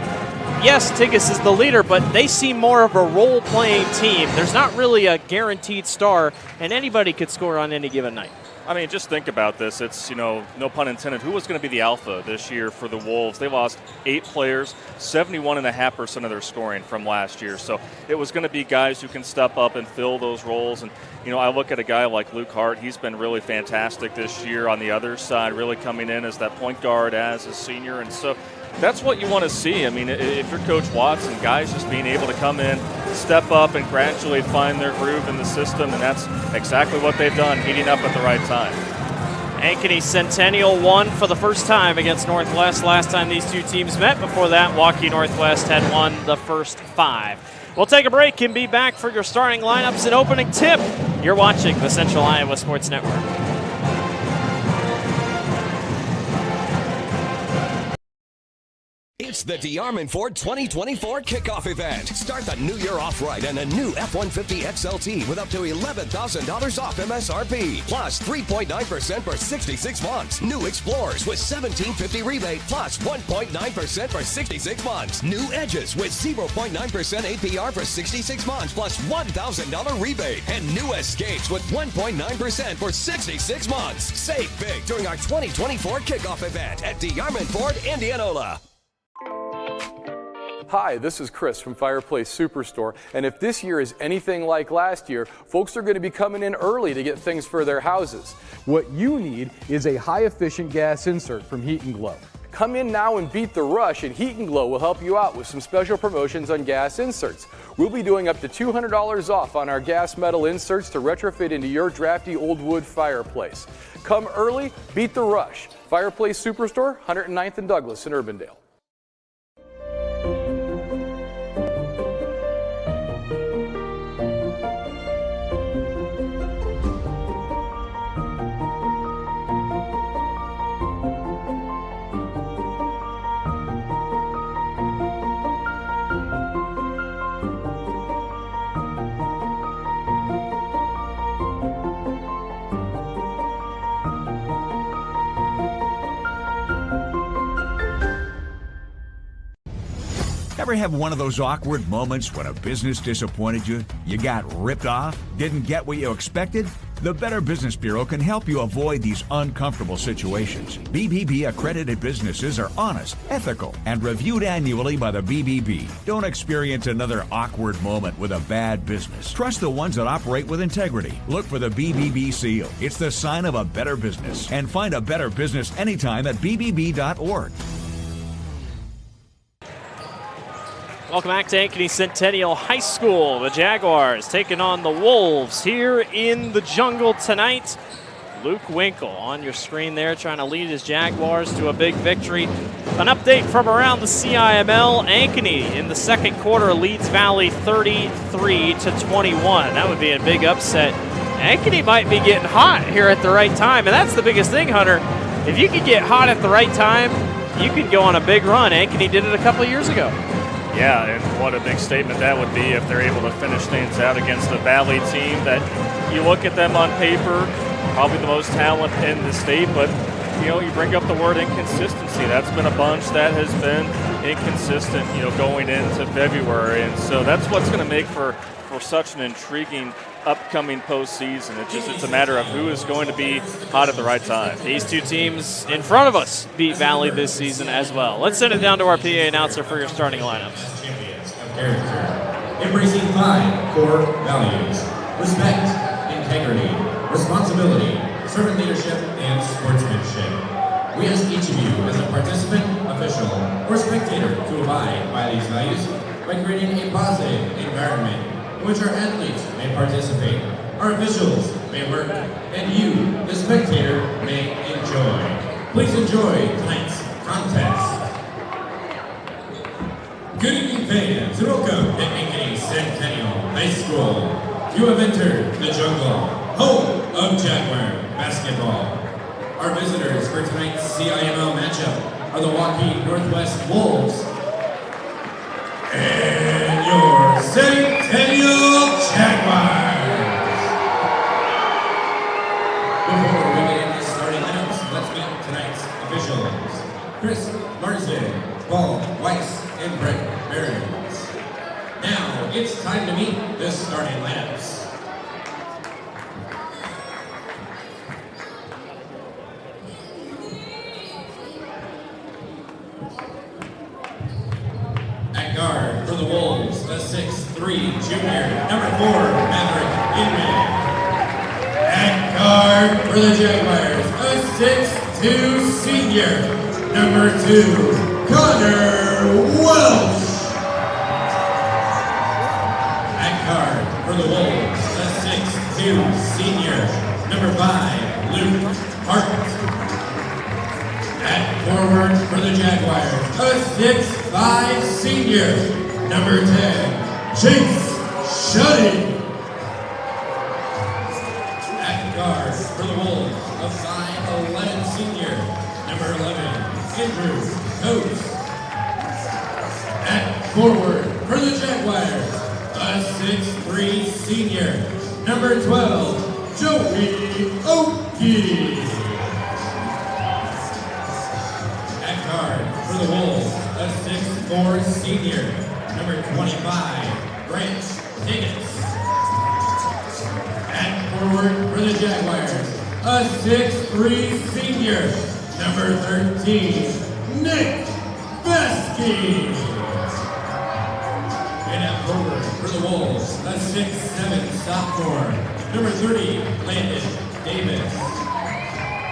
yes, Tigges is the leader, but they seem more of a role-playing team. There's not really a guaranteed star, and anybody could score on any given night. I mean, just think about this. It's, no pun intended, who was going to be the alpha this year for the Wolves? They lost 8 players, 71.5% of their scoring from last year. So it was going to be guys who can step up and fill those roles. And, I look at a guy like Luke Hart. He's been really fantastic this year on the other side, really coming in as that point guard as a senior. And so that's what you want to see. I mean, if you're Coach Watson, guys just being able to come in, step up, and gradually find their groove in the system, and that's exactly what they've done, heating up at the right time. Ankeny Centennial won for the first time against Northwest last time these two teams met. Before that, Waukee Northwest had won the first 5. We'll take a break and be back for your starting lineups and opening tip. You're watching the Central Iowa Sports Network. It's the DeArmond Ford 2024 kickoff event. Start the new year off right and a new F-150 XLT with up to $11,000 off MSRP. Plus 3.9% for 66 months. New Explorers with $1,750 rebate plus 1.9% for 66 months. New Edges with 0.9% APR for 66 months plus $1,000 rebate. And new Escapes with 1.9% for 66 months. Save big during our 2024 kickoff event at DeArmond Ford, Indianola. Hi, this is Chris from Fireplace Superstore, and if this year is anything like last year, folks are going to be coming in early to get things for their houses. What you need is a high-efficient gas insert from Heat & Glow. Come in now and beat the rush, and Heat & Glow will help you out with some special promotions on gas inserts. We'll be doing up to $200 off on our gas metal inserts to retrofit into your drafty old wood fireplace. Come early, beat the rush. Fireplace Superstore, 109th and Douglas in Urbandale. Ever have one of those awkward moments when a business disappointed you? You got ripped off? Didn't get what you expected? The Better Business Bureau can help you avoid these uncomfortable situations. BBB accredited businesses are honest, ethical, and reviewed annually by the BBB. Don't experience another awkward moment with a bad business. Trust the ones that operate with integrity. Look for the BBB seal. It's the sign of a better business. And find a better business anytime at bbb.org. Welcome back to Ankeny Centennial High School. The Jaguars taking on the Wolves here in the jungle tonight. Luke Winkle on your screen there trying to lead his Jaguars to a big victory An update from around the CIML. Ankeny in the second quarter leads Valley 33-21. That would be a big upset. Ankeny might be getting hot here at the right time, and that's the biggest thing, Hunter. If you can get hot at the right time, you can go on a big run. Ankeny did it a couple of years ago. Yeah, and what a big statement that would be if they're able to finish things out against the Valley team that you look at them on paper, probably the most talent in the state, but you bring up the word inconsistency. That's been a bunch that has been inconsistent, going into February. And so that's what's going to make for such an intriguing upcoming postseason. It's a matter of who is going to be hot at the right time. These two teams in front of us beat Valley this season as well. Let's send it down to our PA announcer for your starting lineups. Champions of character, embracing 5 core values: respect, integrity, responsibility, servant leadership, and sportsmanship. We ask each of you as a participant, official, or spectator to abide by these values by creating a positive environment in which our athletes may participate, our officials may work, and you, the spectator, may enjoy. Please enjoy tonight's contest. Good evening, fans, and welcome to Ankeny Centennial High School. You have entered the jungle, home of Jaguar basketball. Our visitors for tonight's CIML matchup are the Waukee Northwest Wolves and your Centennial Jaguars. Before we get into starting lineups, let's meet tonight's officials: Chris Marsden, Paul Weiss, and Brett Barons. Now it's time to meet the starting lineups. At guard for the Wolves, a 6'3" junior, number 4, Maverick Inman. At guard for the Jaguars, a 6'2" senior, number 2, Connor Welsh. At guard for the Wolves, a 6'2" senior, number 5, Luke Hart. At forward for the Jaguars, a 6'5" senior, number 10, Chase Shuddy. At guard for the Wolves, a 5'11" senior, number 11, Andrew Coates. At forward for the Jaguars, a 6'3" senior, number 12, Joey Waukee. For the Wolves, a 6'4" senior, number 25, Grant Higgins. At forward for the Jaguars, a 6'3" senior, number 13, Nick Besky. And at forward for the Wolves, a 6'7" sophomore, number 30, Landon Davis.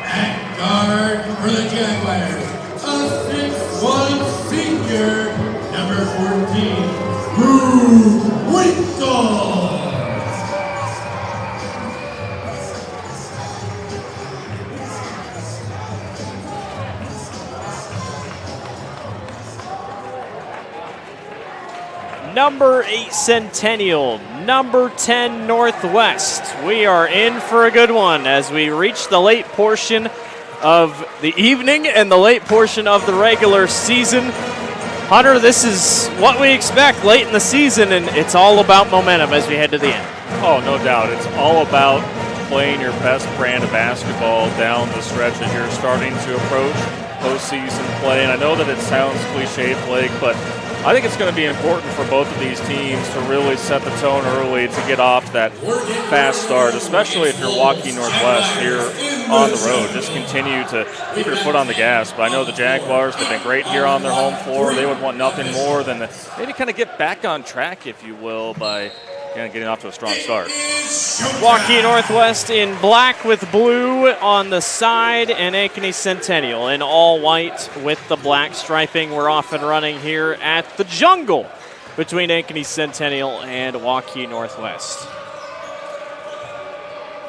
At guard for the Jaguars, a 6'1" senior, number 14, Drew Winkle. Number 8 Centennial, number 10 Northwest. We are in for a good one as we reach the late portion of the evening and the late portion of the regular season. Hunter, this is what we expect late in the season, and it's all about momentum as we head to the end. Oh, no doubt. It's all about playing your best brand of basketball down the stretch as you're starting to approach postseason play. And I know that it sounds cliche, Blake, but I think it's going to be important for both of these teams to really set the tone early to get off that fast start, especially if you're Waukee Northwest here on the road. Just continue to keep your foot on the gas. But I know the Jaguars have been great here on their home floor. They would want nothing more than to maybe kind of get back on track, if you will, by kind of getting off to a strong start. Waukee Northwest in black with blue on the side, and Ankeny Centennial in all white with the black striping. We're off and running here at the jungle between Ankeny Centennial and Waukee Northwest.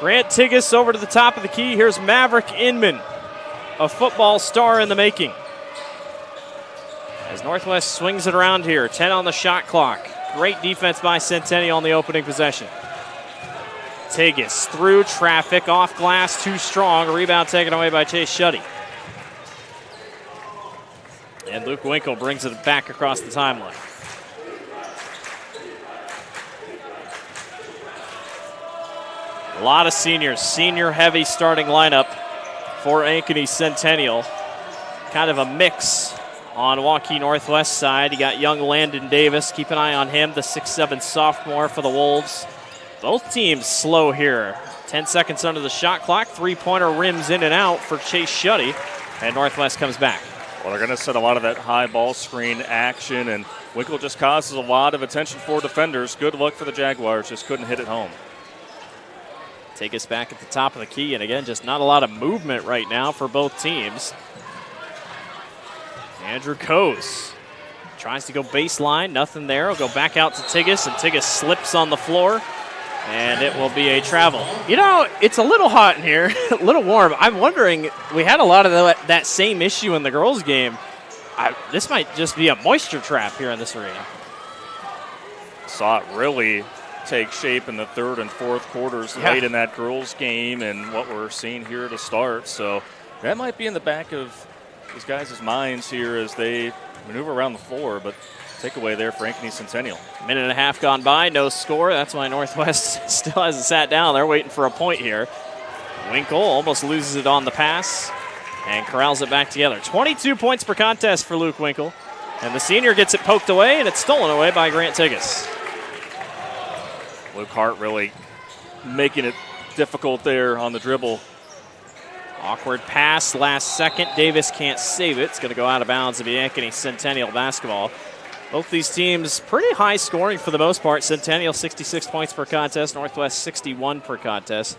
Grant Tigges over to the top of the key. Here's Maverick Inman, a football star in the making. As Northwest swings it around here, 10 on the shot clock. Great defense by Centennial on the opening possession. Tigas through traffic, off glass, too strong. A rebound taken away by Chase Shuddy. And Luke Winkle brings it back across the timeline. A lot of seniors, senior-heavy starting lineup for Ankeny Centennial. Kind of a mix on Waukee Northwest side. You got young Landon Davis. Keep an eye on him, the 6'7 sophomore for the Wolves. Both teams slow here. 10 seconds under the shot clock. Three-pointer rims in and out for Chase Shuddy, and Northwest comes back. Well, they're going to set a lot of that high ball screen action, and Winkle just causes a lot of attention for defenders. Good luck for the Jaguars, just couldn't hit it home. Take us back at the top of the key, and again, just not a lot of movement right now for both teams. Andrew Coase tries to go baseline, nothing there. He'll go back out to Tigas, and Tigas slips on the floor, and it will be a travel. You know, it's a little hot in here, a little warm. I'm wondering, we had a lot of that same issue in the girls' game. This might just be a moisture trap here in this arena. Saw it really take shape in the third and fourth quarters late in that girls' game and what we're seeing here to start. So that might be in the back of these guys' minds here as they maneuver around the floor, but takeaway there for Ankeny Centennial. Minute and a half gone by, no score. That's why Northwest still hasn't sat down. They're waiting for a point here. Winkle almost loses it on the pass and corrals it back together. 22 points per contest for Luke Winkle. And the senior gets it poked away, and it's stolen away by Grant Tigas. Luke Hart really making it difficult there on the dribble. Awkward pass last second. Davis can't save it. It's going to go out of bounds and be Ankeny Centennial basketball. Both these teams pretty high scoring for the most part. Centennial 66 points per contest, Northwest 61 per contest.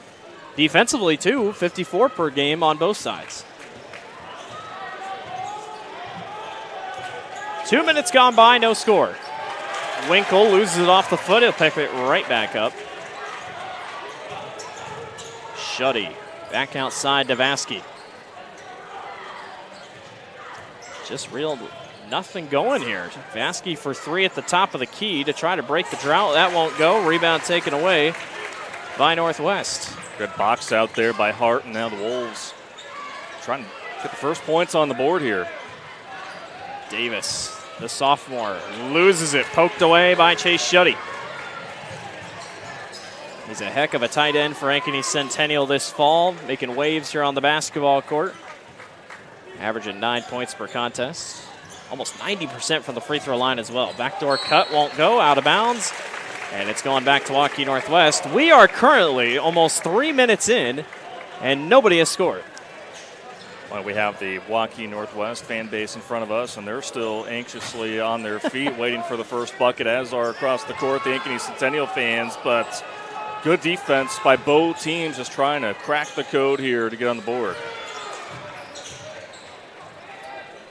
Defensively too, 54 per game on both sides. 2 minutes gone by, no score. Winkle loses it off the foot. He'll pick it right back up. Shuddy back outside to Vasky. Just real nothing going here. Vasky for three at the top of the key to try to break the drought. That won't go. Rebound taken away by Northwest. Good box out there by Hart, and now the Wolves trying to get the first points on the board here. Davis, the sophomore, loses it, poked away by Chase Shuddy. He's a heck of a tight end for Ankeny Centennial this fall, making waves here on the basketball court. Averaging 9 points per contest. Almost 90% from the free throw line as well. Backdoor cut won't go, out of bounds. And it's going back to Waukee Northwest. We are currently almost 3 minutes in, and nobody has scored. Well, we have the Waukee Northwest fan base in front of us, and they're still anxiously on their feet waiting for the first bucket, as are across the court the Ankeny Centennial fans. But good defense by both teams, just trying to crack the code here to get on the board.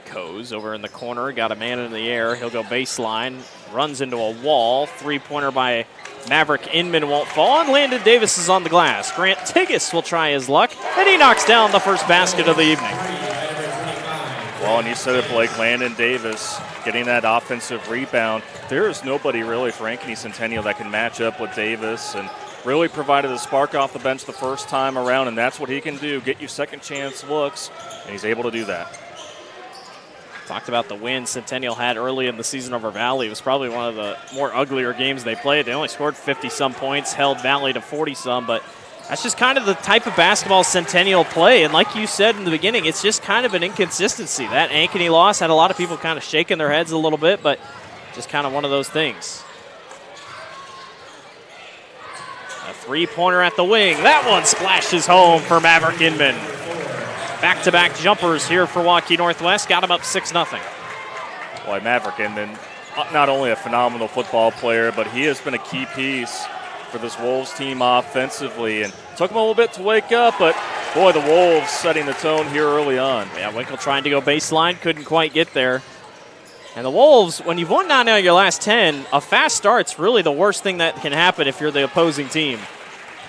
Coase over in the corner, got a man in the air. He'll go baseline, runs into a wall. Three-pointer by Maverick Inman won't fall, and Landon Davis is on the glass. Grant Tigas will try his luck, and he knocks down the first basket of the evening. Well, and you said it, Blake, Landon Davis getting that offensive rebound. There is nobody really for Ankeny Centennial that can match up with Davis, and really provided a spark off the bench the first time around, and that's what he can do, get you second chance looks, and he's able to do that. Talked about the win Centennial had early in the season over Valley. It was probably one of the more uglier games they played. They only scored 50-some points, held Valley to 40-some, but that's just kind of the type of basketball Centennial play. And like you said in the beginning, it's just kind of an inconsistency. That Ankeny loss had a lot of people kind of shaking their heads a little bit, but just kind of one of those things. A three-pointer at the wing. That one splashes home for Maverick Inman. Back-to-back jumpers here for Waukee Northwest. Got him up 6-0. Boy, Maverick Inman, not only a phenomenal football player, but he has been a key piece for this Wolves team offensively. And took him a little bit to wake up, but boy, the Wolves setting the tone here early on. Yeah, Winkle trying to go baseline, couldn't quite get there. And the Wolves, when you've won 9 out of your last 10, a fast start's really the worst thing that can happen if you're the opposing team.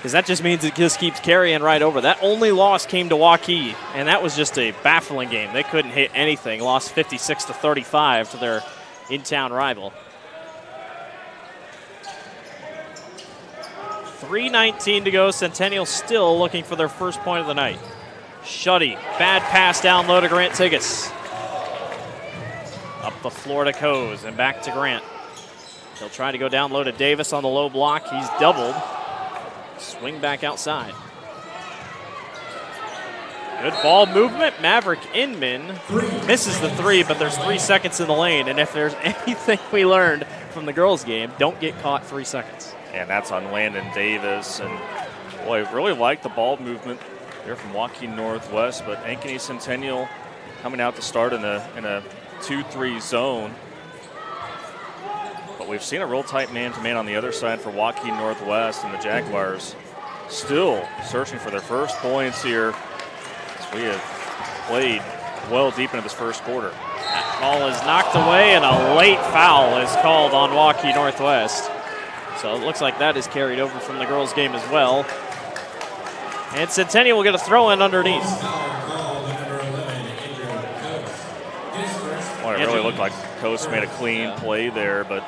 because that just means it just keeps carrying right over. That only loss came to Waukee, and that was just a baffling game. They couldn't hit anything. Lost 56-35 to their in-town rival. 3:19 to go. Centennial still looking for their first point of the night. Shuddy, bad pass down low to Grant Tigas. Up the floor to Coase and back to Grant. He'll try to go down low to Davis on the low block. He's doubled. Swing back outside. Good ball movement. Maverick Inman misses the three, but there's 3 seconds in the lane. And if there's anything we learned from the girls' game, don't get caught 3 seconds. And that's on Landon Davis. And boy, I really like the ball movement there from Waukee Northwest, but Ankeny Centennial coming out to start in a 2-3 zone. But we've seen a real tight man-to-man on the other side for Waukee Northwest, and the Jaguars still searching for their first points here as we have played well deep into this first quarter. That ball is knocked away, and a late foul is called on Waukee Northwest. So it looks like that is carried over from the girls' game as well. And Centennial will get a throw-in underneath. Well, it really looked like Coase made a clean play there, but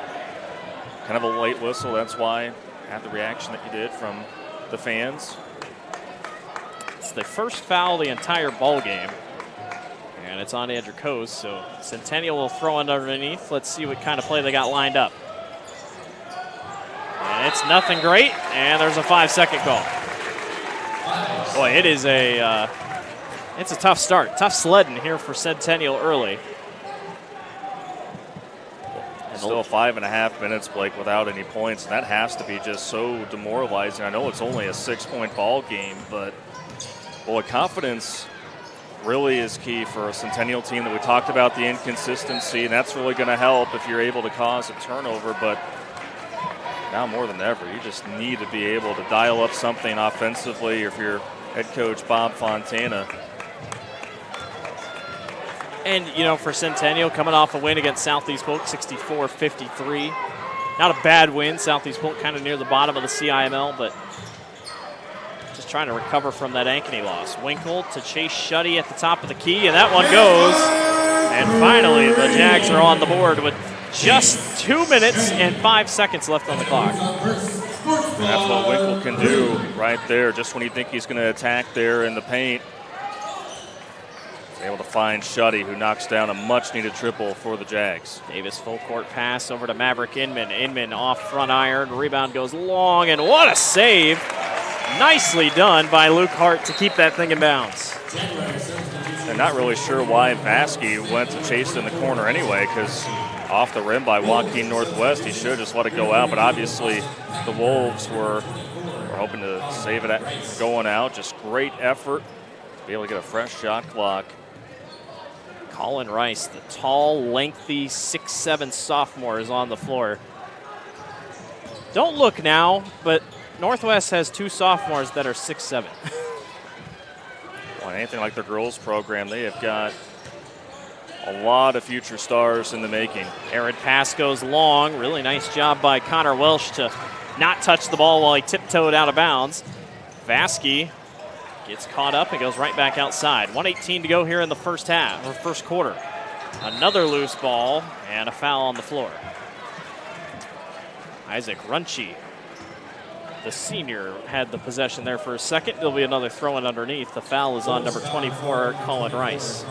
kind of a late whistle. That's why I had the reaction that you did from the fans. It's the first foul of the entire ball game. And it's on Andrew Coase, so Centennial will throw in underneath. Let's see what kind of play they got lined up. And it's nothing great, and there's a 5-second call. Boy, it is it's a tough start. Tough sledding here for Centennial early. Still 5.5 minutes, Blake, without any points, and that has to be just so demoralizing. I know it's only a 6-point ball game, but boy, confidence really is key for a Centennial team that we talked about, the inconsistency, and that's really going to help if you're able to cause a turnover. But now more than ever, you just need to be able to dial up something offensively if you're head coach Bob Fontana. And, you know, for Centennial, coming off a win against Southeast Polk, 64-53. Not a bad win. Southeast Polk kind of near the bottom of the CIML, but just trying to recover from that Ankeny loss. Winkle to Chase Shuddy at the top of the key, and that one goes. And finally, the Jags are on the board with just 2 minutes and 5 seconds left on the clock. That's what Winkle can do right there, just when you think he's going to attack there in the paint. Able to find Shuddy, who knocks down a much-needed triple for the Jags. Davis full court pass over to Maverick Inman. Inman off front iron. Rebound goes long, and what a save. Nicely done by Luke Hart to keep that thing in bounds. They're not really sure why Vasky went to chase it in the corner anyway, because off the rim by Waukee Northwest, he should have just let it go out, but obviously the Wolves were hoping to save it going out. Just great effort to be able to get a fresh shot clock. Colin Rice, the tall, lengthy 6'7" sophomore, is on the floor. Don't look now, but Northwest has 2 sophomores that are 6'7". Well, anything like their girls program, they have got a lot of future stars in the making. Aaron pass goes long. Really nice job by Connor Welsh to not touch the ball while he tiptoed out of bounds. Vasky gets caught up and goes right back outside. 1:18 to go here in the first half, or first quarter. Another loose ball and a foul on the floor. Isaac Runchie, the senior, had the possession there for a second. There'll be another throw-in underneath. The foul is on number 24, Colin Rice.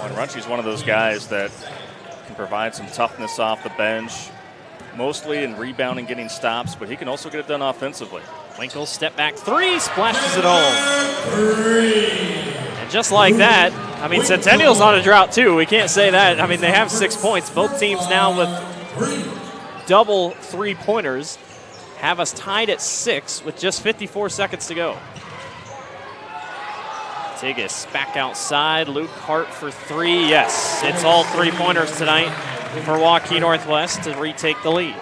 Well, Runchie's one of those guys that can provide some toughness off the bench, mostly in rebounding, getting stops, but he can also get it done offensively. Winkle step back 3, splashes it home. And just like that, I mean, Centennial's on a drought too. We can't say that. I mean, they have 6 points. Both teams now with double 3-pointers have us tied at 6 with just 54 seconds to go. Tigas back outside. Luke Hart for 3. Yes, it's all 3-pointers tonight for Waukee Northwest to retake the lead.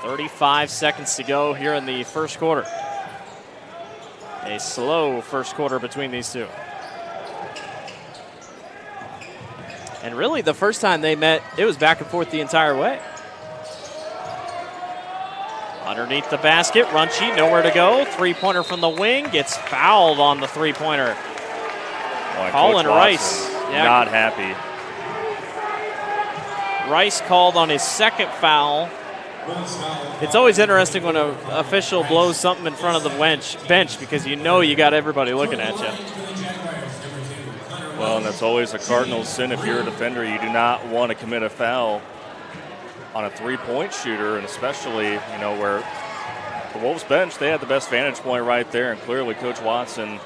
.35 seconds to go here in the first quarter. A slow first quarter between these two. And really, the first time they met, it was back and forth the entire way. Underneath the basket, Runchi, nowhere to go. Three-pointer from the wing, gets fouled on the three-pointer. Colin Rice. Not happy. Rice called on his second foul. It's always interesting when an official blows something in front of the bench because you know you got everybody looking at you. Well, and that's always a cardinal sin if you're a defender. You do not want to commit a foul on a three-point shooter, and especially, where the Wolves bench, they had the best vantage point right there, and clearly Coach Watson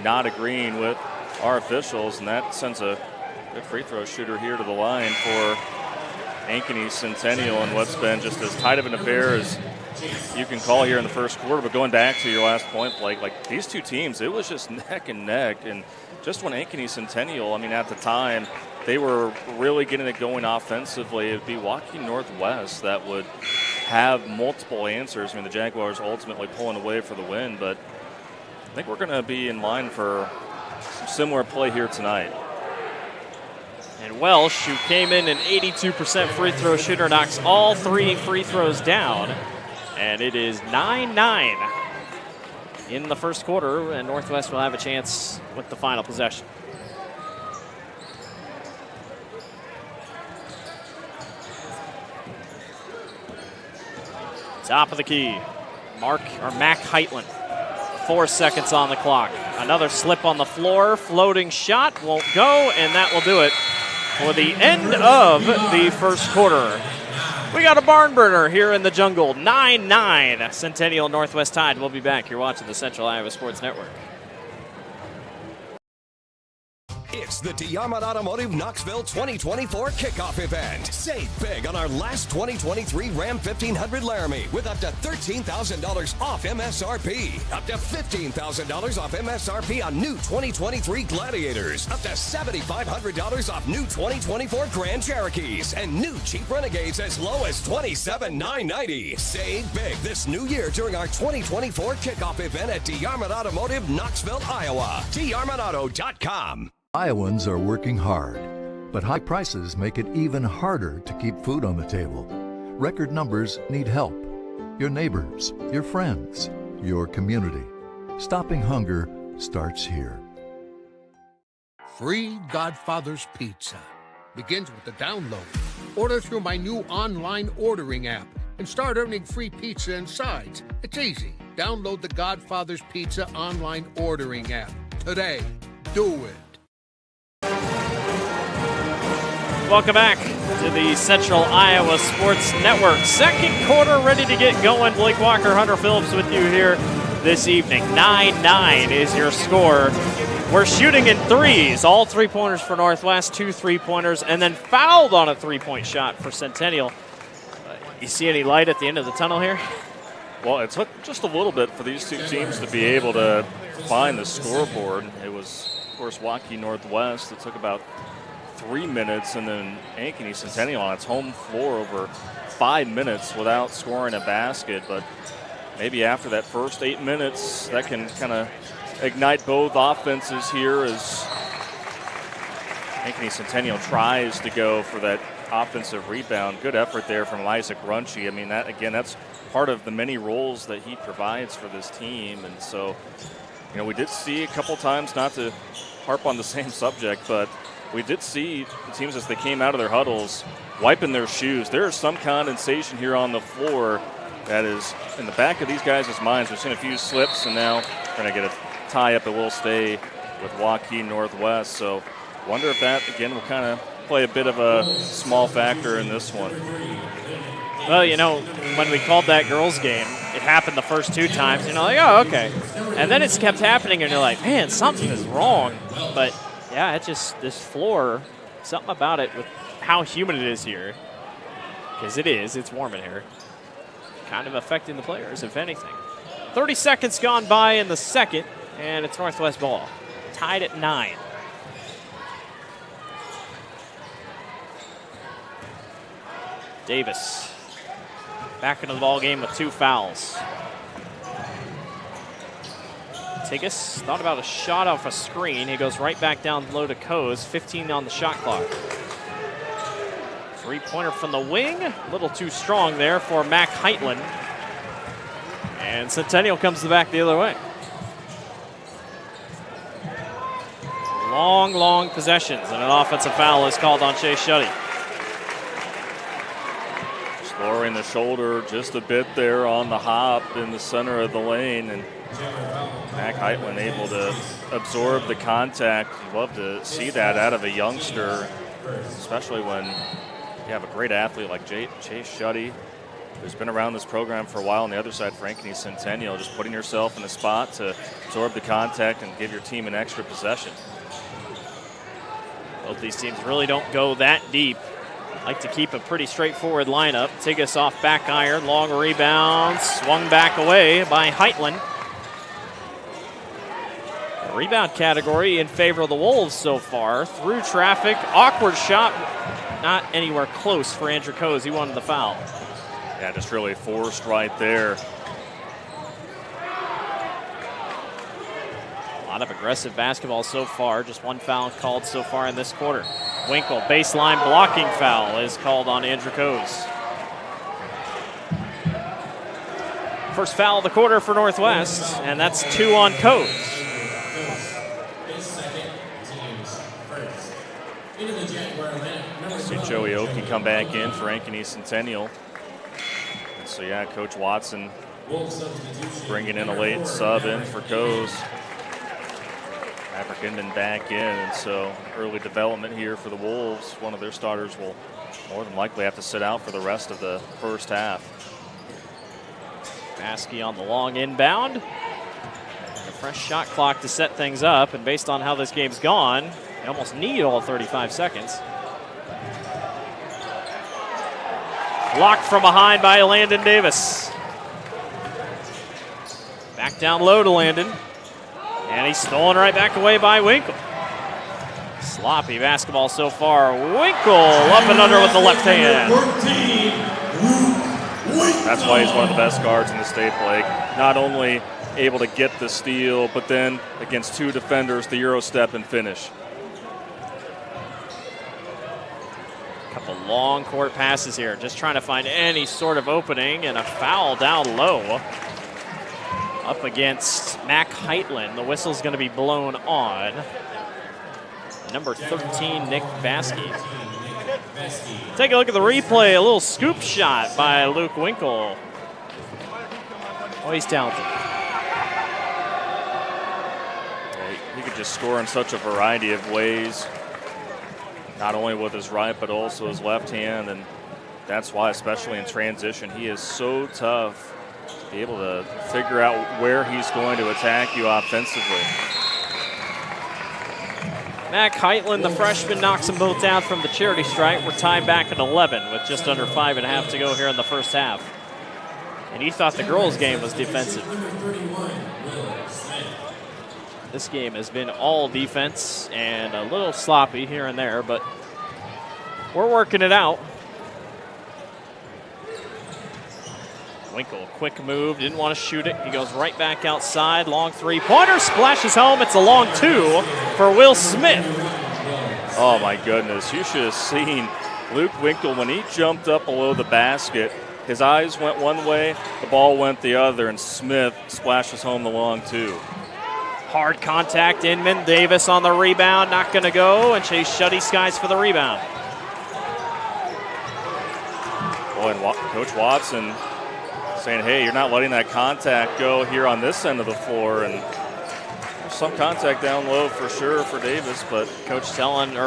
not agreeing with our officials, and that sends a good free throw shooter here to the line for Ankeny Centennial, and what's been just as tight of an affair as you can call here in the first quarter. But going back to your last point, Blake, like these two teams, it was just neck and neck. And just when Ankeny Centennial, at the time, they were really getting it going offensively, it'd be Waukee Northwest that would have multiple answers. The Jaguars ultimately pulling away for the win, but I think we're going to be in line for some similar play here tonight. And Welsh, who came in an 82% free throw shooter, knocks all three free throws down. And it is 9-9 in the first quarter, and Northwest will have a chance with the final possession. Top of the key, Mac Heitland. 4 seconds on the clock. Another slip on the floor, floating shot, won't go, and that will do it for the end of the first quarter. We got a barn burner here in the jungle. 9-9, Centennial Northwest tied. We'll be back. You're watching the Central Iowa Sports Network. It's the DeArmond Automotive Knoxville 2024 kickoff event. Save big on our last 2023 Ram 1500 Laramie with up to $13,000 off MSRP. Up to $15,000 off MSRP on new 2023 Gladiators. Up to $7,500 off new 2024 Grand Cherokees. And new Jeep Renegades as low as $27,990. Save big this new year during our 2024 kickoff event at DeArmond Automotive Knoxville, Iowa. DeArmondAuto.com. Iowans are working hard, but high prices make it even harder to keep food on the table. Record numbers need help. Your neighbors, your friends, your community. Stopping hunger starts here. Free Godfather's Pizza begins with the download. Order through my new online ordering app and start earning free pizza and sides. It's easy. Download the Godfather's Pizza online ordering app today. Do it. Welcome back to the Central Iowa Sports Network. Second quarter ready to get going. Blake Walker, Hunter Phillips with you here this evening. 9-9 is your score. We're shooting in threes. All three-pointers for Northwest, 2 3-pointers, and then fouled on a three-point shot for Centennial. You see any light at the end of the tunnel here? Well, it took just a little bit for these two teams to be able to find the scoreboard. It was, of course, Waukee Northwest. It took about 3 minutes, and then Ankeny Centennial on its home floor over 5 minutes without scoring a basket. But maybe after that first 8 minutes, that can kind of ignite both offenses here as Ankeny Centennial tries to go for that offensive rebound. Good effort there from Isaac Runchi. That's part of the many roles that he provides for this team. And so, we did see a couple times, not to harp on the same subject, but we did see the teams as they came out of their huddles wiping their shoes. There is some condensation here on the floor that is in the back of these guys' minds. We've seen a few slips, and now we're going to get a tie-up that will stay with Waukee Northwest. So wonder if that, again, will kind of play a bit of a small factor in this one. Well, when we called that girls' game, it happened the first 2 times. Oh, okay. And then it's kept happening, and you're like, man, something is wrong. But yeah, it's just this floor, something about it with how humid it is here. Because it's warm in here. Kind of affecting the players, if anything. 30 seconds gone by in the second, and it's Northwest ball. Tied at 9. Davis back into the ball game with 2 fouls. Tigas thought about a shot off a screen. He goes right back down low to Coase. 15 on the shot clock. Three-pointer from the wing. A little too strong there for Mac Heitland. And Centennial comes back the other way. Long possessions, and an offensive foul is called on Chase Shuddy. Just lowering the shoulder just a bit there on the hop in the center of the lane, and Mac Heitland able to absorb the contact. You love to see that out of a youngster, especially when you have a great athlete like Chase Shuddy, who's been around this program for a while. On the other side for Ankeny Centennial, just putting yourself in a spot to absorb the contact and give your team an extra possession. Both these teams really don't go that deep. Like to keep a pretty straightforward lineup. Tigas off back iron, long rebound, swung back away by Heitland. The rebound category in favor of the Wolves so far. Through traffic, awkward shot, not anywhere close for Andrew Coase. He wanted the foul. Yeah, just really forced right there. A lot of aggressive basketball so far. Just one foul called so far in this quarter. Winkle, baseline blocking foul is called on Andrew Coase. First foul of the quarter for Northwest, and that's 2 on Coase. See Joey Waukee come back in for Ankeny Centennial. And so yeah, Coach Watson bringing in a late sub in for Coase. Maverick Inman back in, and so early development here for the Wolves. One of their starters will more than likely have to sit out for the rest of the first half. Maskey on the long inbound. A fresh shot clock to set things up, and based on how this game's gone, you almost need all 35 seconds. Blocked from behind by Landon Davis. Back down low to Landon. And he's stolen right back away by Winkle. Sloppy basketball so far. Winkle up and under with the left hand. That's why he's one of the best guards in the state, Blake. Not only able to get the steal, but then against 2 defenders, the Euro step and finish. Couple long court passes here, just trying to find any sort of opening, and a foul down low. Up against Mac Heitland. The whistle's going to be blown on. Number 13, Nick Vasky. Take a look at the replay. A little scoop shot by Luke Winkle. Oh, he's talented. Yeah, he could just score in such a variety of ways. Not only with his right, but also his left hand. And that's why, especially in transition, he is so tough. Be able to figure out where he's going to attack you offensively. Mac Heitland, the freshman, knocks them both down from the charity stripe. We're tied back at 11 with just under 5.5 to go here in the first half. And you thought the girls' game was defensive. This game has been all defense and a little sloppy here and there, but we're working it out. Winkle, quick move, didn't want to shoot it. He goes right back outside. Long three-pointer, splashes home. It's a long 2 for Will Smith. Oh, my goodness. You should have seen Luke Winkle when he jumped up below the basket. His eyes went one way, the ball went the other, and Smith splashes home the long 2. Hard contact, Inman. Davis on the rebound, not going to go, and Chase Shuddy skies for the rebound. Boy, and Coach Watson saying, hey, you're not letting that contact go here on this end of the floor. And there's some contact down low for sure for Davis, but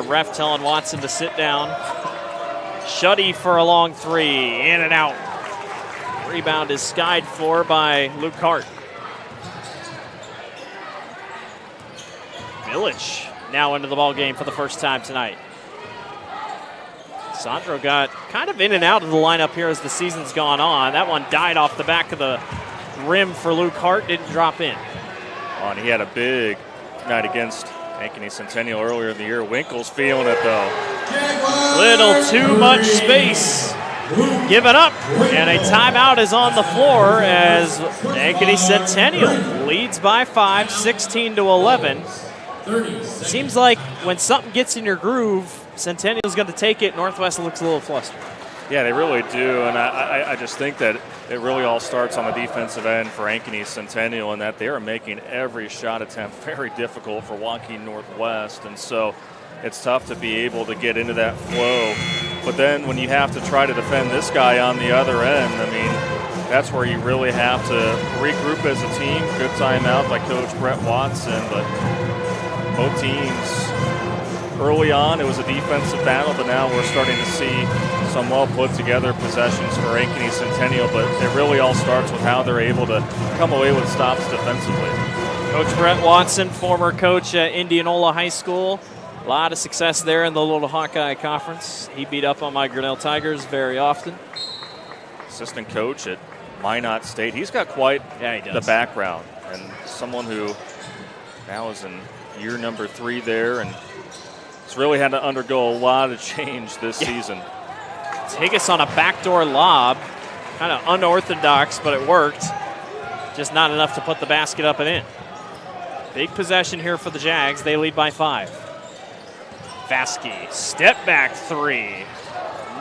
ref telling Watson to sit down. Shuddy for a long 3, in and out. Rebound is skied for by Luke Hart. Village now into the ball game for the first time tonight. Sandro got kind of in and out of the lineup here as the season's gone on. That one died off the back of the rim for Luke Hart, didn't drop in. Oh, and he had a big night against Ankeny Centennial earlier in the year. Winkle's feeling it, though. Little too much space given up, and a timeout is on the floor as Ankeny Centennial leads by 5, 16-11. It seems like when something gets in your groove, Centennial's going to take it. Northwest looks a little flustered. Yeah, they really do, and I just think that it really all starts on the defensive end for Ankeny Centennial, and that they are making every shot attempt very difficult for Waukee Northwest, and so it's tough to be able to get into that flow. But then when you have to try to defend this guy on the other end, I mean, that's where you really have to regroup as a team. Good timeout by Coach Brett Watson, but both teams early on, it was a defensive battle, but now we're starting to see some well put together possessions for Ankeny Centennial, but it really all starts with how they're able to come away with stops defensively. Coach Brett Watson, former coach at Indianola High School. A lot of success there in the Little Hawkeye Conference. He beat up on my Grinnell Tigers very often. Assistant coach at Minot State. He's got quite the background, and someone who now is in year number 3 there, and it's really had to undergo a lot of change this season. Tigas on a backdoor lob. Kind of unorthodox, but it worked. Just not enough to put the basket up and in. Big possession here for the Jags. They lead by 5. Vasky, step back 3.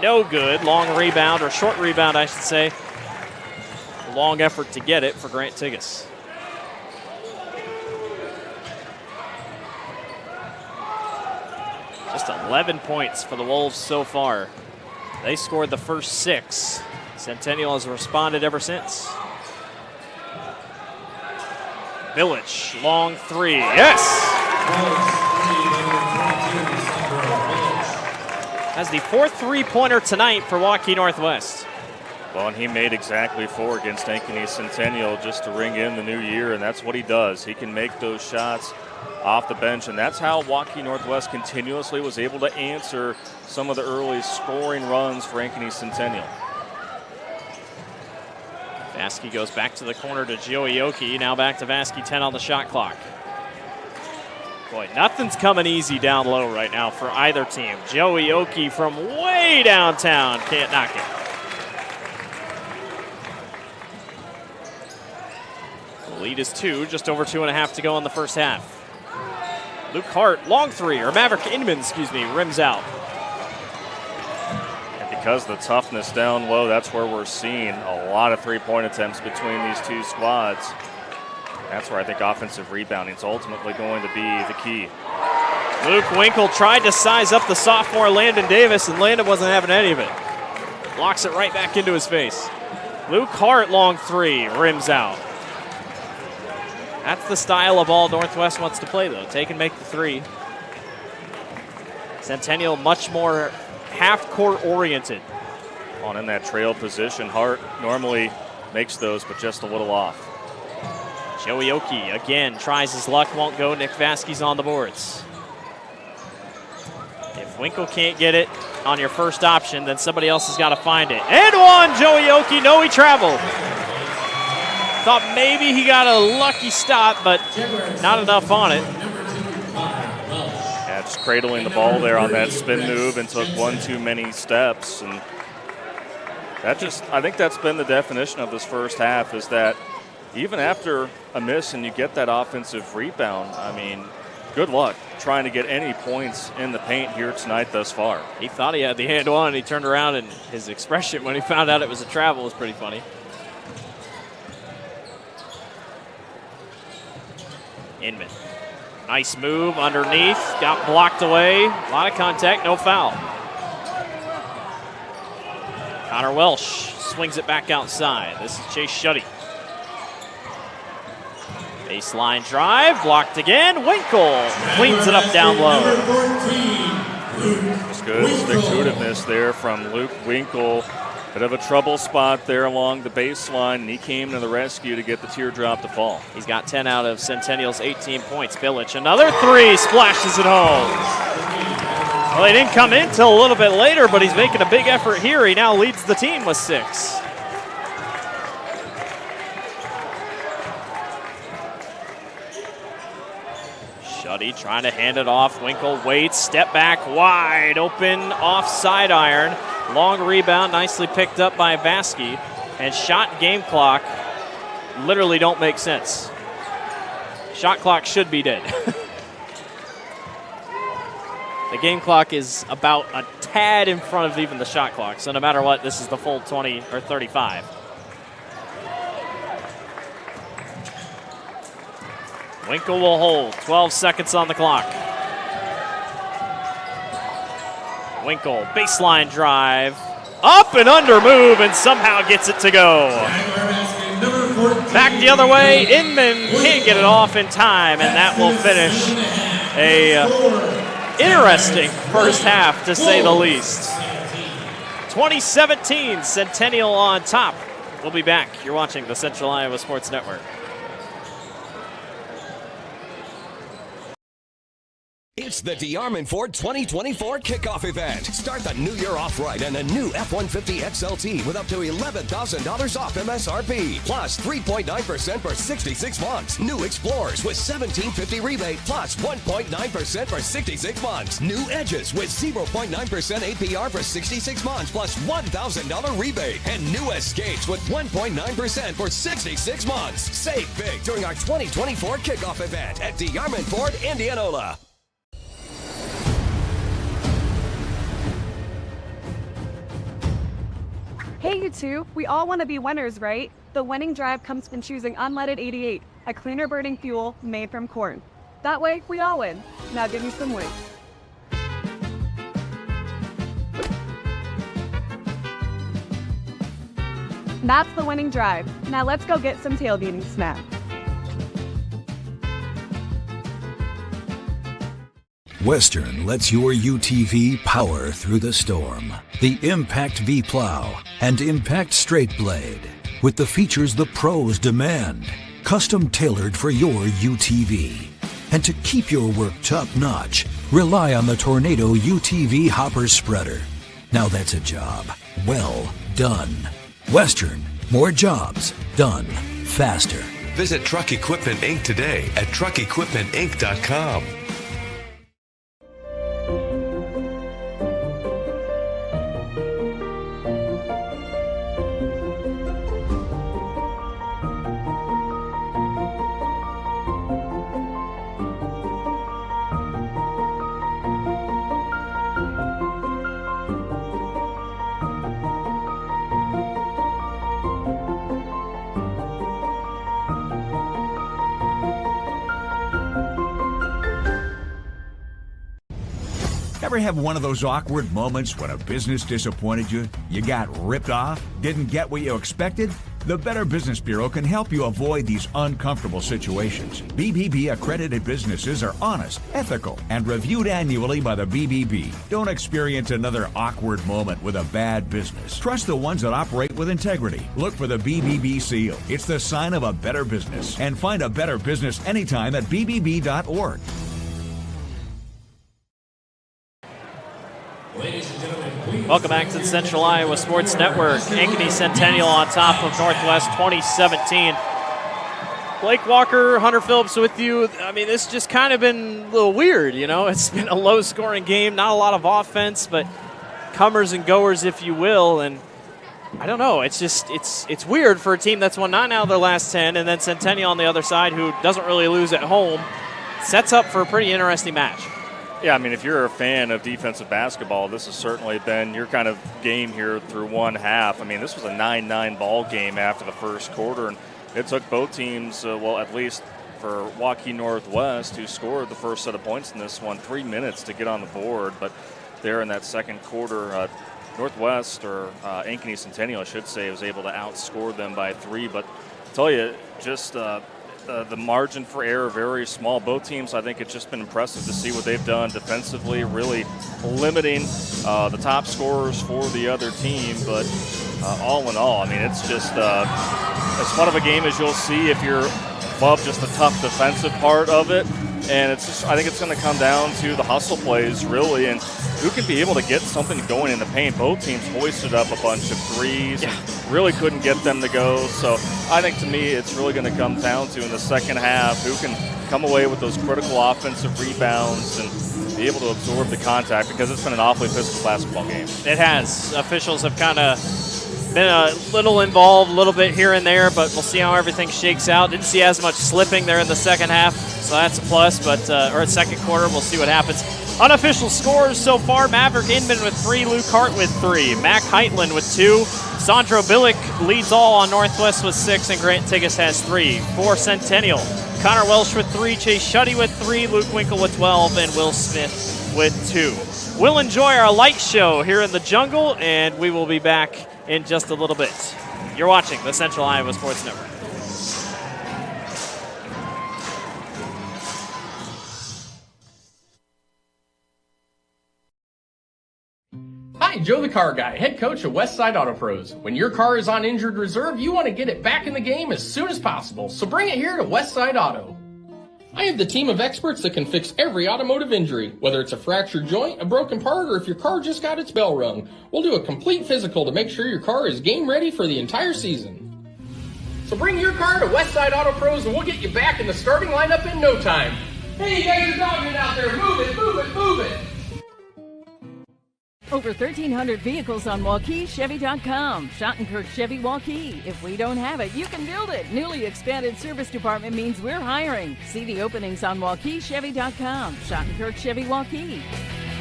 No good. Long rebound, or short rebound, I should say. Long effort to get it for Grant Tigas. Just 11 points for the Wolves so far. They scored the first 6. Centennial has responded ever since. Village, long 3. Yes! Has the 4th three-pointer tonight for Waukee Northwest. Well, and he made exactly 4 against Ankeny Centennial just to ring in the new year, and that's what he does. He can make those shots off the bench, and that's how Waukee Northwest continuously was able to answer some of the early scoring runs for Ankeny Centennial. Vasky goes back to the corner to Joey Oki. Now back to Vasky, 10 on the shot clock. Boy, nothing's coming easy down low right now for either team. Joey Oki from way downtown can't knock it. The lead is 2, just over 2.5 to go in the first half. Luke Hart, long 3, or Maverick Inman, rims out. And because of the toughness down low, that's where we're seeing a lot of three-point attempts between these two squads. That's where I think offensive rebounding is ultimately going to be the key. Luke Winkle tried to size up the sophomore Landon Davis, and Landon wasn't having any of it. Locks it right back into his face. Luke Hart, long 3, rims out. That's the style of ball Northwest wants to play, though. Take and make the 3. Centennial much more half-court oriented. On in that trail position, Hart normally makes those, but just a little off. Joey Oki again tries his luck, won't go. Nick Vasky's on the boards. If Winkle can't get it on your first option, then somebody else has got to find it. And 1, Joey Oki. No, he traveled. Thought maybe he got a lucky stop, but not enough on it. Yeah, just cradling the ball there on that spin move and took one too many steps. And that I think that's been the definition of this first half, is that even after a miss and you get that offensive rebound, I mean, good luck trying to get any points in the paint here tonight thus far. He thought he had the hand on, and he turned around, and his expression when he found out it was a travel was pretty funny. Inman. Nice move underneath. Got blocked away. A lot of contact, no foul. Connor Welsh swings it back outside. This is Chase Shuddy. Baseline drive. Blocked again. Winkle cleans it up down low. Just good stick-to-itiveness there from Luke Winkle. Bit of a trouble spot there along the baseline, and he came to the rescue to get the teardrop to fall. He's got 10 out of Centennial's 18 points. Village, another 3, splashes it home. Well, he didn't come in till a little bit later, but he's making a big effort here. He now leads the team with 6. Shuddy trying to hand it off. Winkle waits, step back, wide open, offside iron. Long rebound, nicely picked up by Vasky. And shot game clock literally don't make sense. Shot clock should be dead. The game clock is about a tad in front of even the shot clock. So no matter what, this is the full 20 or 35. Winkle will hold. 12 seconds on the clock. Winkle, baseline drive. Up and under move and somehow gets it to go. Back the other way. Inman can't get it off in time, and that will finish a interesting first half, to say the least. 2017, Centennial on top. We'll be back. You're watching the Central Iowa Sports Network. It's the DeArmond Ford 2024 kickoff event. Start the new year off right and a new F-150 XLT with up to $11,000 off MSRP. Plus 3.9% for 66 months. New Explorers with $1,750 rebate plus 1.9% for 66 months. New Edges with 0.9% APR for 66 months plus $1,000 rebate. And new Escapes with 1.9% for 66 months. Save big during our 2024 kickoff event at DeArmond Ford, Indianola. Hey, you two, we all want to be winners, right? The winning drive comes from choosing unleaded 88, a cleaner burning fuel made from corn. That way, we all win. Now give me some wings. That's the winning drive. Now let's go get some tailgating snacks. Western lets your UTV power through the storm. The Impact V Plow and Impact Straight Blade, with the features the pros demand, custom tailored for your UTV. And to keep your work top-notch, rely on the Tornado UTV Hopper Spreader. Now that's a job well done. Western, more jobs done faster. Visit Truck Equipment Inc. today at truckequipmentinc.com. Ever have one of those awkward moments when a business disappointed you? You got ripped off? Didn't get what you expected? The Better Business Bureau can help you avoid these uncomfortable situations. BBB accredited businesses are honest, ethical, and reviewed annually by the BBB. Don't experience another awkward moment with a bad business. Trust the ones that operate with integrity. Look for the BBB seal. It's the sign of a better business. And find a better business anytime at bbb.org. Welcome back to the Central Iowa Sports Network. Ankeny Centennial on top of Northwest 2017. Blake Walker, Hunter Phillips with you. I mean, this just kind of been a little weird, you know. It's been a low-scoring game, not a lot of offense, but comers and goers, if you will. And I don't know. It's just it's weird for a team that's won 9 out of their last 10, and then Centennial on the other side, who doesn't really lose at home, sets up for a pretty interesting match. Yeah, I mean, if you're a fan of defensive basketball, this has certainly been your kind of game here through one half. I mean, this was a 9-9 ball game after the first quarter, and it took both teams, well, at least for Waukee Northwest, who scored the first set of points in this one, 3 minutes to get on the board. But there in that second quarter, Northwest, or Ankeny Centennial, I should say, was able to outscore them by 3. But I tell you, just the margin for error very small. Both teams, I think it's just been impressive to see what they've done defensively, really limiting the top scorers for the other team. But all in all, I mean, it's just as fun of a game as you'll see if you're above just the tough defensive part of it. And it's just, I think it's going to come down to the hustle plays, really, and who can be able to get something going in the paint. Both teams hoisted up a bunch of threes and really couldn't get them to go. So I think, to me, it's really going to come down to, in the second half, who can come away with those critical offensive rebounds and be able to absorb the contact, because it's been an awfully physical basketball game. It has. Officials have kind of Been a little involved, a little bit here and there, but we'll see how everything shakes out. Didn't see as much slipping there in the second half, so that's a plus, but or second quarter, we'll see what happens. Unofficial scores so far, Maverick Inman with 3, Luke Hart with 3, Mac Heitland with 2, Sandro Billick leads all on Northwest with 6, and Grant Tigas has 3. For Centennial, Connor Welsh with 3, Chase Shuddy with 3, Luke Winkle with 12, and Will Smith with 2. We'll enjoy our light show here in the jungle, and we will be back in just a little bit. You're watching the Central Iowa Sports Network. Hi, Joe the Car Guy, head coach of Westside Auto Pros. When your car is on injured reserve, you want to get it back in the game as soon as possible, so bring it here to Westside Auto. I have the team of experts that can fix every automotive injury, whether it's a fractured joint, a broken part, or if your car just got its bell rung. We'll do a complete physical to make sure your car is game ready for the entire season. So bring your car to Westside Auto Pros and we'll get you back in the starting lineup in no time. Hey, you guys are dogging out there. Move it, move it, move it. Over 1,300 vehicles on WaukeeChevy.com. Schottenkirk Chevy Waukee. If we don't have it, you can build it. Newly expanded service department means we're hiring. See the openings on WaukeeChevy.com. Schottenkirk Chevy Waukee.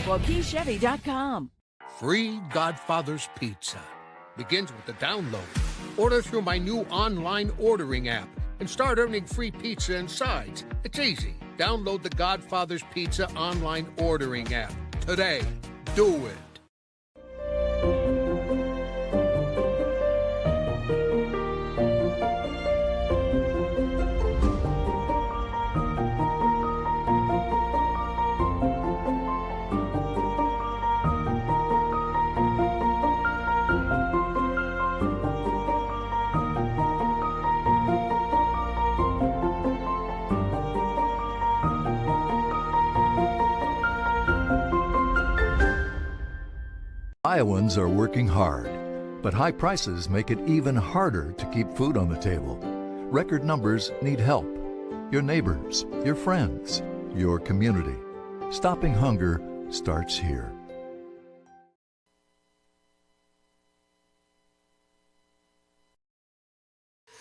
WaukeeChevy.com. Free Godfather's Pizza begins with the download. Order through my new online ordering app and start earning free pizza and sides. It's easy. Download the Godfather's Pizza online ordering app today. Do it. Iowans are working hard, but high prices make it even harder to keep food on the table. Record numbers need help. Your neighbors, your friends, your community. Stopping hunger starts here.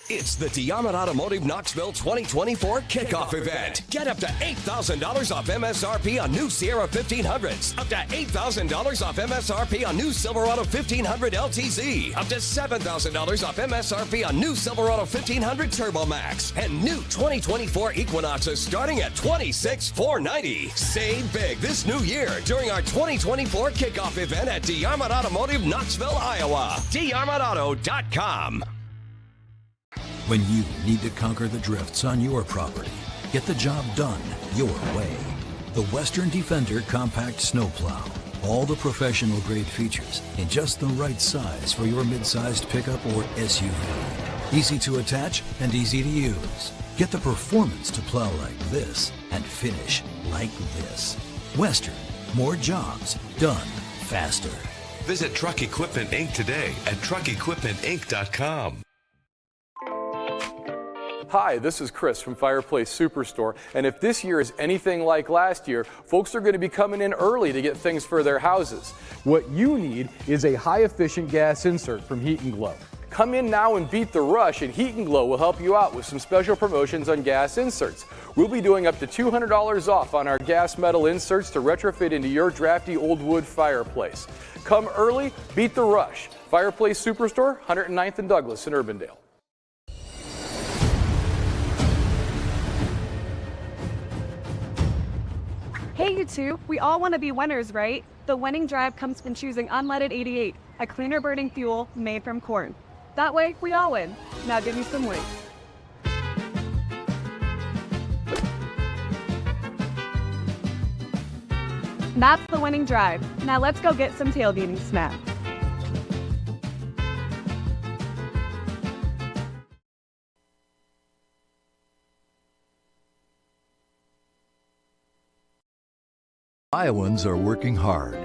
It's the Diamond Automotive Knoxville 2024 kickoff event. Get up to $8,000 off MSRP on new Sierra 1500s. Up to $8,000 off MSRP on new Silverado 1500 LTZ. Up to $7,000 off MSRP on new Silverado 1500 Turbo Max. And new 2024 Equinoxes starting at $26,490. Save big this new year during our 2024 kickoff event at Diamond Automotive Knoxville, Iowa. DiamondAuto.com. When you need to conquer the drifts on your property, get the job done your way. The Western Defender Compact Snowplow. All the professional grade features in just the right size for your mid-sized pickup or SUV. Easy to attach and easy to use. Get the performance to plow like this and finish like this. Western, more jobs done faster. Visit Truck Equipment Inc. today at truckequipmentinc.com. Hi, this is Chris from Fireplace Superstore, and if this year is anything like last year, folks are going to be coming in early to get things for their houses. What you need is a high-efficient gas insert from Heat & Glow. Come in now and beat the rush, and Heat & Glow will help you out with some special promotions on gas inserts. We'll be doing up to $200 off on our gas metal inserts to retrofit into your drafty old wood fireplace. Come early, beat the rush. Fireplace Superstore, 109th and Douglas in Urbandale. Hey, you two, we all want to be winners, right? The winning drive comes from choosing unleaded 88, a cleaner burning fuel made from corn. That way, we all win. Now give me some weight. That's the winning drive. Now let's go get some tailgating snacks. Iowans are working hard,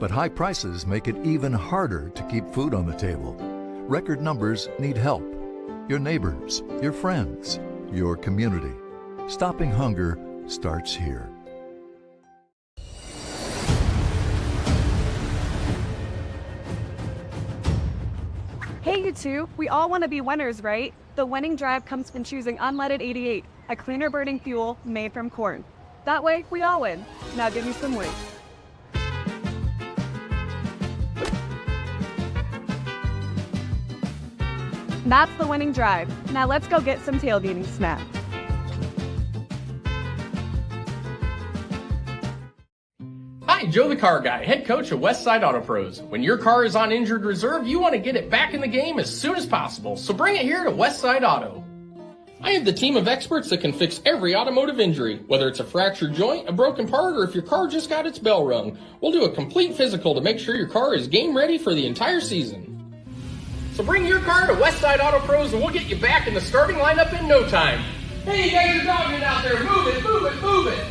but high prices make it even harder to keep food on the table. Record numbers need help. Your neighbors, your friends, your community. Stopping hunger starts here. Hey, do too. We all want to be winners, right? The winning drive comes from choosing unleaded 88, a cleaner burning fuel made from corn. That way, we all win. Now give me some weight. That's the winning drive. Now let's go get some tailgating snacks. Hi, Joe the Car Guy, head coach of Westside Auto Pros. When your car is on injured reserve, you want to get it back in the game as soon as possible, so bring it here to Westside Auto. I have the team of experts that can fix every automotive injury, whether it's a fractured joint, a broken part, or if your car just got its bell rung. We'll do a complete physical to make sure your car is game ready for the entire season. So bring your car to Westside Auto Pros and we'll get you back in the starting lineup in no time. Hey, you guys are dogging out there. Move it, move it, move it.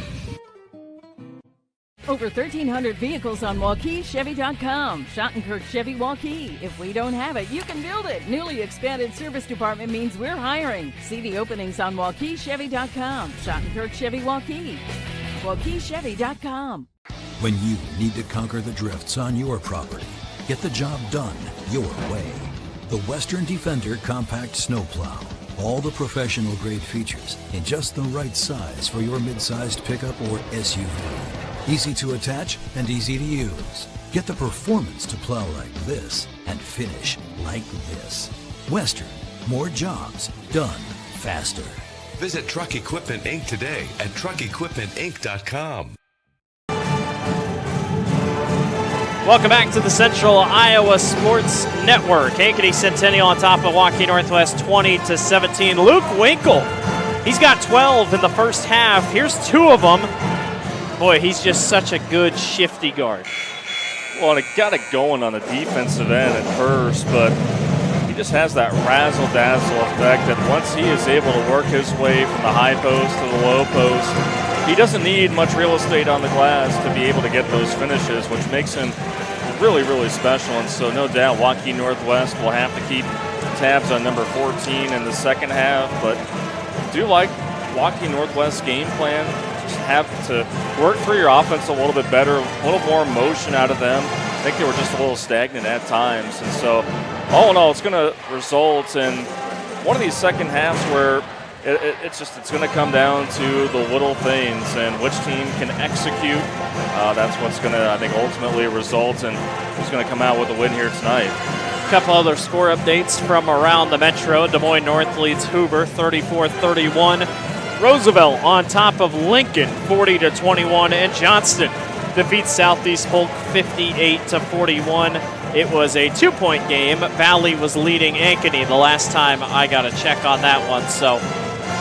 Over 1,300 vehicles on WaukeeChevy.com. Schottenkirk Chevy Waukee. If we don't have it, you can build it. Newly expanded service department means we're hiring. See the openings on WaukeeChevy.com. Schottenkirk Chevy Waukee. WaukeeChevy.com. When you need to conquer the drifts on your property, get the job done your way. The Western Defender Compact Snowplow. All the professional grade features in just the right size for your mid-sized pickup or SUV. Easy to attach and easy to use. Get the performance to plow like this and finish like this. Western, more jobs done faster. Visit Truck Equipment Inc. today at truckequipmentinc.com. Welcome back to the Central Iowa Sports Network. Ankeny Centennial on top of Waukee Northwest 20-17. Luke Winkle, he's got 12 in the first half. Here's 2 of them. Boy, he's just such a good shifty guard. Well, it got it going on the defensive end at first, but he just has that razzle-dazzle effect that once he is able to work his way from the high post to the low post, he doesn't need much real estate on the glass to be able to get those finishes, which makes him really, really special. And so no doubt Waukee Northwest will have to keep tabs on number 14 in the second half, but I do like Waukee Northwest's game plan. Just have to work through your offense a little bit better, a little more motion out of them. I think they were just a little stagnant at times. And so all in all, it's going to result in one of these second halves where it's going to come down to the little things and which team can execute. That's what's going to, I think, ultimately result in who's going to come out with a win here tonight. A couple other score updates from around the Metro. Des Moines North leads Hoover 34-31. Roosevelt on top of Lincoln 40-21, and Johnston defeats Southeast Polk 58-41. It was a 2-point game. Valley was leading Ankeny the last time I got a check on that one. So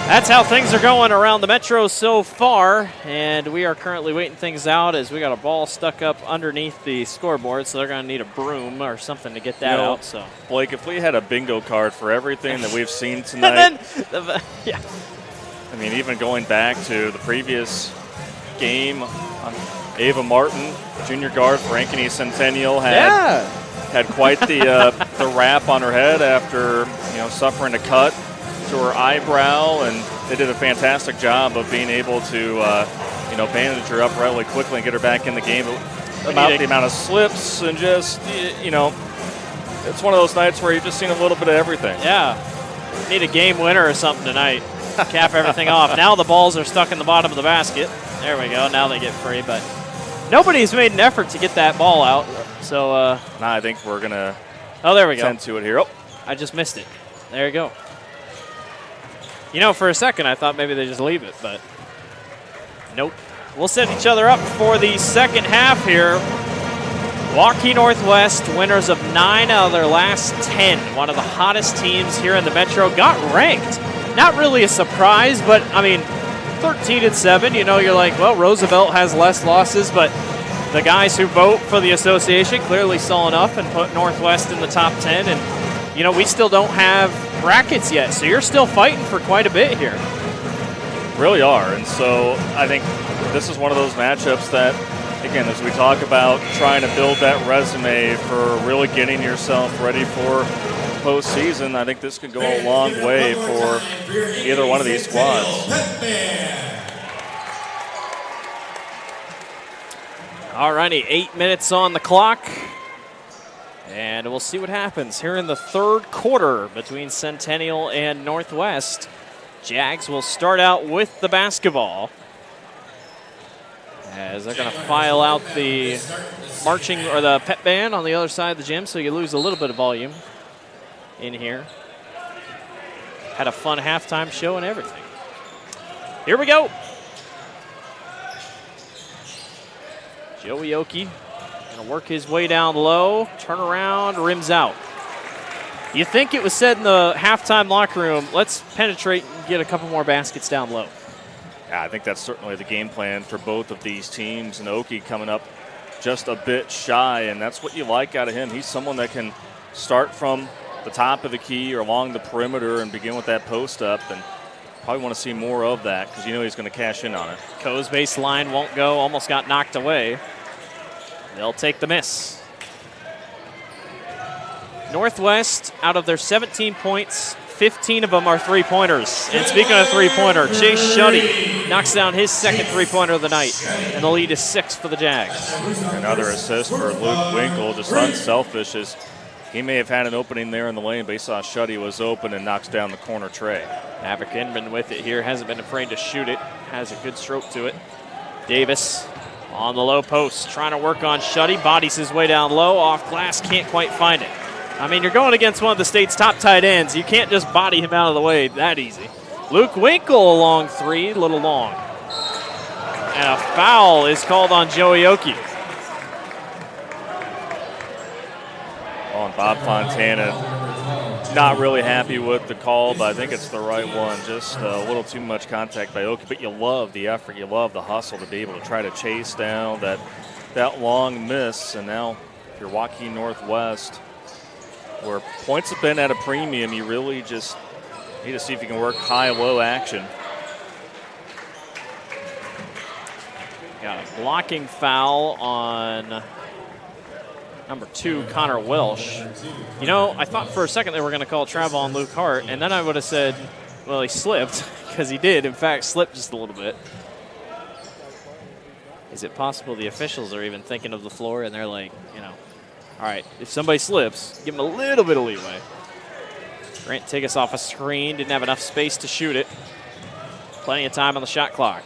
that's how things are going around the Metro so far, and we are currently waiting things out as we got a ball stuck up underneath the scoreboard, so they're going to need a broom or something to get that out. So, Blake, if we had a bingo card for everything that we've seen tonight, yeah. I mean, even going back to the previous game, Ava Martin, junior guard for Ankeny Centennial, had quite the wrap on her head after suffering a cut to her eyebrow, and they did a fantastic job of being able to bandage her up really quickly and get her back in the game. About the amount of slips and just it's one of those nights where you've just seen a little bit of everything. Yeah, need a game winner or something tonight. Cap everything off. Now the balls are stuck in the bottom of the basket. There we go. Now they get free, but nobody's made an effort to get that ball out. So I think we're gonna. Oh, there we go. Tend to it here. Oh, I just missed it. There you go. For a second I thought maybe they just leave it, but nope. We'll set each other up for the second half here. Waukee Northwest, winners of 9 out of their last 10. One of the hottest teams here in the Metro, got ranked. Not really a surprise, but, 13-7, you're like, well, Roosevelt has less losses, but the guys who vote for the association clearly saw enough and put Northwest in the top 10, and, we still don't have brackets yet, so you're still fighting for quite a bit here. Really are, and so I think this is one of those matchups that, again, as we talk about trying to build that resume for really getting yourself ready for postseason, I think this could go a long way for either one of these squads. All righty, 8 minutes on the clock. And we'll see what happens here in the third quarter between Centennial and Northwest. Jags will start out with the basketball, as they're going to file out the marching or the pep band on the other side of the gym, so you lose a little bit of volume in here. Had a fun halftime show and everything. Here we go. Joey Waukee going to work his way down low, turn around, rims out. You think it was said in the halftime locker room, let's penetrate and get a couple more baskets down low. Yeah, I think that's certainly the game plan for both of these teams. And Waukee coming up just a bit shy, and that's what you like out of him. He's someone that can start from the top of the key or along the perimeter and begin with that post up, and probably want to see more of that because you know he's going to cash in on it. Coe's baseline won't go, almost got knocked away. They'll take the miss. Northwest, out of their 17 points, 15 of them are three-pointers. And speaking of three-pointer, Chase Shuddy knocks down his second three-pointer of the night, and the lead is 6 for the Jags. Another assist for Luke Winkle, just unselfish as he may have had an opening there in the lane, but he saw Shuddy was open and knocks down the corner tray. Maverick Inman with it here, hasn't been afraid to shoot it, has a good stroke to it. Davis on the low post, trying to work on Shuddy, bodies his way down low, off glass, can't quite find it. I mean, you're going against one of the state's top tight ends. You can't just body him out of the way that easy. Luke Winkle, a long three, a little long. And a foul is called on Joey Waukee. Oh, and Bob Fontana not really happy with the call, but I think it's the right one. Just a little too much contact by Waukee, but you love the effort. You love the hustle to be able to try to chase down that long miss. And now if you're Waukee Northwest, where points have been at a premium, you really just need to see if you can work high-low action. Got a blocking foul on number 2, Connor Welsh. You know, I thought for a second they were going to call travel on Luke Hart, and then I would have said, well, he slipped, because he did, in fact, slip just a little bit. Is it possible the officials are even thinking of the floor, and they're like, you know, all right, if somebody slips, give him a little bit of leeway. Grant Tigas off a screen, didn't have enough space to shoot it. Plenty of time on the shot clock.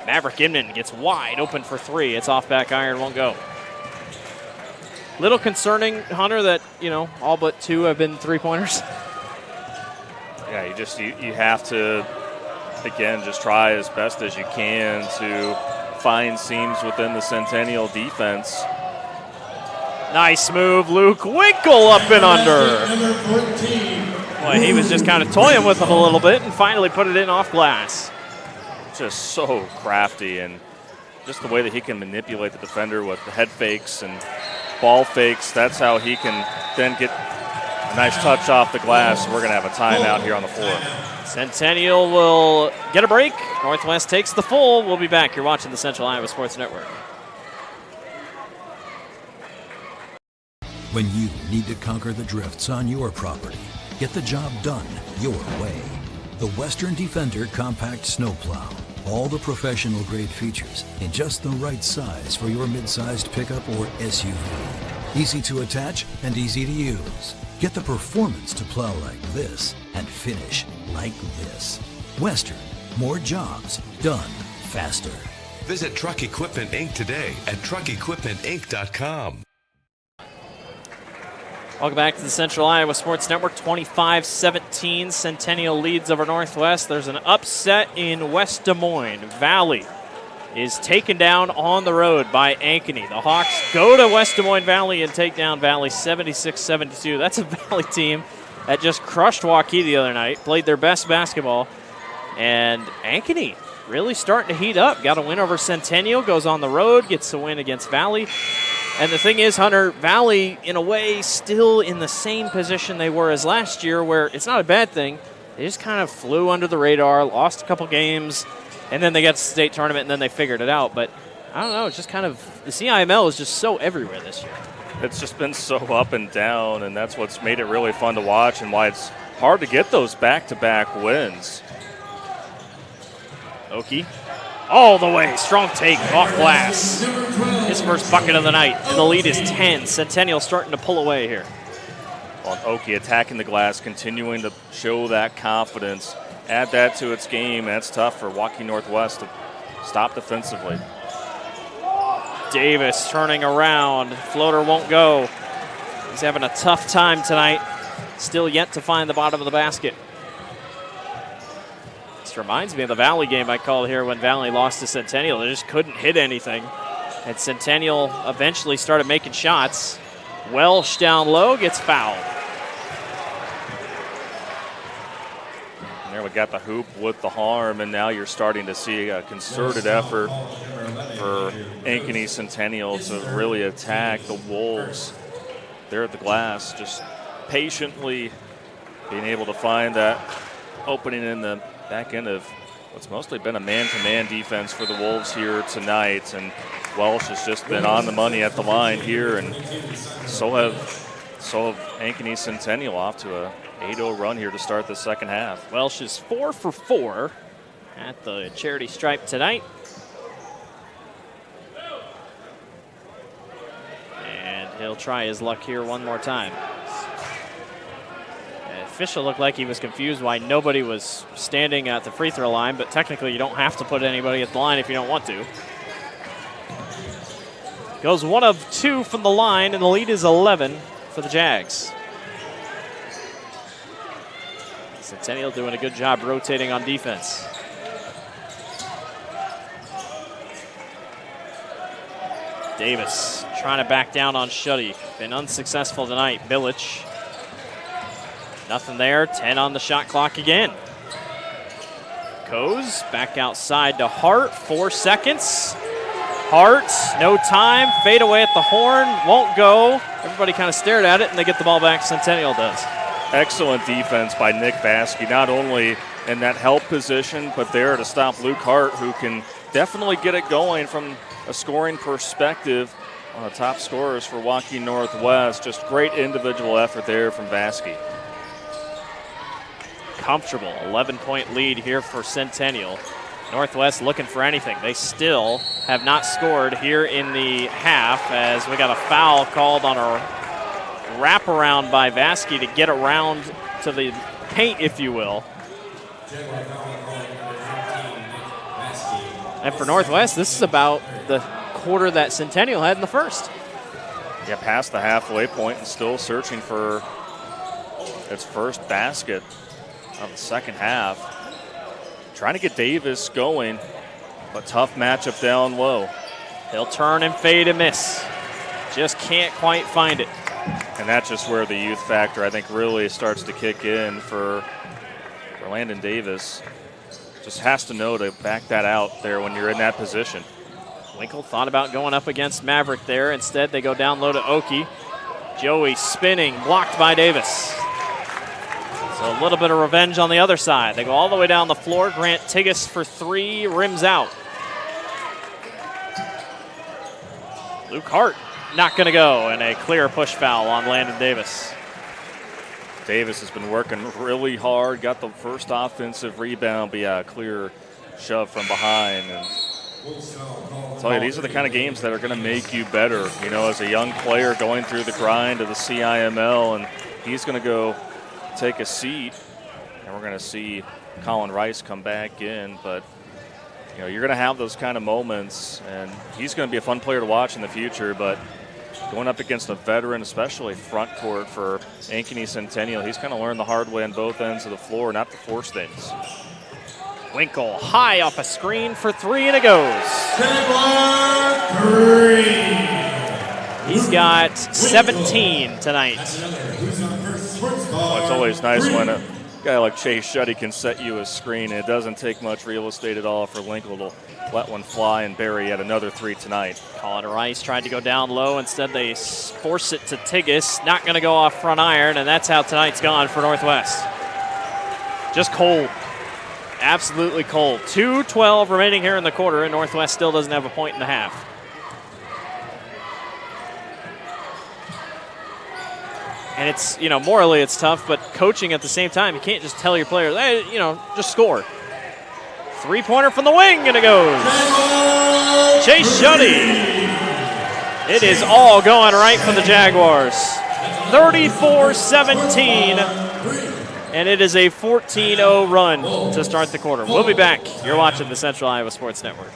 Maverick Inman gets wide open for 3. It's off back iron, won't go. Little concerning, Hunter, that, you know, all but 2 have been three-pointers. Yeah, you have to, again, just try as best as you can to find seams within the Centennial defense. Nice move, Luke Winkle up and under. Boy, he was just kind of toying with him a little bit and finally put it in off glass. Just so crafty, and just the way that he can manipulate the defender with the head fakes and ball fakes. That's how he can then get a nice touch off the glass. We're going to have a timeout here on the floor. Centennial will get a break. Northwest takes the full. We'll be back. You're watching the Central Iowa Sports Network. When you need to conquer the drifts on your property, get the job done your way. The Western Defender Compact Snowplow. All the professional grade features in just the right size for your mid-sized pickup or SUV. Easy to attach and easy to use. Get the performance to plow like this and finish like this. Western, more jobs done faster. Visit Truck Equipment Inc. today at truckequipmentinc.com. Welcome back to the Central Iowa Sports Network. 25-17, Centennial leads over Northwest. There's an upset in West Des Moines. Valley is taken down on the road by Ankeny. The Hawks go to West Des Moines Valley and take down Valley 76-72. That's a Valley team that just crushed Waukee the other night, played their best basketball, and Ankeny really starting to heat up. Got a win over Centennial, goes on the road, gets a win against Valley. And the thing is, Hunter, Valley, in a way, still in the same position they were as last year, where it's not a bad thing. They just kind of flew under the radar, lost a couple games, and then they got to the state tournament, and then they figured it out. But I don't know, it's just kind of, the CIML is just so everywhere this year. It's just been so up and down, and that's what's made it really fun to watch and why it's hard to get those back-to-back wins. Waukee all the way, strong take off glass. his first bucket of the night, and the lead is 10. Centennial starting to pull away here. Well, Waukee attacking the glass, continuing to show that confidence. Add that to its game, and it's tough for Waukee Northwest to stop defensively. Davis turning around. Floater won't go. He's having a tough time tonight. Still yet to find the bottom of the basket. This reminds me of the Valley game I called here when Valley lost to Centennial. They just couldn't hit anything. And Centennial eventually started making shots. Welsh down low gets fouled. There we got the hoop with the harm, and now you're starting to see a concerted effort for Ankeny Centennial to really attack the Wolves. They're at the glass, just patiently being able to find that opening in the back end of what's mostly been a man-to-man defense for the Wolves here tonight. And Welsh has just been on the money at the line here, and so have Ankeny Centennial off to a 8-0 run here to start the second half. Welsh is 4 for 4 at the charity stripe tonight. And he'll try his luck here one more time. The official looked like he was confused why nobody was standing at the free throw line, but technically you don't have to put anybody at the line if you don't want to. Goes 1 of 2 from the line, and the lead is 11 for the Jags. Centennial doing a good job rotating on defense. Davis trying to back down on Shuddy. Been unsuccessful tonight. Bilic. Nothing there. 10 on the shot clock again. Coes back outside to Hart. 4 seconds. Hart, no time. Fade away at the horn. Won't go. Everybody kind of stared at it, and they get the ball back. Centennial does. Excellent defense by Nick Vasky, not only in that help position, but there to stop Luke Hart, who can definitely get it going from a scoring perspective. One of the top scorers for Waukee Northwest. Just great individual effort there from Vasky. Comfortable 11-point lead here for Centennial. Northwest looking for anything. They still have not scored here in the half, as we got a foul called on a wraparound by Vasky to get around to the paint, if you will. And for Northwest, this is about the quarter that Centennial had in the first. Yeah, past the halfway point and still searching for its first basket of the second half. Trying to get Davis going, but tough matchup down low. He'll turn and fade and miss. Just can't quite find it. And that's just where the youth factor, I think, really starts to kick in for Landon Davis. Just has to know to back that out there when you're in that position. Winkle thought about going up against Maverick there. Instead, they go down low to Waukee. Joey spinning, blocked by Davis. So a little bit of revenge on the other side. They go all the way down the floor. Grant Tigas for 3, rims out. Luke Hart not going to go, and a clear push foul on Landon Davis. Davis has been working really hard, got the first offensive rebound, but yeah, a clear shove from behind. And I'll tell you, these are the kind of games that are going to make you better, you know, as a young player going through the grind of the CIML, and he's going to go take a seat, and we're going to see Colin Rice come back in, but you know, you're going to have those kind of moments, and he's going to be a fun player to watch in the future, but going up against a veteran, especially front court for Ankeny Centennial, he's kind of learned the hard way on both ends of the floor not to force things. Winkle high off a screen for 3, and it goes. 3. He's got 17 tonight. Well, it's always nice when a guy like Chase Shuddy can set you a screen. It doesn't take much real estate at all for Winkle to let one fly and bury yet another 3 tonight. Colin Rice tried to go down low. Instead, they force it to Tigas. Not going to go off front iron, and that's how tonight's gone for Northwest. Just cold. Absolutely cold. 2:12 remaining here in the quarter, and Northwest still doesn't have a point in the half. And it's, you know, morally it's tough, but coaching at the same time, you can't just tell your players, hey, you know, just score. 3-pointer from the wing, and it goes. Chase Shuddy. It is all going right for the Jaguars. 34-17, and it is a 14-0 run to start the quarter. We'll be back. You're watching the Central Iowa Sports Network.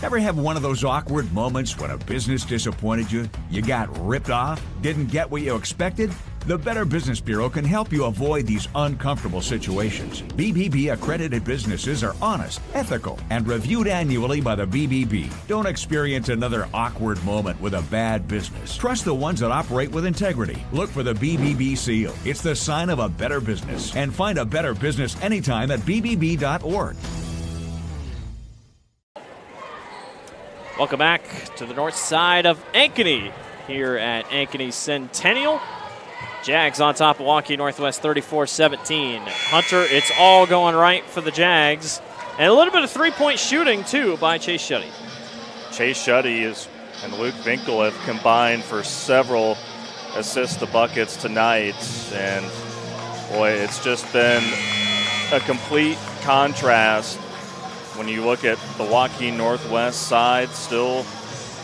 Ever have one of those awkward moments when a business disappointed you? You got ripped off? Didn't get what you expected? The Better Business Bureau can help you avoid these uncomfortable situations. BBB accredited businesses are honest, ethical, and reviewed annually by the BBB. Don't experience another awkward moment with a bad business. Trust the ones that operate with integrity. Look for the BBB seal. It's the sign of a better business. And find a better business anytime at bbb.org. Welcome back to the north side of Ankeny here at Ankeny Centennial. Jags on top of Waukee Northwest 34-17. Hunter, it's all going right for the Jags. And a little bit of three-point shooting, too, by Chase Shuddy. Chase Shuddy and Luke Finkel have combined for several assist to buckets tonight. And, boy, it's just been a complete contrast when you look at the Waukee Northwest side, still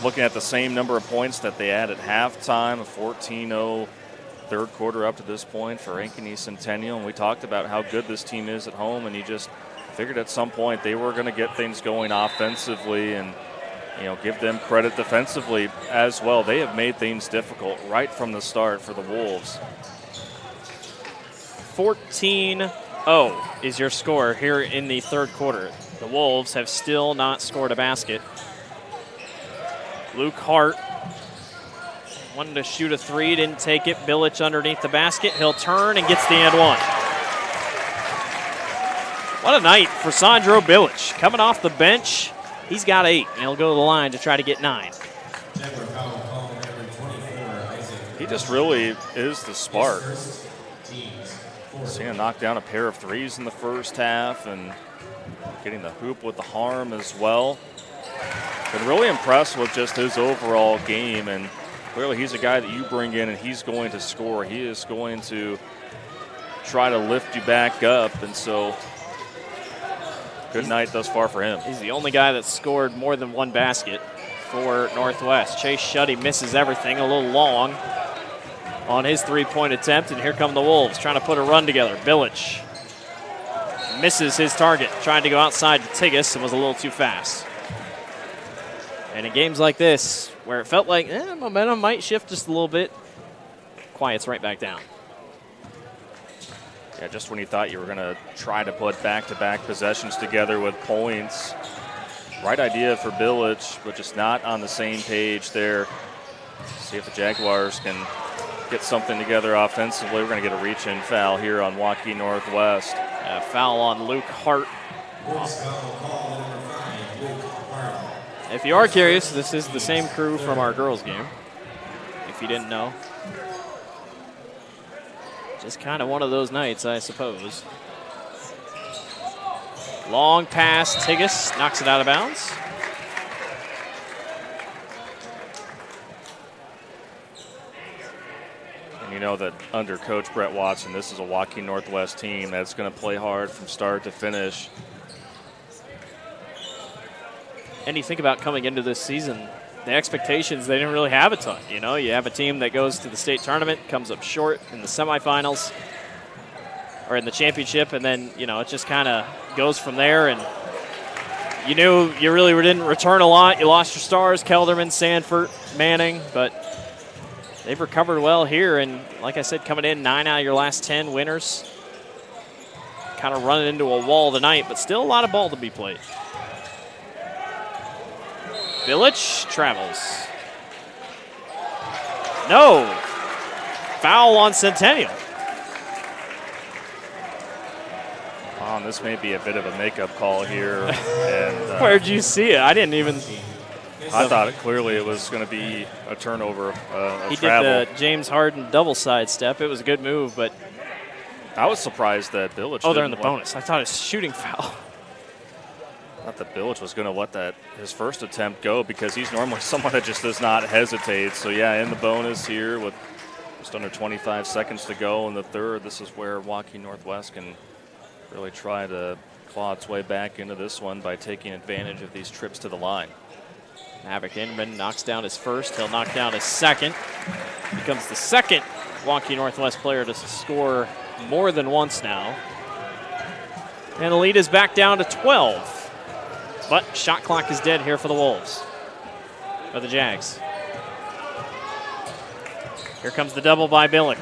looking at the same number of points that they had at halftime, a 14-0 third quarter up to this point for Ankeny Centennial. And we talked about how good this team is at home, and you just figured at some point they were going to get things going offensively and, give them credit defensively as well. They have made things difficult right from the start for the Wolves. 14-0 is your score here in the third quarter. The Wolves have still not scored a basket. Luke Hart wanted to shoot a three, didn't take it. Billich underneath the basket. He'll turn and gets the and one. What a night for Sandro Billich. Coming off the bench, he's got 8, and he'll go to the line to try to get 9. He just really is the spark. Seeing him knock down a pair of threes in the first half and getting the hoop with the harm as well. Been really impressed with just his overall game, and clearly he's a guy that you bring in and he's going to score. He is going to try to lift you back up, and so good night thus far for him. He's the only guy that's scored more than one basket for Northwest. Chase Shuddy misses everything, a little long on his three-point attempt, and here come the Wolves trying to put a run together. Billich misses his target, trying to go outside to Tigas and was a little too fast. And in games like this, where it felt like momentum might shift just a little bit, quiets right back down. Yeah, just when you thought you were going to try to put back-to-back possessions together with points. Right idea for Billich, but just not on the same page there. See if the Jaguars can get something together offensively. We're going to get a reach-in foul here on Waukee Northwest. A foul on Luke Hart. If you are curious, this is the same crew from our girls' game, if you didn't know. Just kind of one of those nights, I suppose. Long pass, Tigas knocks it out of bounds. And you know that under Coach Brett Watson, this is a Waukee Northwest team that's going to play hard from start to finish. And you think about coming into this season, the expectations, they didn't really have a ton. You have a team that goes to the state tournament, comes up short in the semifinals or in the championship, and then, it just kind of goes from there. And you knew you really didn't return a lot. You lost your stars, Kelderman, Sanford, Manning, but they've recovered well here. And like I said, coming in 9 out of your last 10 winners. Kind of running into a wall tonight, but still a lot of ball to be played. Billich travels. No. Foul on Centennial. This may be a bit of a makeup call here. And where'd you see it? I didn't even. I thought clearly it was going to be a turnover. He did the James Harden double side step. It was a good move, but I was surprised that Billich. Oh, they're in the bonus. I thought it was shooting foul. I thought that Billich was going to let his first attempt go because he's normally someone that just does not hesitate. So, yeah, in the bonus here with just under 25 seconds to go in the third, this is where Waukee Northwest can really try to claw its way back into this one by taking advantage of these trips to the line. Maverick Inman knocks down his first. He'll knock down his second. Becomes the second Waukee Northwest player to score more than once now. And the lead is back down to 12. But shot clock is dead here for the Wolves. For the Jags. Here comes the double by Billick.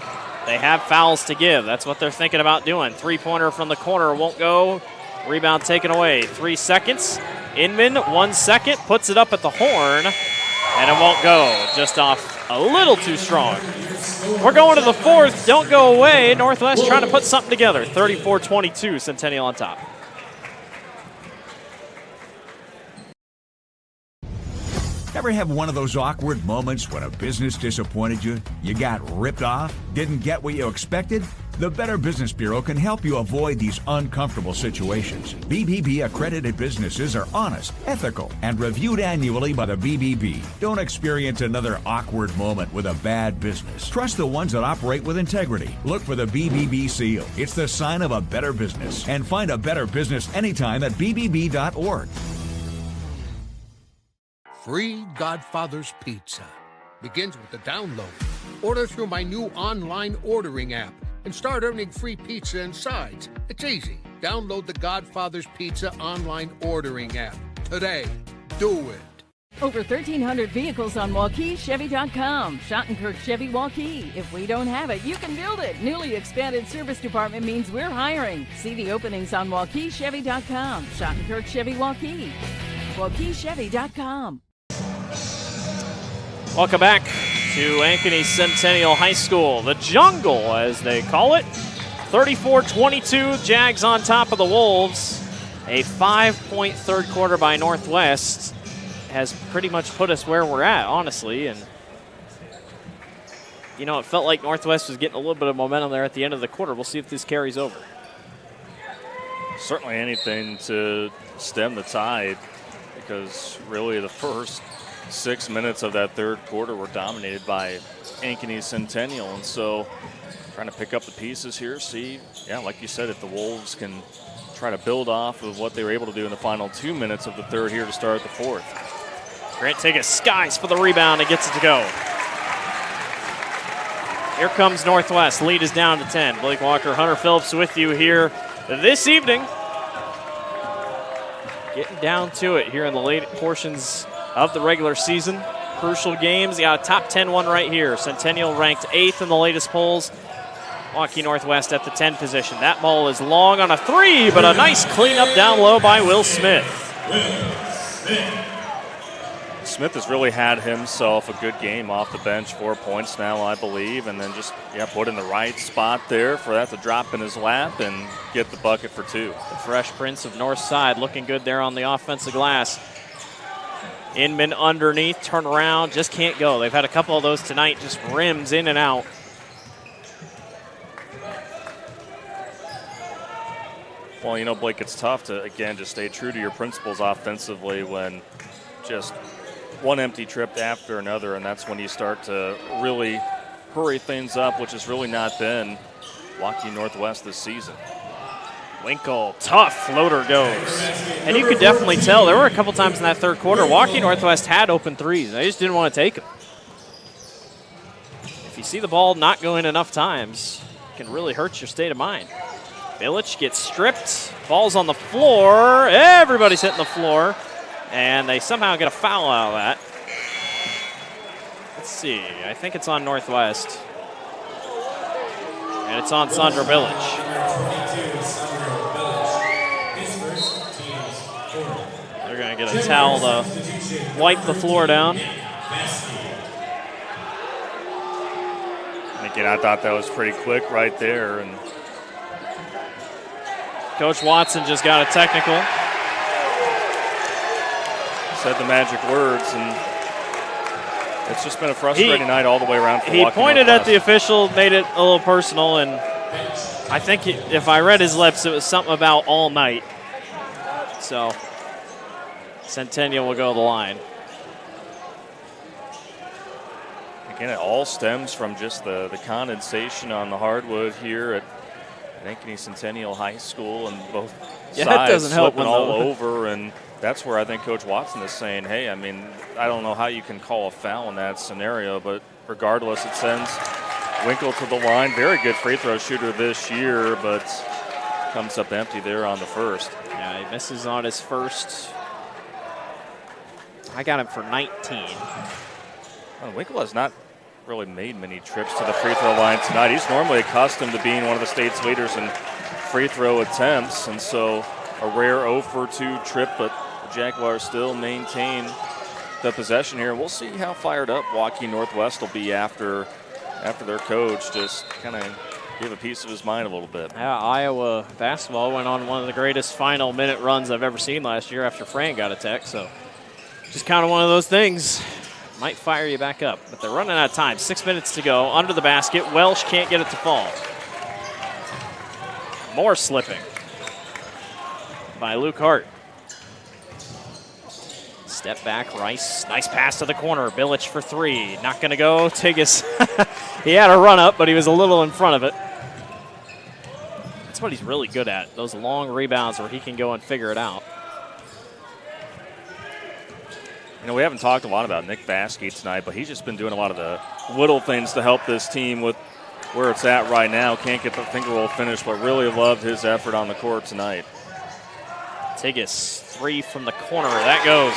They have fouls to give. That's what they're thinking about doing. Three-pointer from the corner won't go. Rebound taken away. 3 seconds. Inman, 1 second, puts it up at the horn, and it won't go. Just off a little too strong. We're going to the fourth. Don't go away. Northwest trying to put something together. 34-22, Centennial on top. Ever have one of those awkward moments when a business disappointed you? You got ripped off? Didn't get what you expected? The Better Business Bureau can help you avoid these uncomfortable situations. BBB accredited businesses are honest, ethical, and reviewed annually by the BBB. Don't experience another awkward moment with a bad business. Trust the ones that operate with integrity. Look for the BBB seal. It's the sign of a better business. And find a better business anytime at bbb.org. Free Godfather's Pizza begins with the download. Order through my new online ordering app and start earning free pizza and sides. It's easy. Download the Godfather's Pizza online ordering app today. Do it. Over 1,300 vehicles on WaukeeChevy.com. Schottenkirk Chevy Waukee. If we don't have it, you can build it. Newly expanded service department means we're hiring. See the openings on WaukeeChevy.com. Schottenkirk Chevy Waukee. WaukeeChevy.com. Welcome back to Ankeny Centennial High School. The Jungle, as they call it. 34-22, Jags on top of the Wolves. A 5-point third quarter by Northwest has pretty much put us where we're at, honestly. And, you know, it felt like Northwest was getting a little bit of momentum there at the end of the quarter. We'll see if this carries over. Certainly anything to stem the tide, because really the first 6 minutes of that third quarter were dominated by Ankeny Centennial. And so trying to pick up the pieces here, see, yeah, like you said, if the Wolves can try to build off of what they were able to do in the final 2 minutes of the third here to start the fourth. Grant Tigas skies for the rebound and gets it to go. Here comes Northwest. Lead is down to 10. Blake Walker, Hunter Phillips with you here this evening. Getting down to it here in the late portions of the regular season. Crucial games. You got a top 10 one right here. Centennial ranked 8th in the latest polls. Waukee Northwest at the 10 position. That ball is long on a 3, but a nice cleanup down low by Will Smith. Smith has really had himself a good game off the bench, 4 points now, I believe, and then just put in the right spot there for that to drop in his lap and get the bucket for 2. The Fresh Prince of North Side looking good there on the offensive glass. Inman underneath, turn around, just can't go. They've had a couple of those tonight, just rims in and out. Well, you know, Blake, it's tough to, again, just stay true to your principles offensively when just one empty trip after another, and that's when you start to really hurry things up, which has really not been Waukee Northwest this season. Winkle, tough floater goes. And you could definitely tell there were a couple times in that third quarter Waukee Northwest had open threes. They just didn't want to take them. If you see the ball not go in enough times, it can really hurt your state of mind. Village gets stripped, ball's on the floor. Everybody's hitting the floor, and they somehow get a foul out of that. Let's see, I think it's on Northwest. And it's on Sandra Village. They're going to get a towel to wipe the floor down. And again, I thought that was pretty quick right there. And Coach Watson just got a technical. Said the magic words, and it's just been a frustrating night all the way around for He Waukee pointed Northwest. at the official, made it a little personal, and I think if I read his lips, it was something about all night. So Centennial will go to the line. Again, it all stems from just the condensation on the hardwood here at Ankeny Centennial High School, and both Yeah, sides, that doesn't help slipping one, all though. over, and that's where I think Coach Watson is saying, hey, I mean, I don't know how you can call a foul in that scenario, but regardless, it sends Winkle to the line. Very good free throw shooter this year, but comes up empty there on the first. Yeah, he misses on his first. I got him for 19. Well, Winkle has not really made many trips to the free throw line tonight. He's normally accustomed to being one of the state's leaders in free throw attempts, and so a rare 0 for 2 trip, but the Jaguars still maintain the possession here. We'll see how fired up Waukee Northwest will be after their coach just kind of gave a piece of his mind a little bit. Yeah, Iowa basketball went on one of the greatest final minute runs I've ever seen last year after Fran got a tech, so just kind of one of those things. Might fire you back up, but they're running out of time. 6 minutes to go. Under the basket. Welsh can't get it to fall. More slipping by Luke Hart. Step back, Rice. Nice pass to the corner. Bilic for 3. Not going to go. Tigges. He had a run up, but he was a little in front of it. That's what he's really good at. Those long rebounds where he can go and figure it out. You know, we haven't talked a lot about Nick Vasky tonight, but he's just been doing a lot of the little things to help this team with where it's at right now. Can't get the finger roll finish, but really loved his effort on the court tonight. Tigges, 3 from the corner. That goes.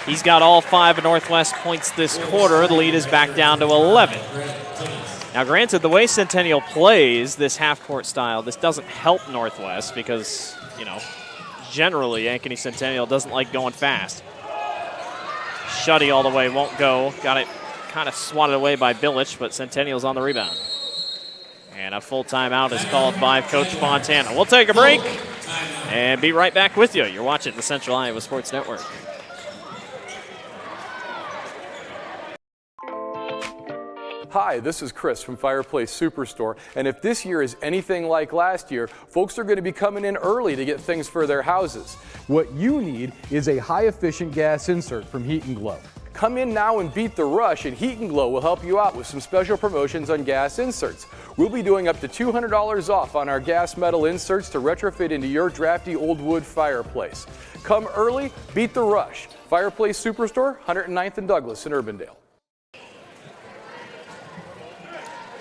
He's got all 5 of Northwest points this quarter. The lead is back down to 11. Now, granted, the way Centennial plays this half-court style, this doesn't help Northwest because, you know, generally Ankeny Centennial doesn't like going fast. Shuddy all the way, won't go. Got it kind of swatted away by Bilic, but Centennial's on the rebound. And a full timeout is called by Coach Fontana. We'll take a break and be right back with you. You're watching the Central Iowa Sports Network. Hi, this is Chris from Fireplace Superstore, and if this year is anything like last year, folks are going to be coming in early to get things for their houses. What you need is a high-efficient gas insert from Heat & Glow. Come in now and beat the rush, and Heat & Glow will help you out with some special promotions on gas inserts. We'll be doing up to $200 off on our gas metal inserts to retrofit into your drafty old wood fireplace. Come early, beat the rush. Fireplace Superstore, 109th and Douglas in Urbandale.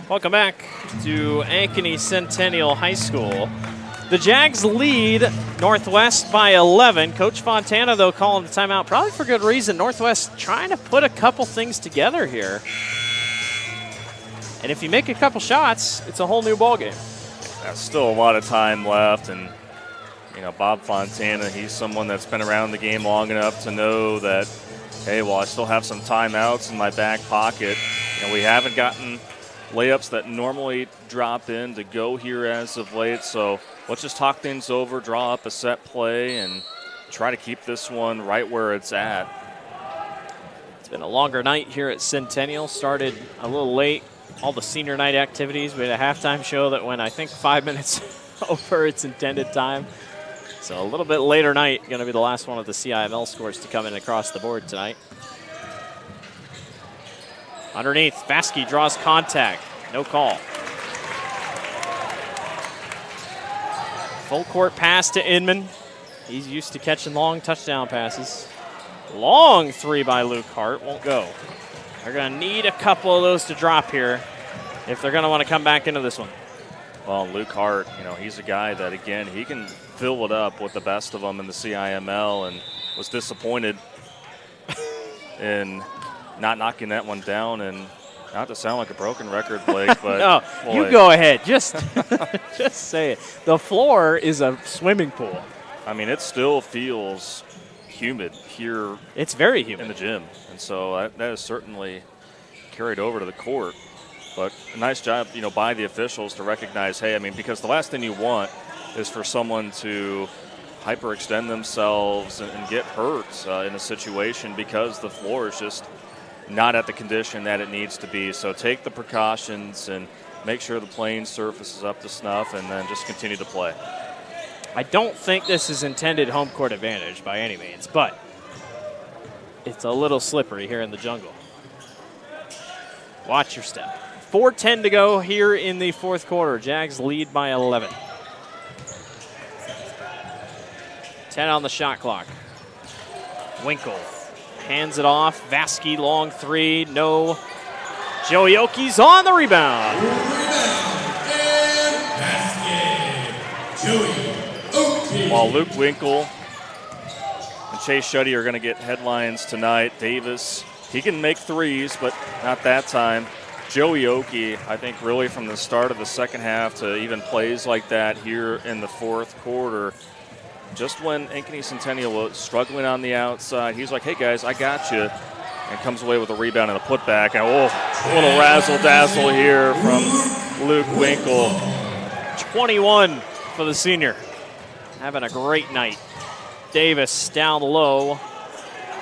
Welcome back to Ankeny Centennial High School. The Jags lead Northwest by 11. Coach Fontana, though, calling the timeout, probably for good reason. Northwest trying to put a couple things together here. And if you make a couple shots, it's a whole new ballgame. There's still a lot of time left, and you know, Bob Fontana, he's someone that's been around the game long enough to know that, hey, well, I still have some timeouts in my back pocket. You know, we haven't gotten layups that normally drop in to go here as of late, so let's just talk things over, draw up a set play, and try to keep this one right where it's at. It's been a longer night here at Centennial. Started a little late. All the senior night activities. We had a halftime show that went, I think, 5 minutes over its intended time. So a little bit later night. Going to be the last one of the CIML scores to come in across the board tonight. Underneath, Vasky draws contact. No call. Full court pass to Inman. He's used to catching long touchdown passes. Long 3 by Luke Hart. Won't go. They're going to need a couple of those to drop here if they're going to want to come back into this one. Well, Luke Hart, you know, he's a guy that, again, he can fill it up with the best of them in the CIML, and was disappointed in not knocking that one down. And not to sound like a broken record, Blake, but no, boy. You go ahead. Just say it. The floor is a swimming pool. I mean, it still feels humid here. It's very humid in the gym, and so that is certainly carried over to the court. But a nice job, you know, by the officials to recognize, hey, I mean, because the last thing you want is for someone to hyperextend themselves and get hurt in a situation because the floor is just not at the condition that it needs to be. So take the precautions and make sure the playing surface is up to snuff, and then just continue to play. I don't think this is intended home court advantage by any means, but it's a little slippery here in the jungle. Watch your step. 4:10 to go here in the fourth quarter. Jags lead by 11. 10 on the shot clock. Winkle hands it off. Vasky, long three. No. Joey Oakey's on the rebound. While Luke Winkle and Chase Shuddy are going to get headlines tonight, Davis, he can make threes, but not that time. Joey Oakey, I think really from the start of the second half to even plays like that here in the fourth quarter, just when Ankeny Centennial was struggling on the outside, he's like, hey guys, I got you. And comes away with a rebound and a putback. And a little razzle-dazzle here from Luke Winkle. 21 for the senior. Having a great night. Davis down low,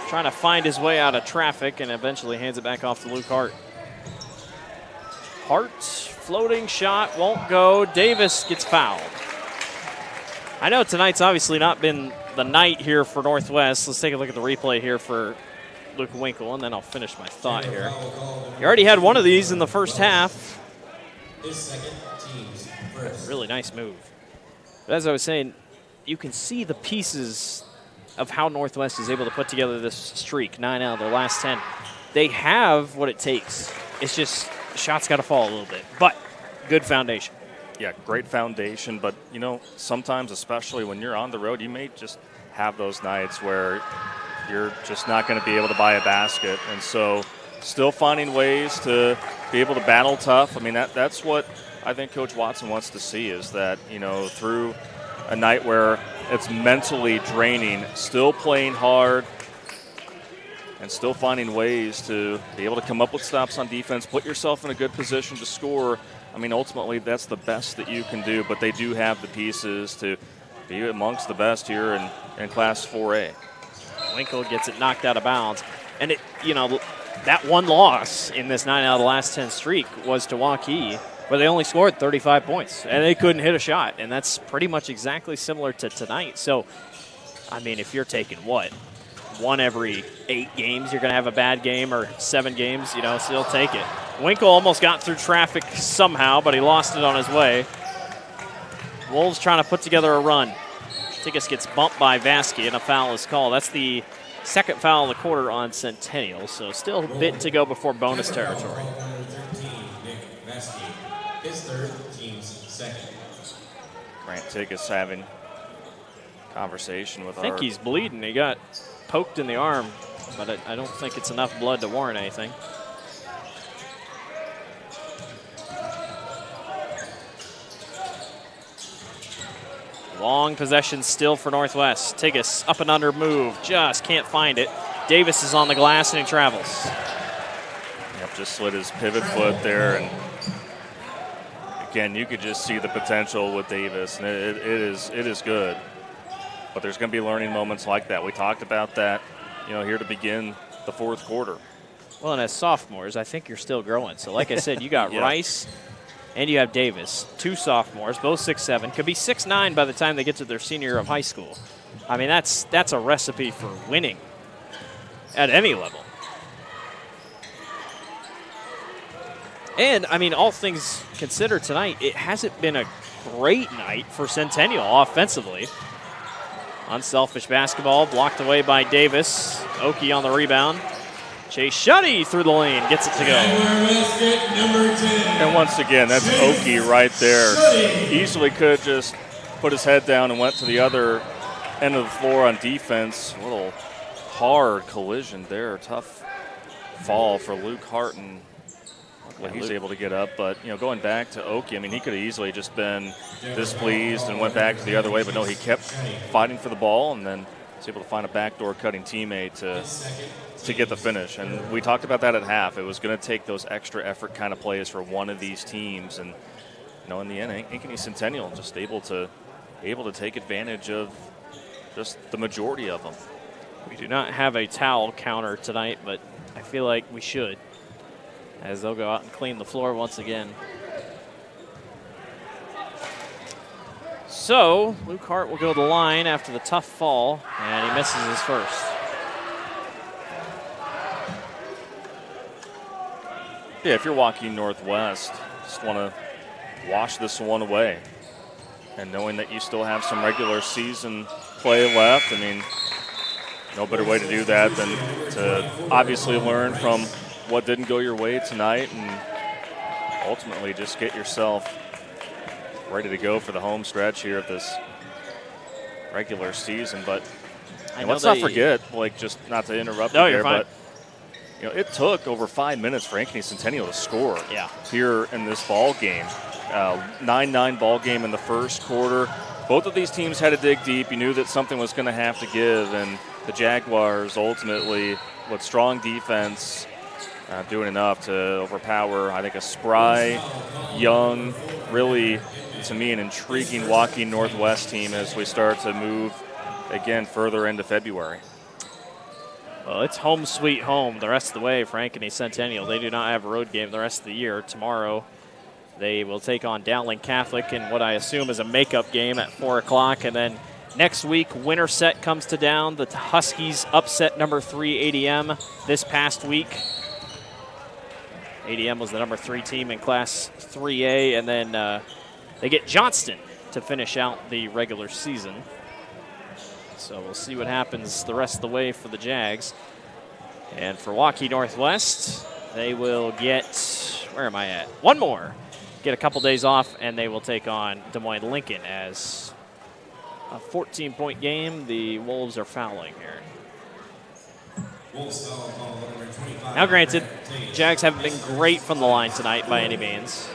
trying to find his way out of traffic, and eventually hands it back off to Luke Hart. Hart, floating shot, won't go. Davis gets fouled. I know tonight's obviously not been the night here for Northwest. Let's take a look at the replay here for Luke Winkle, and then I'll finish my thought here. He already had one of these in the first half. Really nice move. But as I was saying, you can see the pieces of how Northwest is able to put together this streak, 9 out of their last 10. They have what it takes. It's just the shots got to fall a little bit, but good foundation. Yeah, great foundation, but, you know, sometimes, especially when you're on the road, you may just have those nights where you're just not going to be able to buy a basket. And so still finding ways to be able to battle tough. I mean, that's what I think Coach Watson wants to see, is that, you know, through a night where it's mentally draining, still playing hard and still finding ways to be able to come up with stops on defense, put yourself in a good position to score. I mean, ultimately, that's the best that you can do, but they do have the pieces to be amongst the best here in Class 4A. Winkle gets it knocked out of bounds. And, that one loss in this 9 out of the last 10 streak was to Waukee, where they only scored 35 points, and they couldn't hit a shot. And that's pretty much exactly similar to tonight. So, I mean, if you're taking, one every 8 games, you're going to have a bad game, or 7 games, still take it. Winkle almost got through traffic somehow, but he lost it on his way. Wolves trying to put together a run. Tigas gets bumped by Vasky, and a foul is called. That's the second foul of the quarter on Centennial, so still a bit to go before bonus territory. His third, team's second. Grant Tigas having conversation with I think he's bleeding. He got poked in the arm, but I don't think it's enough blood to warrant anything. Long possession still for Northwest. Tigas up and under move, just can't find it. Davis is on the glass and he travels. Yep, just slid his pivot foot there, and again, you could just see the potential with Davis, and it is good. But there's going to be learning moments like that. We talked about that, here to begin the fourth quarter. Well, and as sophomores, I think you're still growing. So like I said, you got yeah. Rice and you have Davis, 2 sophomores, both 6'7", could be 6'9" by the time they get to their senior year of high school. I mean, that's a recipe for winning at any level. And, I mean, all things considered tonight, it hasn't been a great night for Centennial offensively. Unselfish basketball, blocked away by Davis. Oakey on the rebound. Chase Shuddy through the lane, gets it to go. And once again, that's Oakey right there. Easily could have just put his head down and went to the other end of the floor on defense. A little hard collision there. Tough fall for Luke Hart, and he's able to get up. But, going back to Oakey, I mean, he could have easily just been displeased and went back to the other way. But no, he kept fighting for the ball and then was able to find a backdoor cutting teammate to get the finish. And we talked about that at half. It was going to take those extra effort kind of plays for one of these teams. And, in the end, Ankeny Centennial just able to take advantage of just the majority of them. We do not have a towel counter tonight, but I feel like we should, as they'll go out and clean the floor once again. So, Luke Hart will go to the line after the tough fall, and he misses his first. Yeah, if you're walking Northwest, just want to wash this one away. And knowing that you still have some regular season play left. I mean, no better way to do that than to obviously learn from what didn't go your way tonight and ultimately just get yourself ready to go for the home stretch here of this regular season. But let's not forget, like, just not to interrupt you there, but you know, it took over 5 minutes for Ankeny Centennial to score here in this ball game. 9-9 ball game in the first quarter. Both of these teams had to dig deep. You knew that something was going to have to give, and the Jaguars ultimately, with strong defense, doing enough to overpower, I think, a spry, young, really, to me, an intriguing Waukee Northwest team as we start to move, again, further into February. Well, it's home sweet home the rest of the way for Ankeny Centennial. They do not have a road game the rest of the year. Tomorrow they will take on Dowling Catholic in what I assume is a makeup game at 4 o'clock. And then next week, Winterset comes to Down. The Huskies upset number 3 ADM this past week. ADM was the number 3 team in Class 3A. And then they get Johnston to finish out the regular season. So we'll see what happens the rest of the way for the Jags. And for Waukee Northwest, they will get, where am I at? One more. Get a couple days off, and they will take on Des Moines Lincoln as a 14-point game. The Wolves are fouling here. Now, granted, Jags haven't been great from the line tonight by any means.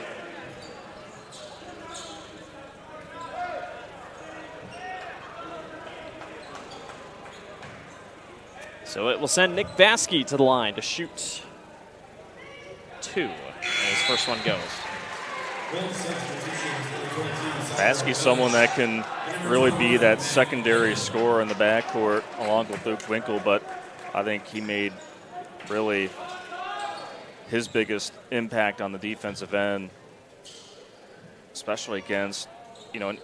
So it will send Nick Vasky to the line to shoot 2. And his first one goes. Vasky's someone that can really be that secondary scorer in the backcourt along with Luke Winkle, but I think he made really his biggest impact on the defensive end, especially against, you know,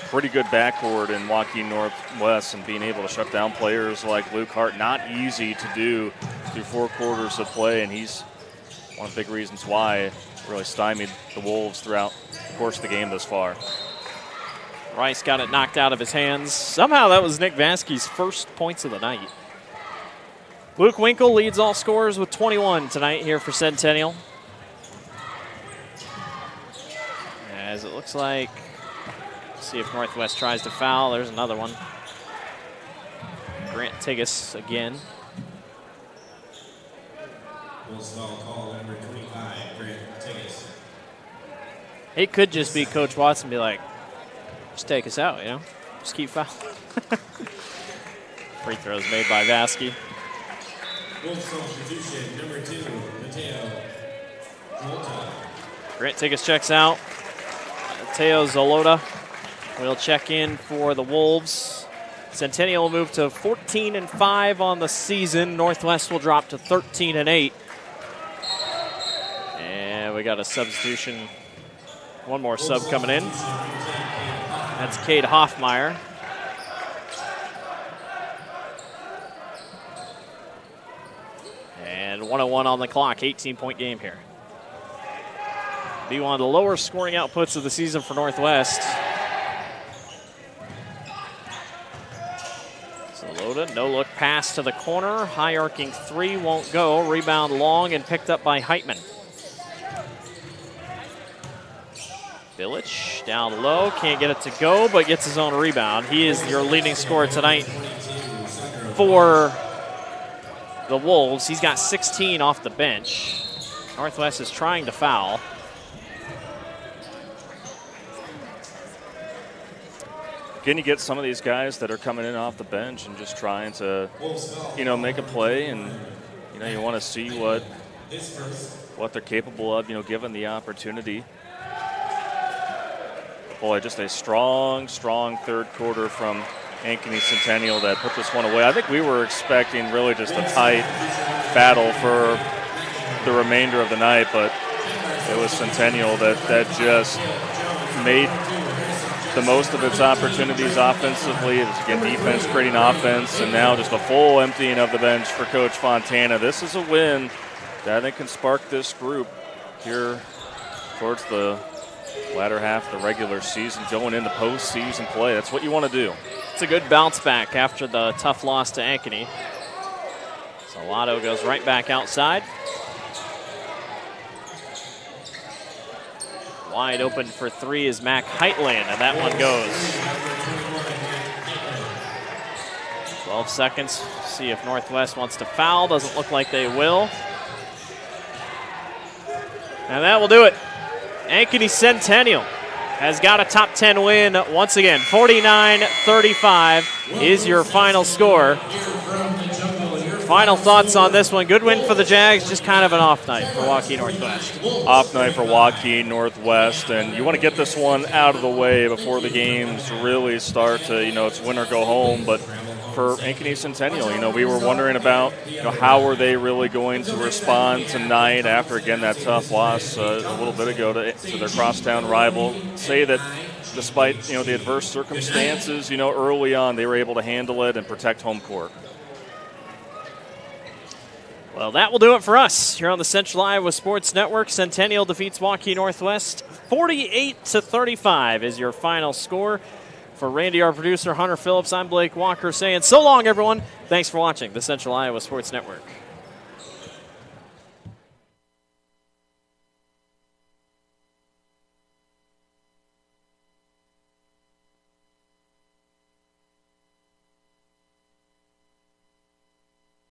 pretty good backcourt in Waukee Northwest, and being able to shut down players like Luke Hart. Not easy to do through 4 quarters of play, and he's one of the big reasons why really stymied the Wolves throughout the course of the game thus far. Rice got it knocked out of his hands. Somehow that was Nick Vasky's first points of the night. Luke Winkle leads all scorers with 21 tonight here for Centennial. As it looks like, see if Northwest tries to foul. There's another one. Grant Tigas again. It could just be Coach Watson be like, just take us out, you know? Just keep fouling. Free throws made by Vasky. Grant Tigas checks out. Mateo Zalota will check in for the Wolves. Centennial will move to 14-5 on the season. Northwest will drop to 13-8. And we got a substitution. One more sub coming in. That's Cade Hoffmeyer. And 1:01 on the clock, 18-point game here. Be one of the lower scoring outputs of the season for Northwest. Zalota, no look pass to the corner. High arcing 3 won't go. Rebound long and picked up by Heitman. Village down low, can't get it to go, but gets his own rebound. He is your leading scorer tonight for the Wolves. He's got 16 off the bench. Northwest is trying to foul. Again, you get some of these guys that are coming in off the bench and just trying to, you know, make a play, and, you know, you want to see what they're capable of, you know, given the opportunity. Boy, just a strong third quarter from Ankeny Centennial that put this one away. I think we were expecting really just a tight battle for the remainder of the night, but it was Centennial that just made the most of its opportunities offensively. It was, again, defense creating offense, and now just a full emptying of the bench for Coach Fontana. This is a win that I think can spark this group here towards the latter half of the regular season, going into postseason play. That's what you want to do. It's a good bounce back after the tough loss to Ankeny. So Lotto goes right back outside. Wide open for three is Mac Heitland, and that one goes. 12 seconds. See if Northwest wants to foul. Doesn't look like they will. And that will do it. Ankeny Centennial has got a top 10 win once again. 49-35 is your final score. Final thoughts on this one. Good win for the Jags, just kind of an off night for Waukee Northwest. Off night for Waukee Northwest, and you want to get this one out of the way before the games really start to, it's win or go home. But for Ankeny Centennial, we were wondering about, how were they really going to respond tonight after, again, that tough loss a little bit ago to their crosstown rival. Say that despite, the adverse circumstances, early on they were able to handle it and protect home court. Well, that will do it for us here on the Central Iowa Sports Network. Centennial defeats Waukee Northwest. 48-35 is your final score. For Randy, our producer, Hunter Phillips, I'm Blake Walker saying so long, everyone. Thanks for watching the Central Iowa Sports Network.